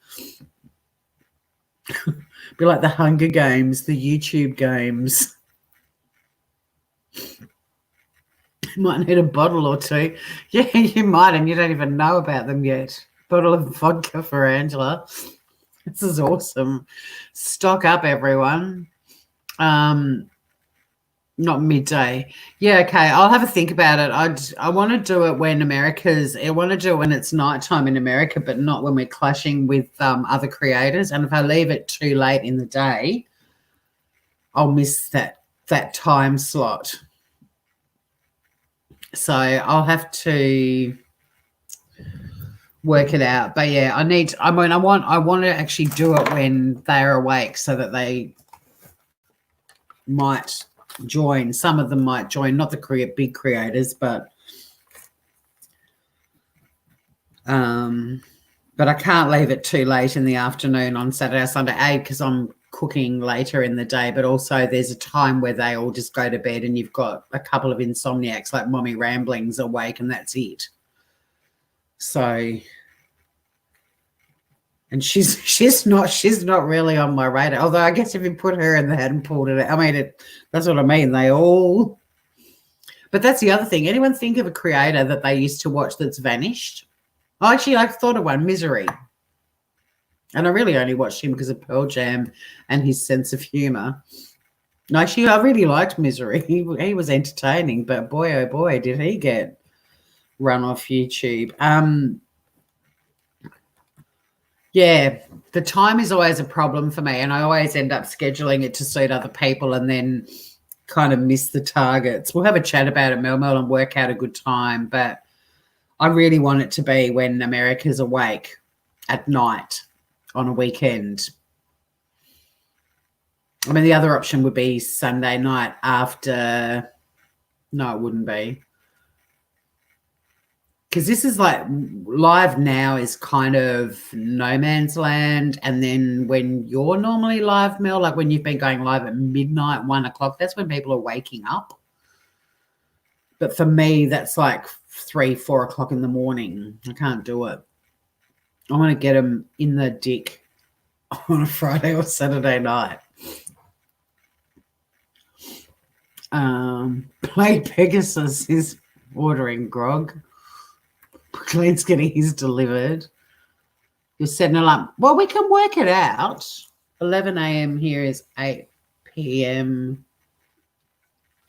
Be like the Hunger Games, the YouTube games. You might need a bottle or two. Yeah, you might, and you don't even know about them yet. Bottle of vodka for Angela. This is awesome. Stock up, everyone. Not midday. Yeah, okay. I'll have a think about it. I want to do it when I want to do it when it's nighttime in America, but not when we're clashing with other creators. And if I leave it too late in the day, I'll miss that time slot. So I'll have to work it out. But yeah, I want to actually do it when they're awake so that they might join. Some of them might join, not the big creators, but I can't leave it too late in the afternoon on Saturday or Sunday, because I'm cooking later in the day, but also there's a time where they all just go to bed and you've got a couple of insomniacs like Mommy Ramblings awake, and that's it. So, and she's not really on my radar. Although I guess if you put her in the head and pulled it out, I mean, that's what I mean. But that's the other thing. Anyone think of a creator that they used to watch that's vanished? Oh, actually, I thought of one, Misery. And I really only watched him because of Pearl Jam and his sense of humor. No, actually, I really liked Misery. He was entertaining, but boy, oh boy, did he get run off YouTube. Yeah, the time is always a problem for me, and I always end up scheduling it to suit other people and then kind of miss the targets. We'll have a chat about it, Mel, and work out a good time, but I really want it to be when America's awake. at night on a weekend. I mean, the other option would be Sunday night after. No, it wouldn't be. Because this is like live now is kind of no man's land. And then when you're normally live, Mel, like when you've been going live at midnight, 1 o'clock, that's when people are waking up. But for me, that's like 3, 4 o'clock in the morning. I can't do it. I want to get them in the dick on a Friday or Saturday night. Play Pegasus is ordering grog. Glenn's getting his delivered. You're setting an alarm. Well, we can work it out. 11 a.m. here is 8 p.m.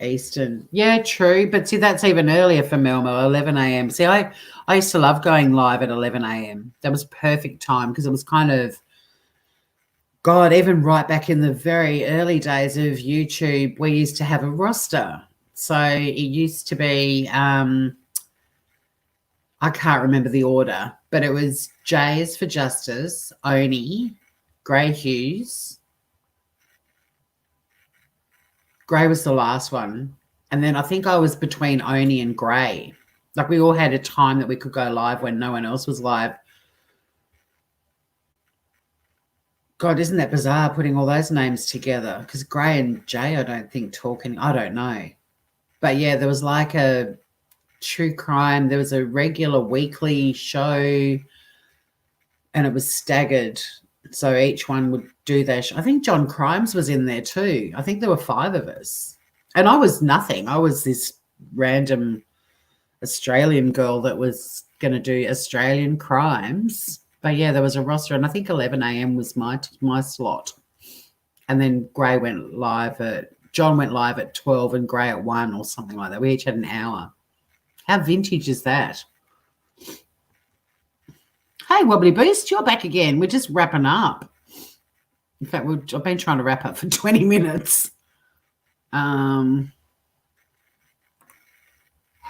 Eastern. Yeah, true. But see, that's even earlier for Melmo, 11 a.m. See, I used to love going live at 11 a.m. That was perfect time because it was kind of, God, even right back in the very early days of YouTube, we used to have a roster. So it used to be, I can't remember the order, but it was J is for Justice, Oni, Gray Hughes. Gray was the last one. And then I think I was between Oni and Gray. Like we all had a time that we could go live when no one else was live. God, isn't that bizarre putting all those names together? Because Gray and Jay, I don't think talking. I don't know. But, yeah, there was like a true crime. There was a regular weekly show and it was staggered. So each one would do their show. I think John Crimes was in there too. I think there were 5 of us. And I was nothing. I was this random Australian girl that was going to do Australian crimes. But, yeah, there was a roster, and I think 11 a.m. was my slot. And then Gray went live John went live at 12 and Gray at 1 or something like that. We each had an hour. How vintage is that? Hey, Wobbly Beast, you're back again. We're just wrapping up. In fact, I've been trying to wrap up for 20 minutes. How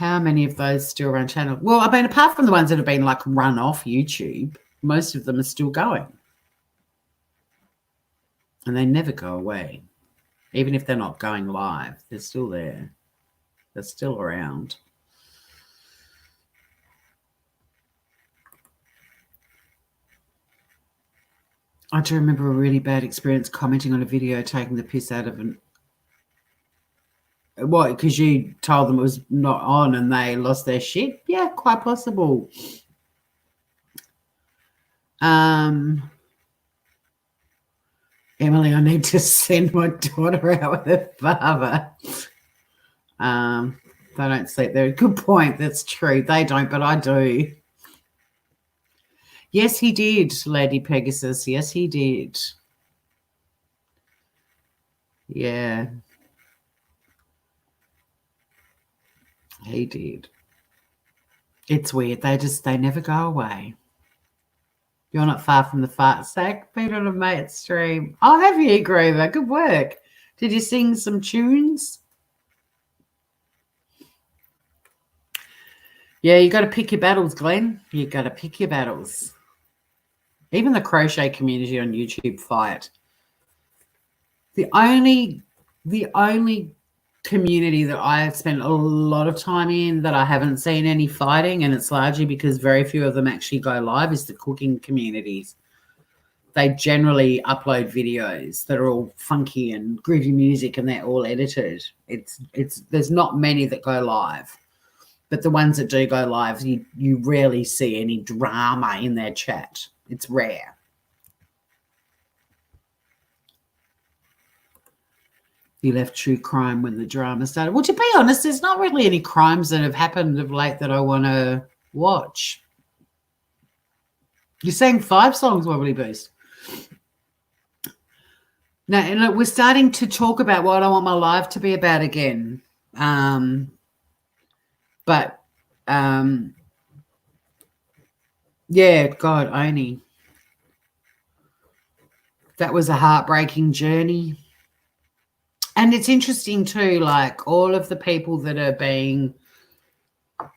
many of those still run channel? Well, I mean, apart from the ones that have been like run off YouTube, most of them are still going. And they never go away. Even if they're not going live, they're still there. They're still around. I do remember a really bad experience commenting on a video taking the piss out of an... What, because you told them it was not on and they lost their shit? Yeah, quite possible. Emily, I need to send my daughter out with her father. They don't sleep there. Good point. That's true. They don't, but I do. Yes, he did, Lady Pegasus. Yes, he did. Yeah. He did. It's weird. They never go away. You're not far from the fart sack. Been on a mate's stream. Oh, have you, Grover? Good work. Did you sing some tunes? Yeah, you got to pick your battles, Glenn. You got to pick your battles. Even the crochet community on YouTube fight. The only community that I have spent a lot of time in that I haven't seen any fighting, and it's largely because very few of them actually go live, is the cooking communities. They generally upload videos that are all funky and groovy music and they're all edited. There's not many that go live. But the ones that do go live, you rarely see any drama in their chat. It's rare. You left true crime when the drama started. Well, to be honest, there's not really any crimes that have happened of late that I want to watch. You sang 5 songs, Wobbly Beast. Now, and look, we're starting to talk about what I want my life to be about again. Yeah, God, Oni. That was a heartbreaking journey. And it's interesting too, like all of the people that are being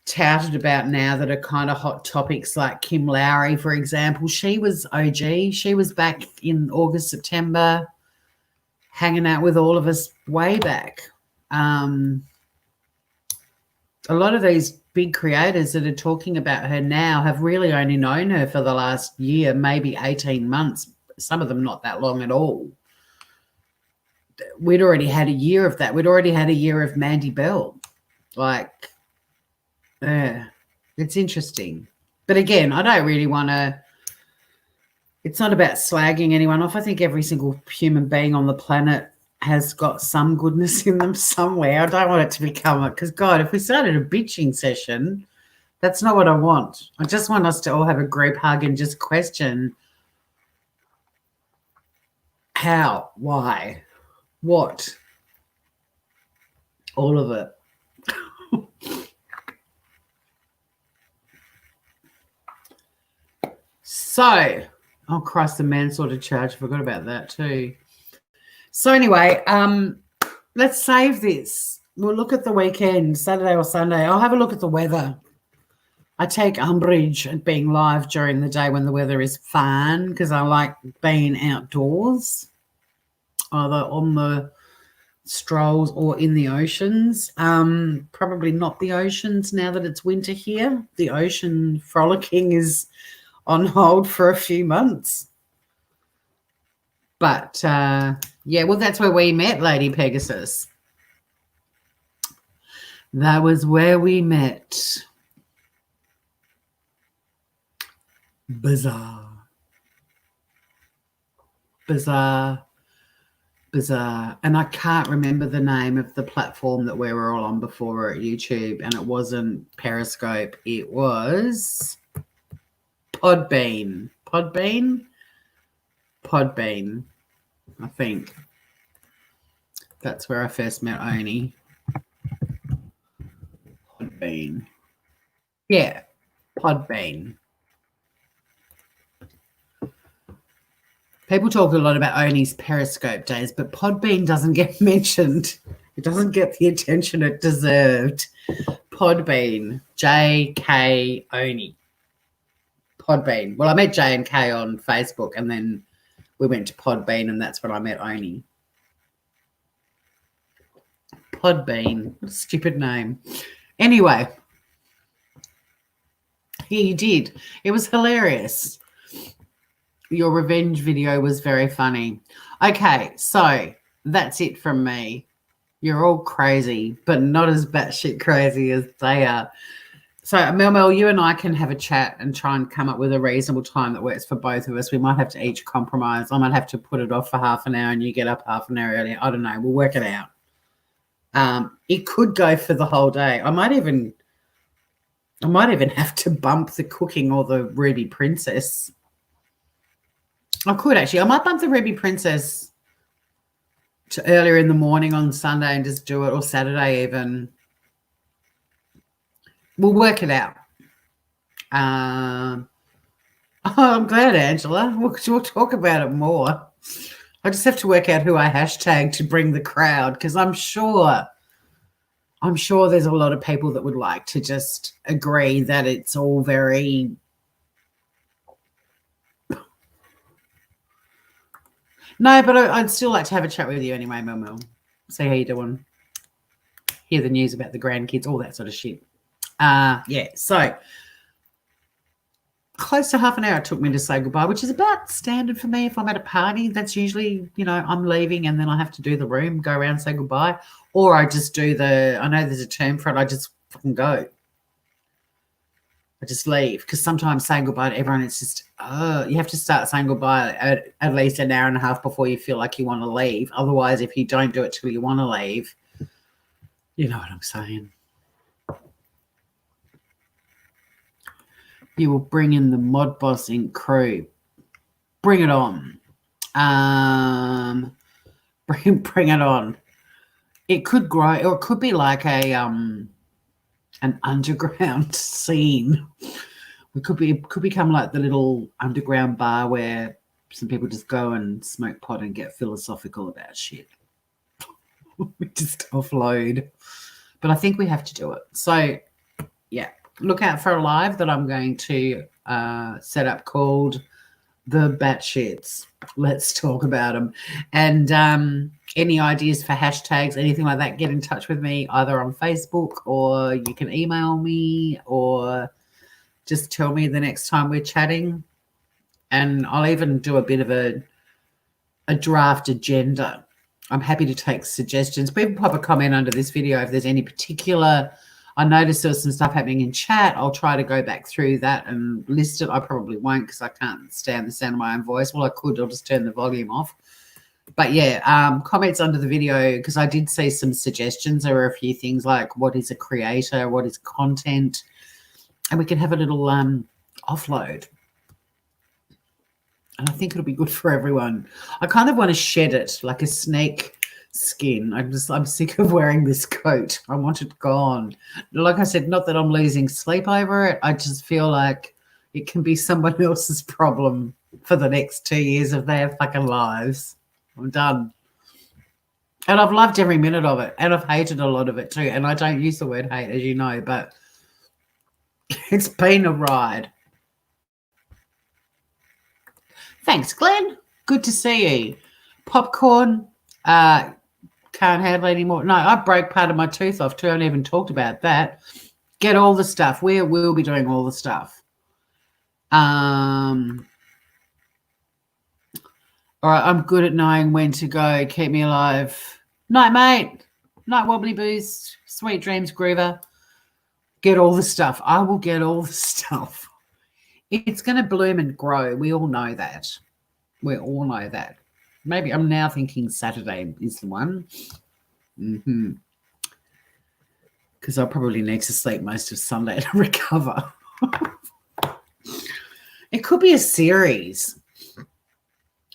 touted about now that are kind of hot topics, like Kim Lowry, for example. She was OG. She was back in August, September, hanging out with all of us way back. A lot of these big creators that are talking about her now have really only known her for the last year, maybe 18 months, some of them not that long at all. We'd already had a year of that. We'd already had a year of Mandy Bell. Like, it's interesting. But again, I don't really want to, it's not about slagging anyone off. I think every single human being on the planet has got some goodness in them somewhere. I don't want it to become it, because God, if we started a bitching session, that's not what I want. I just want us to all have a group hug and just question how, why, what, all of it. So, oh Christ, the manslaughter charge, forgot about that too. So anyway, let's save this. We'll look at the weekend, Saturday or Sunday. I'll have a look at the weather. I take umbrage at being live during the day when the weather is fine, because I like being outdoors, either on the strolls or in the oceans. Probably not the oceans now that it's winter here. The ocean frolicking is on hold for a few months. But, yeah, well, that's where we met, Lady Pegasus. That was where we met. Bizarre. Bizarre. Bizarre. And I can't remember the name of the platform that we were all on before at YouTube, and it wasn't Periscope. It was Podbean. Podbean, I think. That's where I first met Oni. Podbean. Yeah, Podbean. People talk a lot about Oni's Periscope days, but Podbean doesn't get mentioned. It doesn't get the attention it deserved. Podbean. J.K. Oni. Podbean. Well, I met J and K on Facebook, and then we went to Podbean, and that's when I met Oni. Podbean. What a stupid name. Anyway, he did. It was hilarious. Your revenge video was very funny. Okay, so that's it from me. You're all crazy, but not as batshit crazy as they are. So, Mel, you and I can have a chat and try and come up with a reasonable time that works for both of us. We might have to each compromise. I might have to put it off for half an hour and you get up half an hour earlier. I don't know. We'll work it out. It could go for the whole day. I might even have to bump the cooking or the Ruby Princess. I could actually. I might bump the Ruby Princess to earlier in the morning on Sunday and just do it, or Saturday even. We'll work it out. I'm glad, Angela. We'll talk about it more. I just have to work out who I hashtag to bring the crowd, because I'm sure there's a lot of people that would like to just agree that it's all very... No, but I'd still like to have a chat with you anyway, Mel. See how you're doing. Hear the news about the grandkids, all that sort of shit. Yeah, so close to half an hour it took me to say goodbye, which is about standard for me if I'm at a party. That's usually, I'm leaving and then I have to do the room, go around, say goodbye. Or I just do I know there's a term for it, I just fucking go. I just leave, because sometimes saying goodbye to everyone, it's just, you have to start saying goodbye at least an hour and a half before you feel like you want to leave. Otherwise, if you don't do it till you want to leave, you know what I'm saying. You will bring in the Mod Boss Inc. crew. Bring it on. Bring it on. It could grow, or it could be like an underground scene. It could become like the little underground bar where some people just go and smoke pot and get philosophical about shit. We just offload. But I think we have to do it. So yeah, look out for a live that I'm going to set up called The Batshits. Let's talk about them. And any ideas for hashtags, anything like that, get in touch with me either on Facebook, or you can email me, or just tell me the next time we're chatting. And I'll even do a bit of a draft agenda. I'm happy to take suggestions. People pop a comment under this video if there's any particular. I noticed there was some stuff happening in chat. I'll try to go back through that and list it. I probably won't because I can't stand the sound of my own voice. Well, I could. I'll just turn the volume off. But yeah, comments under the video, because I did see some suggestions. There were a few things like, what is a creator? What is content? And we can have a little offload. And I think it'll be good for everyone. I kind of want to shed it like a snake skin. I'm sick of wearing this coat. I want it gone. Like I said, not that I'm losing sleep over it. I just feel like it can be someone else's problem for the next 2 years of their fucking lives. I'm done. And I've loved every minute of it, and I've hated a lot of it too. And I don't use the word hate, as you know, but it's been a ride. Thanks, Glenn. Good to see you. Popcorn, can't handle it anymore. No, I broke part of my tooth off too. I haven't even talked about that. Get all the stuff. We'll be doing all the stuff. All right, I'm good at knowing when to go. Keep me alive. Night, mate. Night, Wobbly Boost. Sweet dreams, Groover. Get all the stuff. I will get all the stuff. It's going to bloom and grow. We all know that. We all know that. Maybe I'm now thinking Saturday is the one. Because I'll probably need to sleep most of Sunday to recover. It could be a series.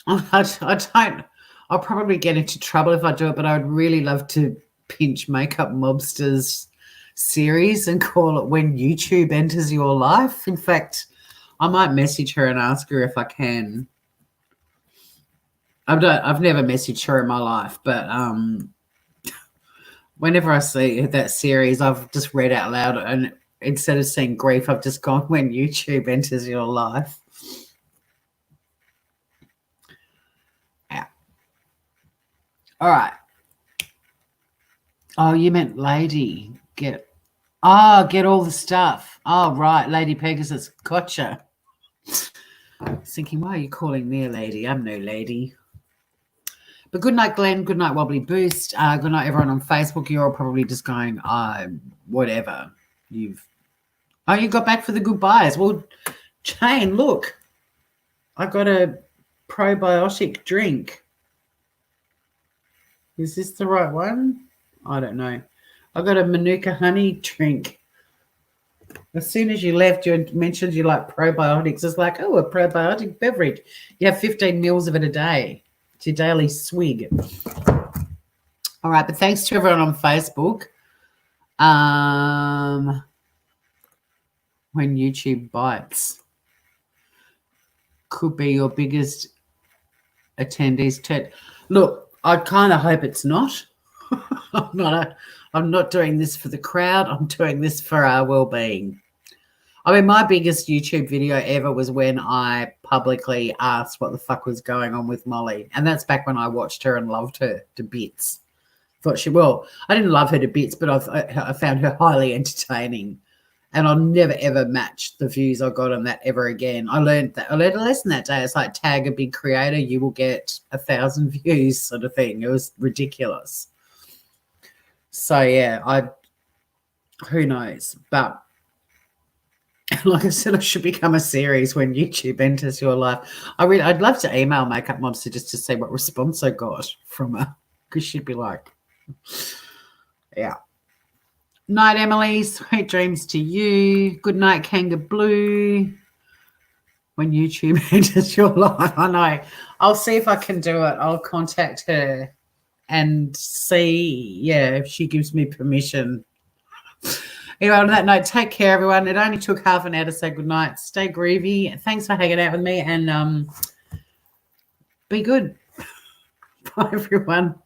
I don't. I'll probably get into trouble if I do it, but I would really love to pinch Makeup Mobsters series and call it When YouTube Enters Your Life. In fact, I might message her and ask her if I can. I've never messaged her in my life, but whenever I see that series, I've just read out loud, and instead of saying grief, I've just gone When YouTube Enters Your Life. Yeah. All right. Oh, you meant lady. Get all the stuff. Oh, right. Lady Pegasus. Gotcha. I was thinking, why are you calling me a lady? I'm no lady. But good night, Glenn. Good night, Wobbly Boost. Good night, everyone on Facebook. You're all probably just going, whatever. You got back for the goodbyes. Well, Jane, look. I got a probiotic drink. Is this the right one? I don't know. I got a Manuka honey drink. As soon as you left, you mentioned you like probiotics. It's like, oh, a probiotic beverage. You have 15 mils of it a day. It's your daily swig. All right, but thanks to everyone on Facebook. When YouTube bites could be your biggest attendees. Look, I kind of hope it's not. I'm not doing this for the crowd. I'm doing this for our well-being. I mean, my biggest YouTube video ever was when I publicly asked what the fuck was going on with Molly. And that's back when I watched her and loved her to bits. I didn't love her to bits, but I found her highly entertaining. And I'll never, ever match the views I got on that ever again. I learned a lesson that day. It's like, tag a big creator, you will get 1,000 views sort of thing. It was ridiculous. So, yeah, who knows? But like I said, I should become a series When YouTube Enters Your Life. I'd love to email Makeup Mobster just to see what response I got from her, because she'd be like, yeah. Night, Emily. Sweet dreams to you. Good night, Kanga Blue. When YouTube Enters Your Life. I know. I'll see if I can do it. I'll contact her and see, if she gives me permission. Anyway, on that note, take care, everyone. It only took half an hour to say goodnight. Stay groovy. Thanks for hanging out with me, and be good. Bye, everyone.